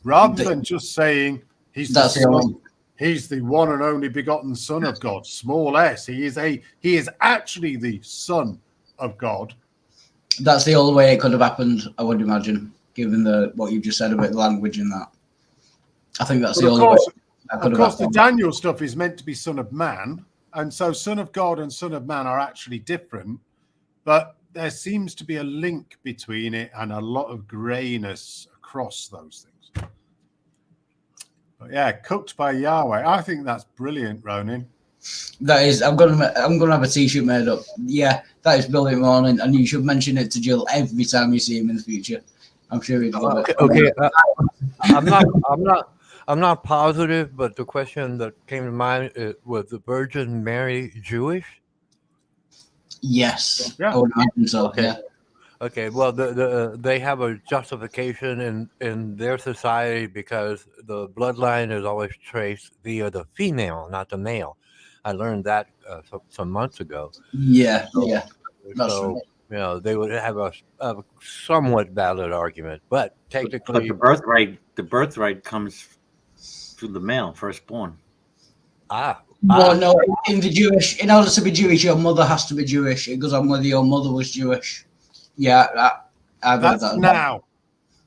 rather than just saying he's the one and only begotten Son of God, small s. He is actually the Son of God.
That's the only way it could have happened, I would imagine, given what you just said about the language in that. I think that's the only way.
Of course, the Daniel stuff is meant to be Son of Man, and so Son of God and Son of Man are actually different, but there seems to be a link between it and a lot of grayness across those things. But yeah, cooked by Yahweh. I think that's brilliant, Ronan.
That is. I'm gonna have a T-shirt made up. Yeah, that is brilliant, Ronan, and you should mention it to Jill every time you see him in the future. I'm sure he'd love it.
Okay. I'm not positive, but the question that came to mind was the Virgin Mary Jewish?
Yes, yeah. I would imagine so.
Okay.
Yeah.
Okay, well, they have a justification in their society because the bloodline is always traced via the female, not the male. I learned that some months ago.
Yeah,
So, they would have a somewhat valid argument, but technically,
but the birthright comes through the male, firstborn.
No, in order to be Jewish, your mother has to be Jewish. It goes on whether your mother was Jewish. Yeah,
that's now.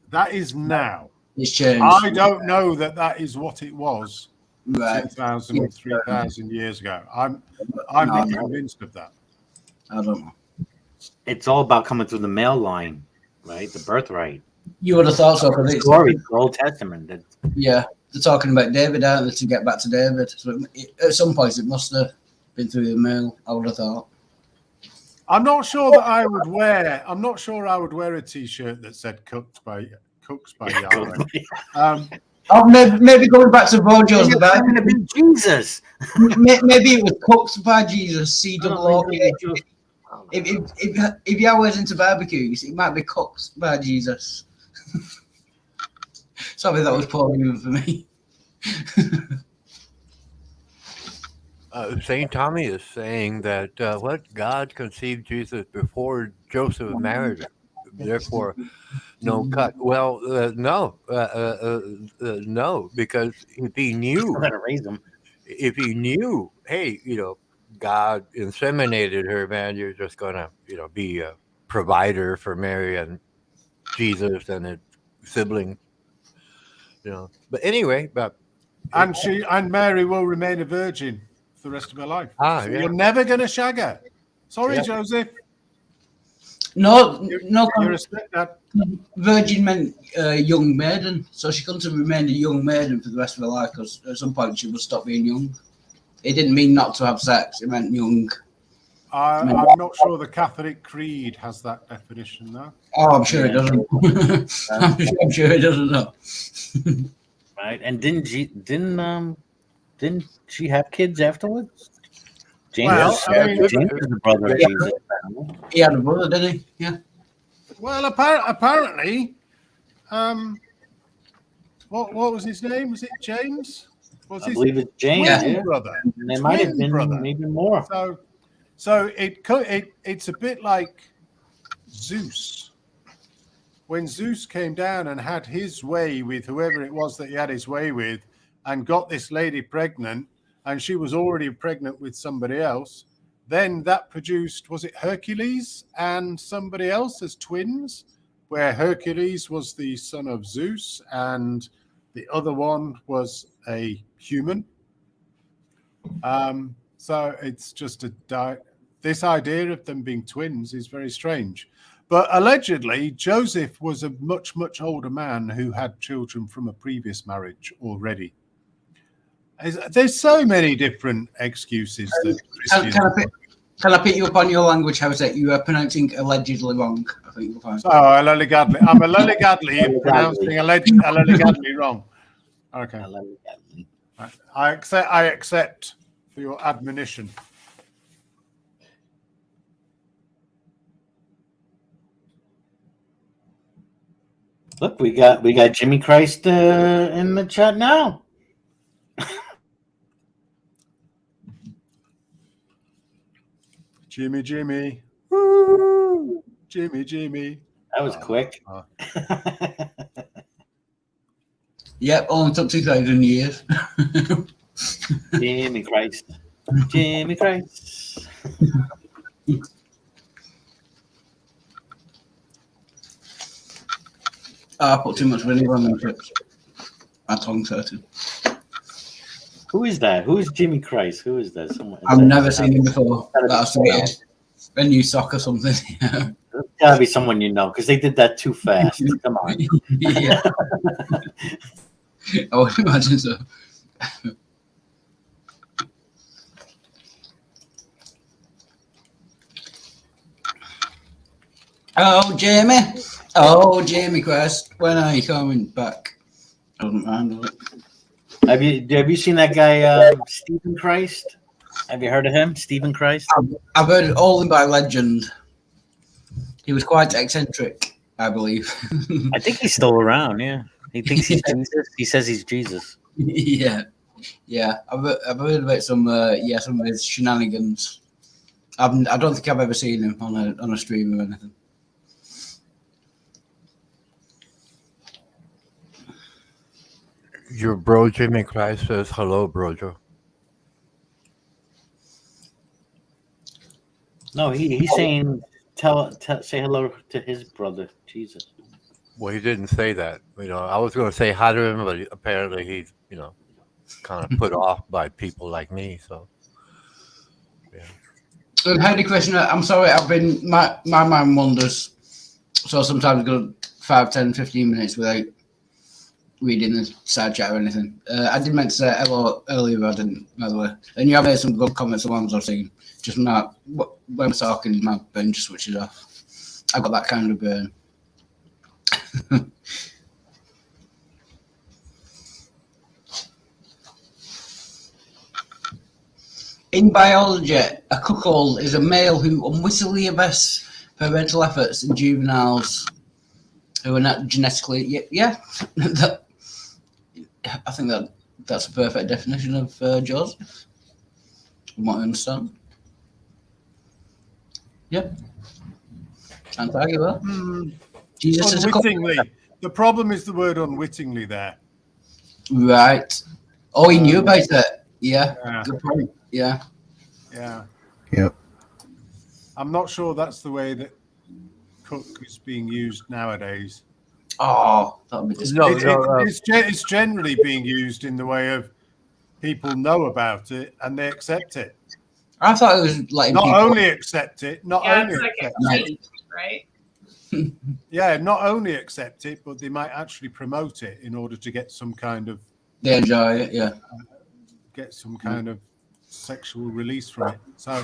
That is now.
It's changed.
I don't know that is what it was 2,000, 3,000 years ago. I'm not convinced of that.
I don't know.
It's all about coming through the male line, right? The birthright.
You would have thought so.
Story, the Old Testament.
Yeah, they're talking about David, aren't they, to get back to David? So at some point, it must have been through the mail, I would have thought.
I'm not sure that I would wear. I'm not sure I would wear a T-shirt that said "Cooked by Yahweh."
Maybe going back to Bojo's the
barbecue. Jesus.
Maybe it was cooked by Jesus. CWO. If Yahweh's into barbecues, it might be cooked by Jesus. Sorry, that was poor even for me.
St. Tommy is saying that God conceived Jesus before Joseph married her. Therefore, no cut. Well, no, because if he knew, if he knew, hey, God inseminated her, man, you're just gonna, be a provider for Mary and Jesus and a sibling, But anyway,
and Mary will remain a virgin for the rest of her life.
So
you're never going to shag her. Sorry, Joseph.
No.
You respect that.
Virgin meant young maiden, so she couldn't have remained a young maiden for the rest of her life because at some point she would stop being young. It didn't mean not to have sex; it meant young.
I'm not sure the Catholic Creed has that definition, though.
Oh, I'm sure it doesn't. I'm sure it doesn't. No.
Right, and didn't she have kids afterwards? James, James is the brother of Jesus.
He had a brother, didn't he? Yeah.
Well, apparently, what was his name? Was it James?
I believe it's James.
Brother.
And there might have been maybe more.
So it's a bit like Zeus. When Zeus came down and had his way with whoever it was that he had his way with, and got this lady pregnant, and she was already pregnant with somebody else, then that produced, was it Hercules and somebody else as twins, where Hercules was the son of Zeus and the other one was a human. So it's just this idea of them being twins is very strange. But allegedly, Joseph was a much, much older man who had children from a previous marriage already. There's so many different excuses that
Can I pick you up on your language? How is it? You are pronouncing allegedly wrong. I think you'll find.
Oh, allegedly. I'm allegedly pronouncing allegedly wrong. Okay. I accept for your admonition.
Look, we got Jimmy Christ in the chat now.
Jimmy. Woo! Jimmy.
That was quick.
Yep, only took 2,000 years.
Jimmy Christ.
I put too much vinegar on them chips. My tongue's hurting.
Who is that? Who is Jimmy Christ? Who is that?
I've never seen him before. That has to be a new sock or something.
There's gotta be someone you know, because they did that too fast. Come on.
Yeah. I would imagine so. Oh, Jamie Quest, when are you coming back? Doesn't mind, does it?
Have you seen that guy, Stephen Christ? Have you heard of him, Stephen Christ?
I've heard it all by legend. He was quite eccentric, I believe.
I think he's still around. Yeah, he thinks he's Jesus. He says he's Jesus.
Yeah. I've heard about some of his shenanigans. I don't think I've ever seen him on a stream or anything.
Your bro Jimmy Christ says hello, brojo.
No, he's saying say hello to his brother Jesus.
Well, he didn't say that. I was going to say hi to him, but apparently he's kind of put off by people like me. So yeah.
And how do you question it? I'm sorry, I've been my mind wanders, so sometimes I go 5, 10, 15 minutes without reading the side chat or anything. I did meant to say hello earlier, I didn't, by the way. And you have made some good comments on ones I've seen. Just not when I'm talking, my brain just switches off. I've got that kind of brain. In biology, a cuckold is a male who unwittingly invests parental efforts in juveniles who are not genetically. Yeah. I think that's a perfect definition of Joseph. From what I understand. Yep. Can't argue that. Jesus is
unwittingly. The problem is the word unwittingly there.
Right. Oh, he knew about it. Yeah. Good point. Yeah.
Yeah.
Yep.
I'm not sure that's the way that cook is being used nowadays.
Oh, that would be
it's generally being used in the way of people know about it and they accept it.
I thought it was like
not only accept it, not only
it's like
accept
a
it,
cheat, right?
yeah, not only accept it, but they might actually promote it in order to get some kind of.
They enjoy it, yeah.
Get some kind of sexual release from it. So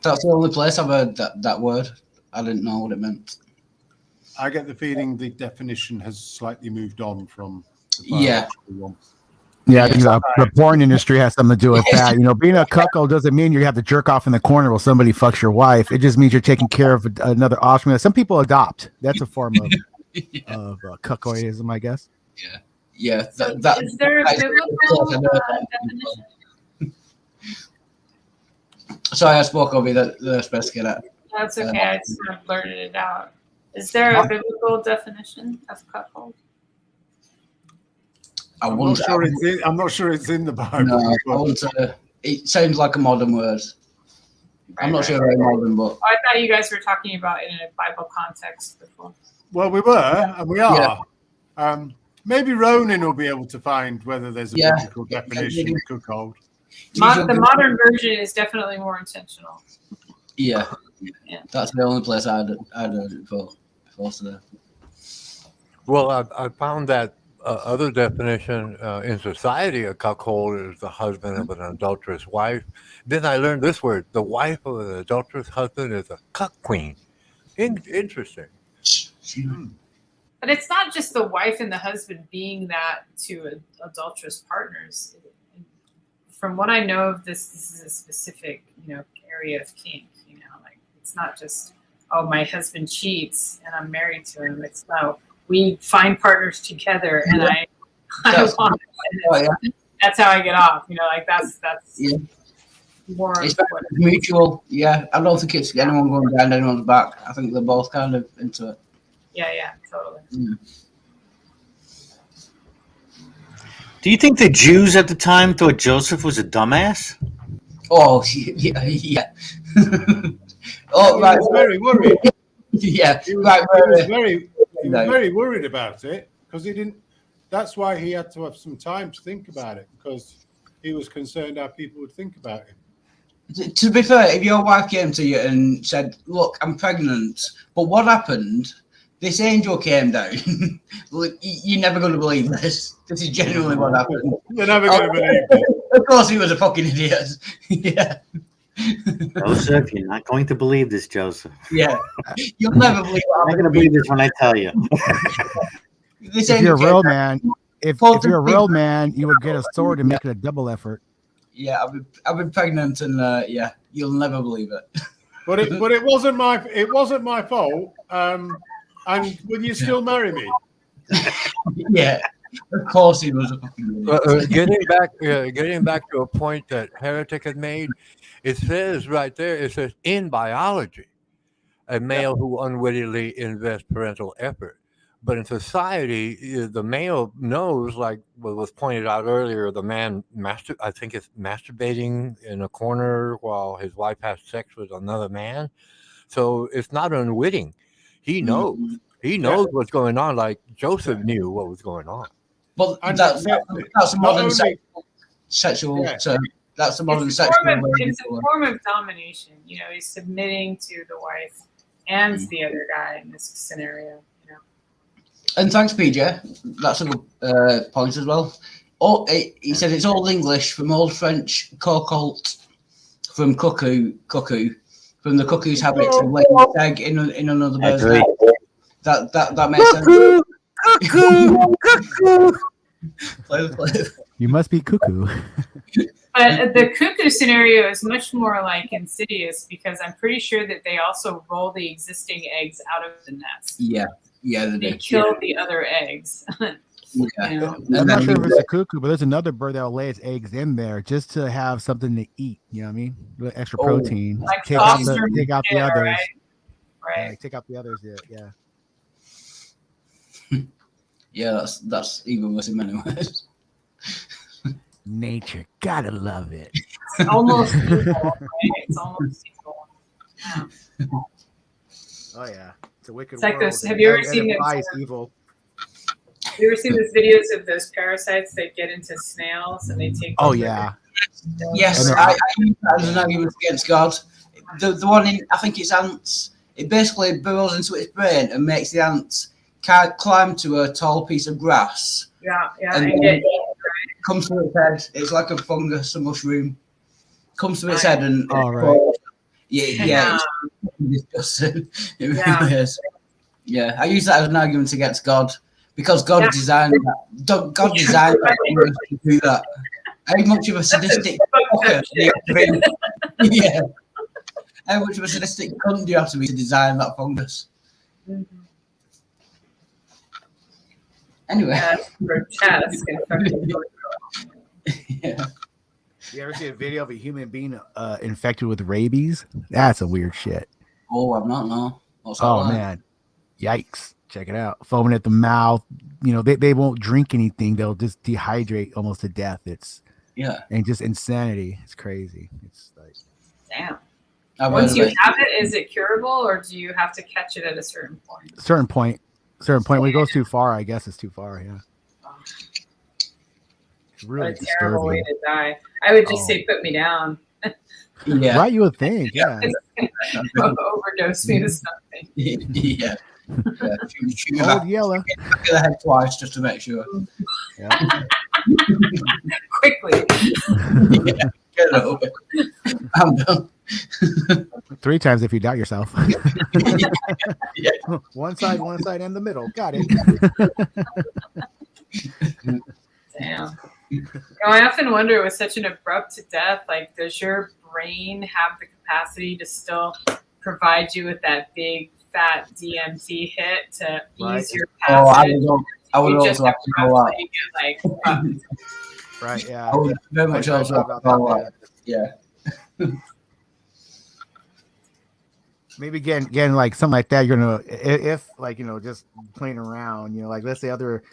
that's the only place I've heard that word. I didn't know what it meant.
I get the feeling the definition has slightly moved on from the biological one.
Yeah, because the porn industry has something to do with that. You know, being a cuckold doesn't mean you have to jerk off in the corner while somebody fucks your wife. It just means you're taking care of another offspring. Some people adopt. That's a form of cuckoldism, I guess.
Yeah. Yeah.
Is there a biblical definition?
Sorry, I spoke over the space cadet.
That's okay. I just sort of blurted it out. Is there a biblical definition of cuckold?
I'm not sure it's in the Bible.
No, it sounds like a modern word. I'm not sure very modern, but
I thought you guys were talking about it in a Bible context before.
Well, we were, and we are. Yeah. Maybe Ronan will be able to find whether there's a biblical definition of cuckold.
The modern version is definitely more intentional.
Yeah. That's the only place I'd heard it before today.
Well, I found that other definition in society, a cuckold is the husband of an adulterous wife. Then I learned this word: the wife of an adulterous husband is a cuck queen. Interesting.
But it's not just the wife and the husband being that to adulterous partners. From what I know of this is a specific, area of kink. Like it's not just, oh, my husband cheats and I'm married to him. It's no, we find partners together and I want it. That's how I get off. Like that's more.
It's mutual. Yeah, I don't think it's anyone going behind anyone's back. I think they're both kind of into it.
Yeah, totally.
Do you think the Jews at the time thought Joseph was a dumbass?
Oh, yeah. Oh,
right. He was very worried.
Yeah,
he was very worried about it because he didn't. That's why he had to have some time to think about it because he was concerned how people would think about it.
To be fair, if your wife came to you and said, "Look, I'm pregnant," but what happened? This angel came down. Look, you're never going to believe this. This is genuinely what happened.
You're never going to believe it.
Of course, he was a fucking idiot. Yeah.
Joseph, you're not going to believe this, Joseph.
Yeah. You'll never believe it.
I'm not going to believe this when I tell you.
If you're a real man, if you're a real man, you would get a sword and make it a double effort.
Yeah, I've been pregnant, and you'll never believe it.
But it wasn't my fault. And will you still marry me?
Yeah, of course he was a fucking idiot.
Getting back to a point that Heretic had made, it says right there, it says in biology, a male who unwittingly invests parental effort. But in society, the male knows, like what was pointed out earlier, the man, I think it's masturbating in a corner while his wife has sex with another man. So it's not unwitting. He knows. He knows what's going on. Like Joseph knew what was going on.
Well, that's a modern sexual.
Yeah.
So that's a modern
It's a form of domination. He's submitting to the wife and the other guy in this scenario.
And thanks, PJ. That's a good point as well. Oh, he said it's Old English from Old French cocolt, from cuckoo, from the cuckoo's habit to lay its egg in another bird's nest. That makes sense. Cuckoo.
You must be cuckoo.
But the cuckoo scenario is much more like insidious because I'm pretty sure that they also roll the existing eggs out of the nest.
Yeah,
they kill the other eggs.
Yeah. You know? I'm not sure if it's a cuckoo, but there's another bird that will lay its eggs in there just to have something to eat. You know what I mean? A little extra protein.
Like
take out the others.
Right.
Take out the others. Yeah.
Yeah, that's even worse in many ways.
Nature, gotta love it.
It's almost evil, right? It's almost evil. Yeah.
Oh yeah, it's a wicked
it's like
world.
Those, have you ever seen those?
Evil.
Have you ever seen those videos of those parasites that get into snails and they take?
Oh yeah.
Yes, I use that as an argument against God. The one in, I think it's ants. It basically burrows into its brain and makes the ants climb to a tall piece of grass.
Yeah,
and it comes to its head. It's like a fungus, a mushroom. Comes to its head and yeah, it's disgusting. It really is. Yeah, I use that as an argument against God because God designed that. God designed that to do that. How much of a sadistic fucker do you have to be? Yeah. How much of a sadistic cunt do you have to be to design that fungus?
Mm-hmm.
Anyway.
Grotesque.
Yeah.
You ever see a video of a human being infected with rabies? That's a weird shit.
Oh, I've not known.
Oh man, yikes! Check it out. Foaming at the mouth. You know they won't drink anything. They'll just dehydrate almost to death. It's and just insanity. It's crazy. It's like
damn. Once you have it, is it curable, or do you have to catch it at a certain point?
Certain point. When it goes too far, I guess it's too far. Yeah. It's really
what a terrible way to die. I would just say, put me down.
Yeah. Right, you would think. Yeah.
Overdose me to something.
Yeah.
Old yellow.
Back of the head twice just to make sure.
Yeah.
Quickly.
Yeah. Get it over. I'm done.
3 times if you doubt yourself.
Yeah.
One side, and the middle. Got it.
Damn. I often wonder, with such an abrupt death, like, does your brain have the capacity to still provide you with that big fat DMT hit to ease your passage?
I would also have to go out.
Like,
right, yeah.
I would very much also have to go out. Yeah.
Maybe again, like something like that. You're gonna, if like just playing around. Like let's say other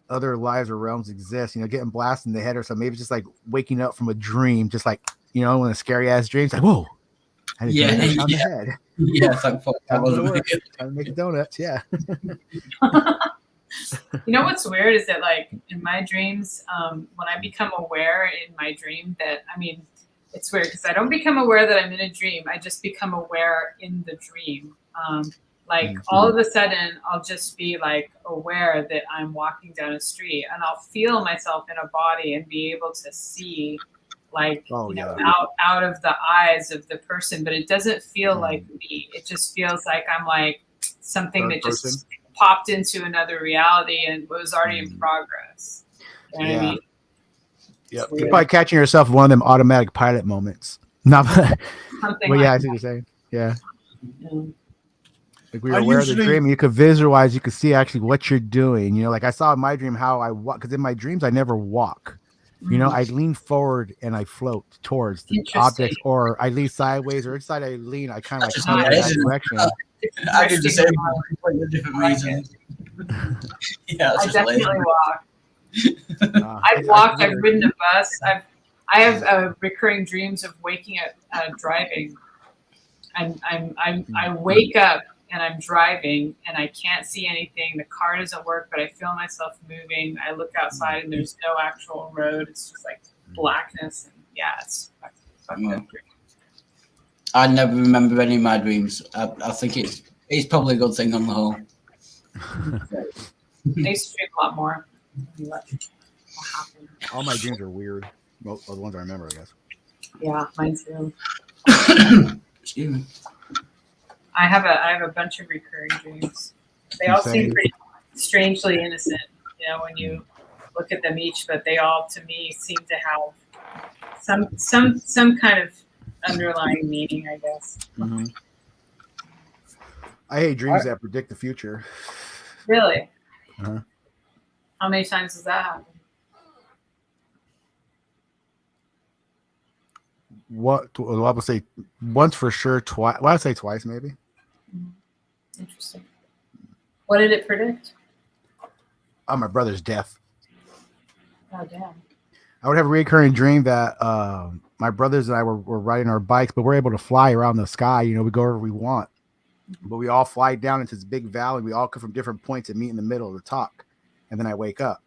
lives or realms exist. Getting blasted in the head or something. Maybe just like waking up from a dream, just like in a scary ass dream. It's like whoa, I had a on the head.
Yeah, it's like fuck.
Time to make donuts. Yeah.
What's weird is that, like, in my dreams, when I become aware in my dream that, it's weird because I don't become aware that I'm in a dream. I just become aware in the dream. All of a sudden, I'll just be like aware that I'm walking down a street, and I'll feel myself in a body and be able to see, out of the eyes of the person. But it doesn't feel like me. It just feels like I'm like something that just popped into another reality and was already in progress. You know what I mean?
Yep. You're probably catching yourself in one of them automatic pilot moments. Not,
something.
Well,
like
I see what you're saying. Yeah. Like we were
I
aware of
usually-
the dream, you could visualize, you could see actually what you're doing. Like I saw in my dream how I walk, because in my dreams I never walk. I lean forward and I float towards the object, or I lean sideways, or inside I lean, I kind of like float in that direction.
I did the same for different reasons. Yeah,
I definitely walk. I've walked. I've ridden a bus. I have recurring dreams of waking up, driving. I wake up and I'm driving and I can't see anything. The car doesn't work, but I feel myself moving. I look outside and there's no actual road. It's just like blackness. And it's fucked up.
I never remember any of my dreams. I think it's probably a good thing on the whole.
I used to dream a lot more.
All my dreams are weird. Most of the ones I remember, I guess.
Yeah, mine too.
Excuse me.
I have a bunch of recurring dreams. They all seem pretty strangely innocent, you know, when you look at them each, but they all, to me, seem to have some kind of underlying meaning, I guess.
Mm-hmm. I hate dreams that predict the future.
Really?
Uh-huh.
How many times does that happen?
What I would say once for sure, twice. Well, I'd say twice, maybe.
Interesting. What did it predict?
Oh, my brother's death.
Oh, damn.
I would have a recurring dream that my brothers and I were riding our bikes, but we're able to fly around the sky. You know, we go wherever we want, but we all fly down into this big valley. We all come from different points and meet in the middle to talk, and then I wake up.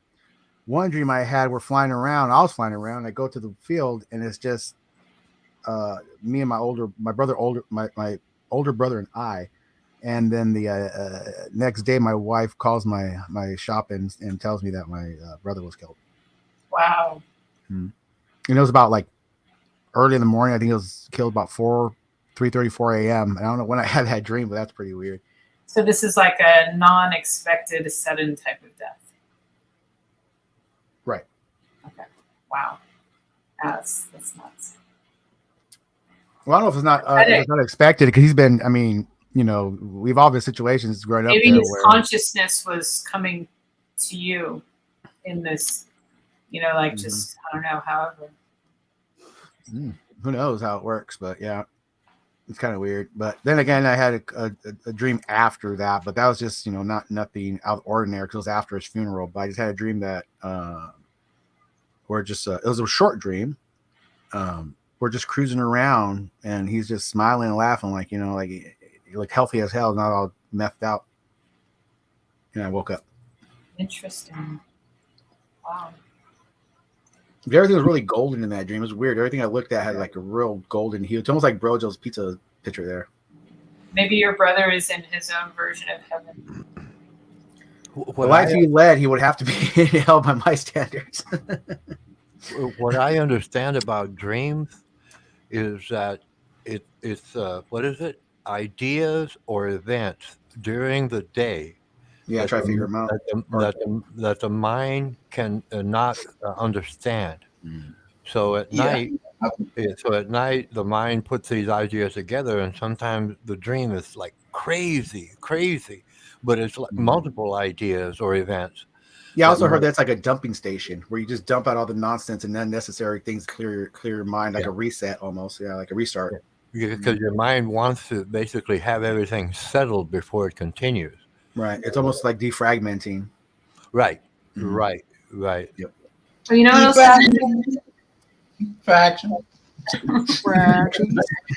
One dream I had, we're flying around. I was flying around. I go to the field, and it's just me and my older brother and I. And then the next day, my wife calls my shop and tells me that my brother was killed.
Wow.
And it was about like early in the morning. I think it was killed about 3:30, 4 a.m. I don't know when I had that dream, but that's pretty weird.
So this is like a non-expected, sudden type of death.
Right.
Okay. Wow. That's nuts.
Well, I don't know if it's not expected because he's been. I mean, you know, we've all been situations growing up.
Maybe
there
his
where
consciousness was coming to you in this, you know, like just I don't know, however.
Who knows how it works, but yeah, it's kind of weird. But then again, I had a dream after that, but that was just, you know, nothing out of the ordinary because it was after his funeral. But I just had a dream that where just it was a short dream. We're just cruising around and he's just smiling and laughing, like, you know, like he looked healthy as hell, not all methed out. And I woke up.
Interesting. Wow.
Everything was really golden in that dream. It was weird. Everything I looked at had like a real golden hue. It's almost like Brojo's pizza picture there.
Maybe your brother is in his own version of heaven.
The life he led, he would have to be held by my standards.
What I understand about dreams is that it's what is it? Ideas or events during the day.
Yeah, try to figure them out.
That the mind can not understand. So at night, the mind puts these ideas together, and sometimes the dream is like crazy, but it's like multiple ideas or events.
Yeah, I also heard that's like a dumping station where you just dump out all the nonsense and unnecessary things, clear your mind, like a reset almost. Yeah, like a restart.
Because your mind wants to basically have everything settled before it continues.
Right. It's almost like defragmenting.
Right. Right.
Yep.
Well, you know what else?
Fraction.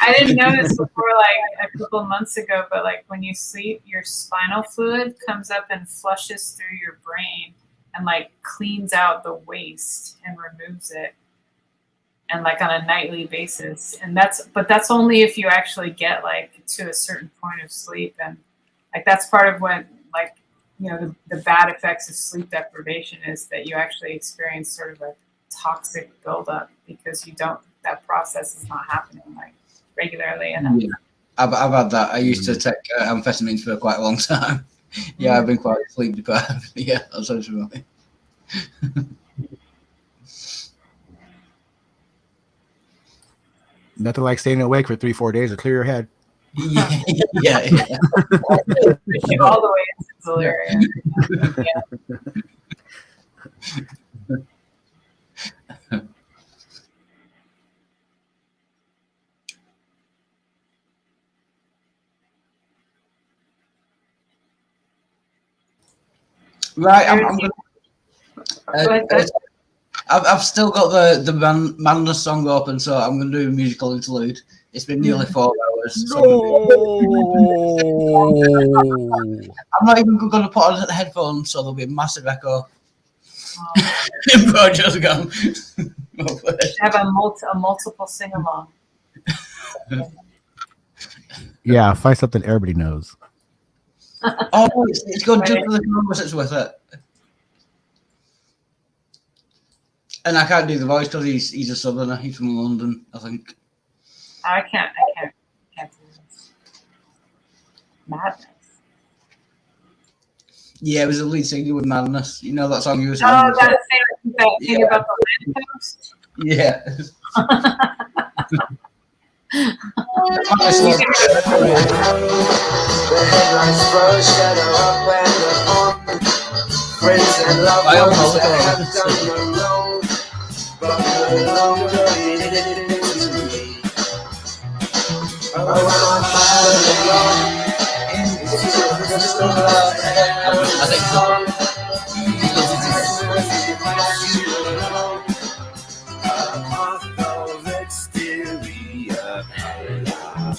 I didn't know this before, like a couple of months ago, but like when you sleep, your spinal fluid comes up and flushes through your brain and like cleans out the waste and removes it, and like on a nightly basis. And that's only if you actually get like to a certain point of sleep, and like that's part of what, like, you know, the bad effects of sleep deprivation is that you actually experience sort of a toxic buildup because that process is not happening like regularly enough.
Yeah. I've had that. I used to take amphetamines for quite a long time. Yeah, I've been quite sleep deprived. Yeah, that's absolutely.
Nothing like staying awake for 3-4 days to clear your head.
Yeah.
All the way into delirium.
Right, I've still got the Madness song open, so I'm going to do a musical interlude. It's been nearly 4 hours. So I'm not even going to put on the headphones, so there'll be a massive echo. Brojo's gone.
Have a multiple sing-along.
Yeah, find something everybody knows.
Oh, it's going just for the chorus. It's worth it. And I can't do the voice because he's a southerner. He's from London, I think.
I can't do this. Madness.
Yeah, it was the lead singer with Madness. You know that song you were saying?
Oh, that thing about the lamppost?
Yeah.
Friends and loved ones that have done no wrong, but no longer in it to me. Oh, when I'm out alone, into the crystal love and gone. A path of exterior color.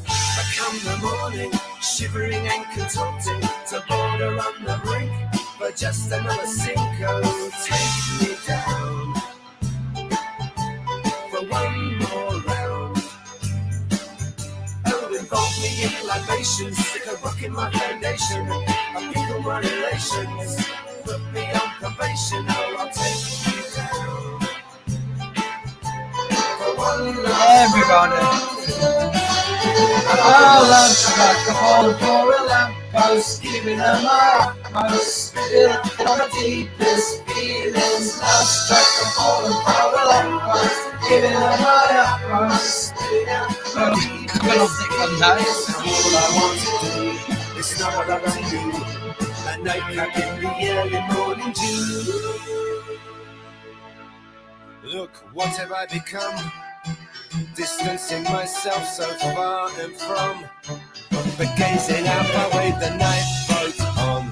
I come the morning, shivering and contorting, to border on the brink, but just another Cinco. Take me down for one more round. Oh, involve me in libations, stick a rock in my foundation, I pickle my relations, put me on probation. Oh, I'll take you down for one last round. Oh, love struck a hole for a lamppost, giving her my utmost, spilling on the deepest feelings. Love struck a hole for a lamppost, giving her my utmost, spilling on the deepest feelings. All I want to do is snuggle up to you, a nightcap in the early morning dew. Look, what have I become? Distancing myself so far and from, but gazing out I wave the night boat on.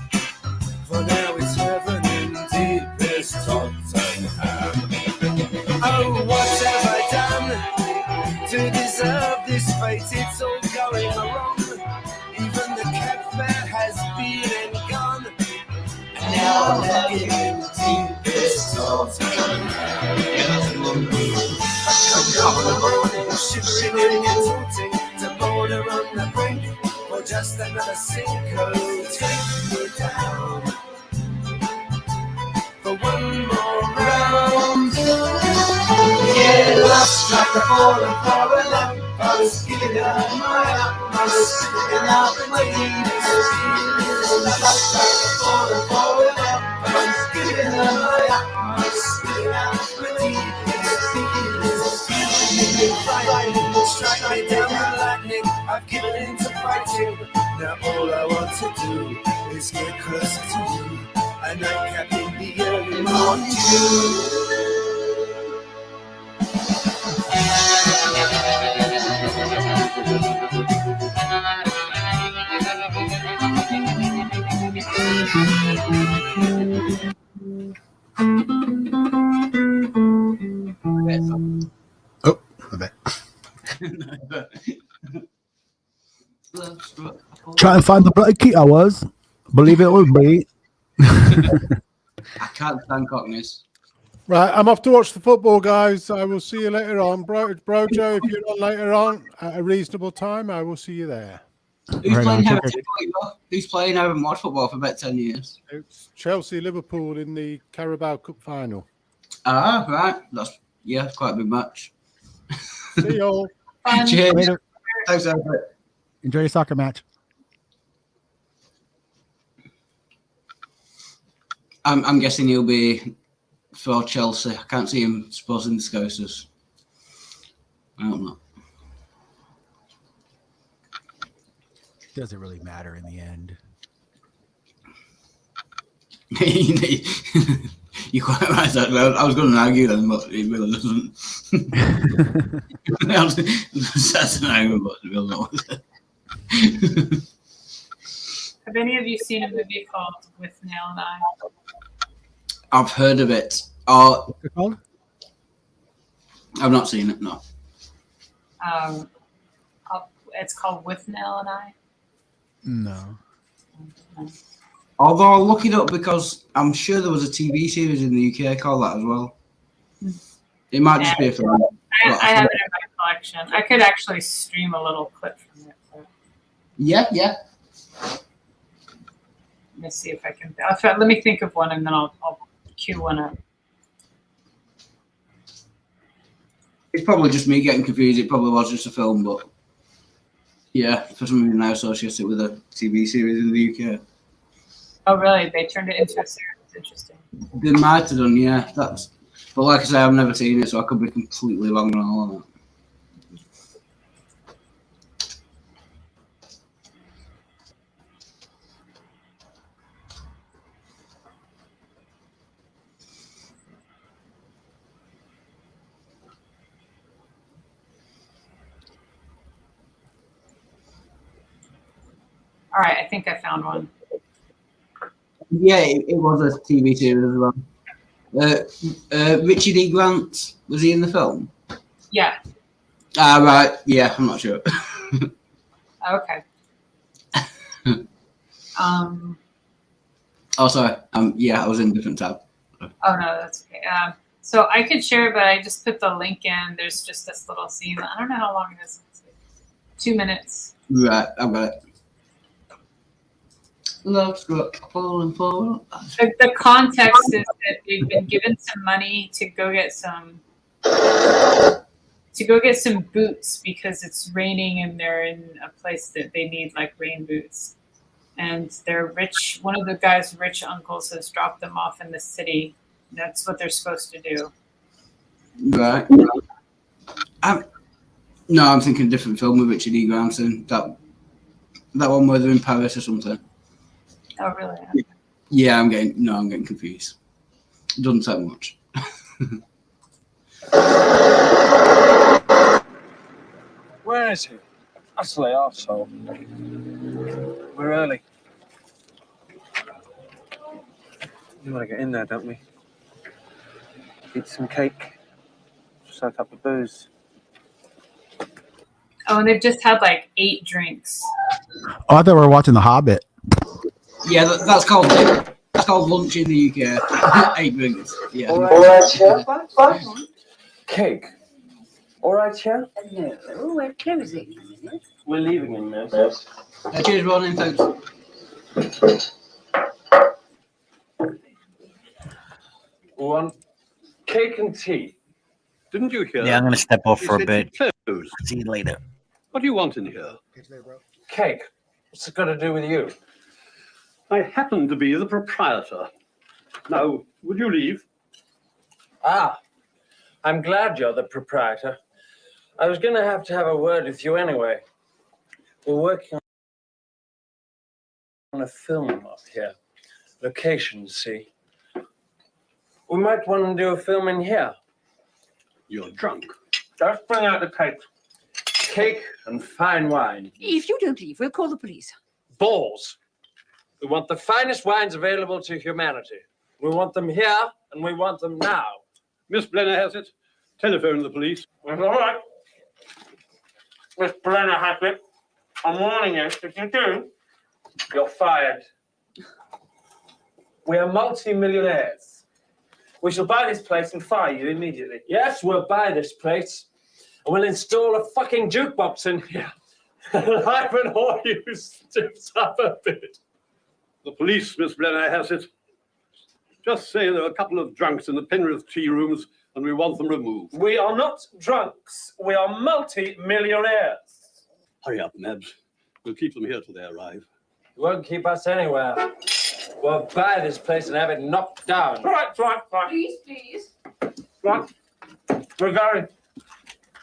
For now it's heaven in deepest Tottenham. Oh, what have I done to deserve this fate? It's all going wrong. Even the cab fare has been and gone, and now I'm living in deepest Tottenham. Come the morning, shivering and tilting, to border on the brink, or just another Cinco. Take me down for one more round. Yeah, love struck a falling for a lamppost, giving her my utmost, spitting out my deepest feelings. Love struck a falling for a lamppost, giving her my utmost, spitting out my deepest feelings. Fighting, strike me down with lightning. I've given in to fighting. Now all I want to do is get closer to you, a nightcap in the early morning dew.
Oh, my bad. Try and find the bloody key I was. Believe it would be.
I can't stand Cockneys.
Right, I'm off to watch the football, guys. I will see you later on. Brojo, if you're on later on at a reasonable time, I will see you there.
Who's playing? I haven't watched football for about 10 years.
It's Chelsea-Liverpool in the Carabao Cup final.
Ah, right. That's quite a big match.
See you all.
Cheers.
Later.
Thanks, Albert.
Enjoy your soccer match.
I'm guessing he'll be for Chelsea. I can't see him supposing the Scousers. I don't know.
Doesn't really matter in the end.
You're quite right. I was going to argue then, but it really doesn't. That's an argument, but it really doesn't.
Have any of you seen a movie called With Nail and I?
I've heard of it.
What's it called?
I've not seen it, no.
It's called With Nail and I.
No.
Although I'll look it up because I'm sure there was a TV series in the UK called that as well. It might just be a film.
I have it in my collection. I could actually stream a little clip from it. So.
Yeah.
Let me see if I can. Let me think of one and then I'll cue one up.
It's probably just me getting confused. It probably was just a film, but yeah, for some reason I associate it with a TV series in the UK.
Oh, really? They turned it into a series. Interesting.
They might have done, yeah. But like I say, I've never seen it, so I could be completely wrong on all of that.
All right, I think I found one.
Yeah, it was a TV series as well. Richard E. Grant, was he in the film?
Yeah.
Right. Yeah, I'm not sure.
Okay.
Oh, sorry. Yeah, I was in a different tab.
Oh no, that's okay. So I could share, but I just put the link in. There's just this little scene. I don't know how long it is. It's like 2 minutes.
Right, I've got it. Love's got falling forward.
The context is that they've been given some money to go get some boots because it's raining and they're in a place that they need like rain boots. And they're rich. One of the guy's rich uncles has dropped them off in the city. That's what they're supposed to do.
Right. I'm thinking a different film with Richard E. Grant and that one where they're in Paris or something.
Oh, really?
Yeah, I'm getting confused. It doesn't take much.
Where is he? Utterly arsehole. We're early. We want to get in there, don't we? Eat some cake. Soak up the booze.
Oh, and they've just had like 8 drinks.
Oh, I thought we were watching The Hobbit.
Yeah, that's called lunch in the UK. 8 drinks. Yeah.
All right, yeah. Cake. All right, yeah?
No, we're closing in a minute.
We're leaving in a minute.
Cheers, Ron. Thanks.
One cake and tea.
Didn't you hear? Yeah, I'm going to step off for a bit. See you later.
What do you want in here? Cake. What's it got to do with you? I happen to be the proprietor. Now, would you leave? Ah, I'm glad you're the proprietor. I was going to have a word with you anyway. We're working on a film up here. Location, see. We might want to do a film in here. You're drunk. Just bring out the cake. Cake and fine wine.
If you don't leave, we'll call the police.
Balls. We want the finest wines available to humanity. We want them here, and we want them now. Miss Blenner has it. Telephone the police. That's all right. Miss Blenner has it. I'm warning you. If you do, you're fired. We are multi-millionaires. We shall buy this place and fire you immediately. Yes, we'll buy this place. And we'll install a fucking jukebox in here. Like when all you stiffs up a bit. The police, Miss Blenner, has it. Just say there are a couple of drunks in the Penrith tea rooms and we want them removed. We are not drunks. We are multi-millionaires. Hurry up, Nabs. We'll keep them here till they arrive. You won't keep us anywhere. We'll buy this place and have it knocked down. Right.
Please.
Right. We're going.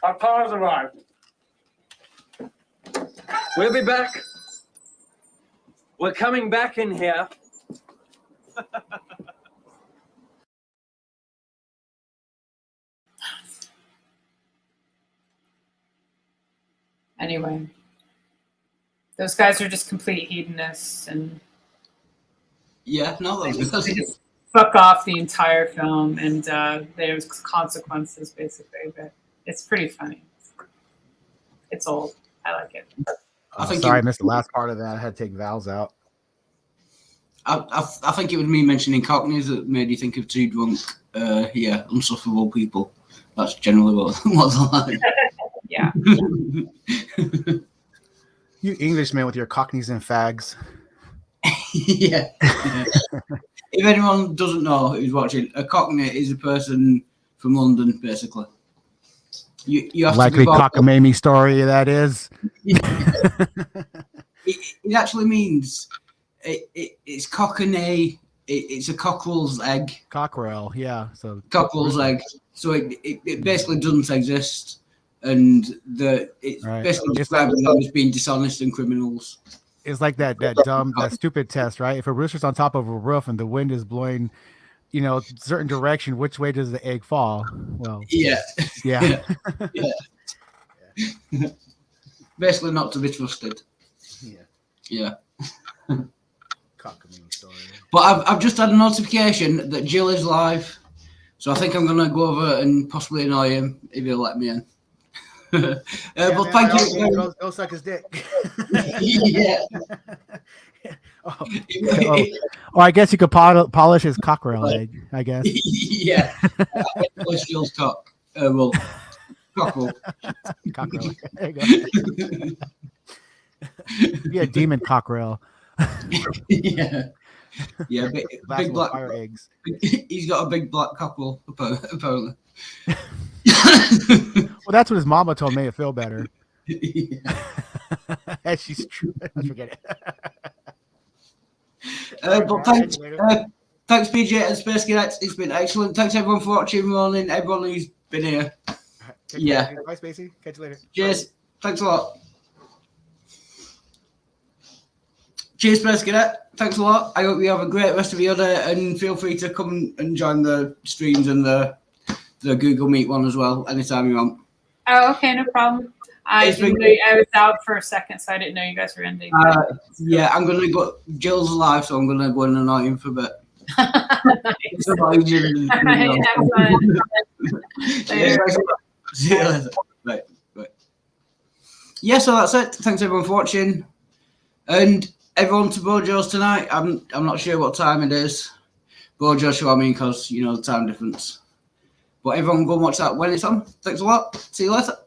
Our car's arrived. We'll be back. We're coming back in here.
Anyway, those guys are just complete hedonists, and
yeah, no,
they just fuck off the entire film, and there's consequences basically. But it's pretty funny. It's old. I like it.
I missed the last part of that. I had to take vowels out.
I think it was me mentioning Cockneys that made you think of two drunk, unsufferable people. That's generally what I like.
Yeah.
You Englishmen with your Cockneys and fags.
Yeah. If anyone doesn't know who's watching, a Cockney is a person from London, basically. You have
likely
to
cockamamie story that is.
It actually means it's cockney. It's a cockerel's egg.
Cockerel, yeah. So
cockerel's egg. So it basically doesn't exist, and it's basically describing them as being dishonest and criminals.
It's like that stupid test, right? If a rooster's on top of a roof and the wind is blowing, certain direction, which way does the egg fall? Well,
yeah.
Yeah.
Basically not to be trusted. Yeah.
Cockamamie story.
But I've just had a notification that Jill is live, so I think I'm gonna go over and possibly annoy him if he'll let me in. But thank you.
Go suck his dick.
Yeah.
Or I guess you could polish his cockerel egg. I guess.
Yeah. Polish Jill's cock. Well, cockerel.
Cockerel. There you go. Be a demon cockerel.
Yeah. Yeah, big black
fire eggs.
He's got a big black cockerel, apparently.
Well, that's what his mama told me to feel better.
Yeah.
And she's true. Forget it.
But thanks, PJ and Space Cadets. It's been excellent. Thanks everyone for watching, morning. Everyone who's been here. Yeah.
Bye, Spacey. Catch you later.
Cheers. Bye. Thanks a lot. Cheers, Space Cadet. Thanks a lot. I hope you have a great rest of your day, and feel free to come and join the streams and the Google Meet one as well anytime you want.
Oh, okay, no problem. I was out for a second, so I didn't know you guys were ending.
Yeah, I'm gonna go. Jill's live, so I'm gonna go and annoy him for a bit. See you later. Right. Yeah, so that's it. Thanks everyone for watching, and everyone to Bojo's tonight. I'm not sure what time it is. Bojo show, I mean, because the time difference. But everyone go and watch that when it's on. Thanks a lot. See you later.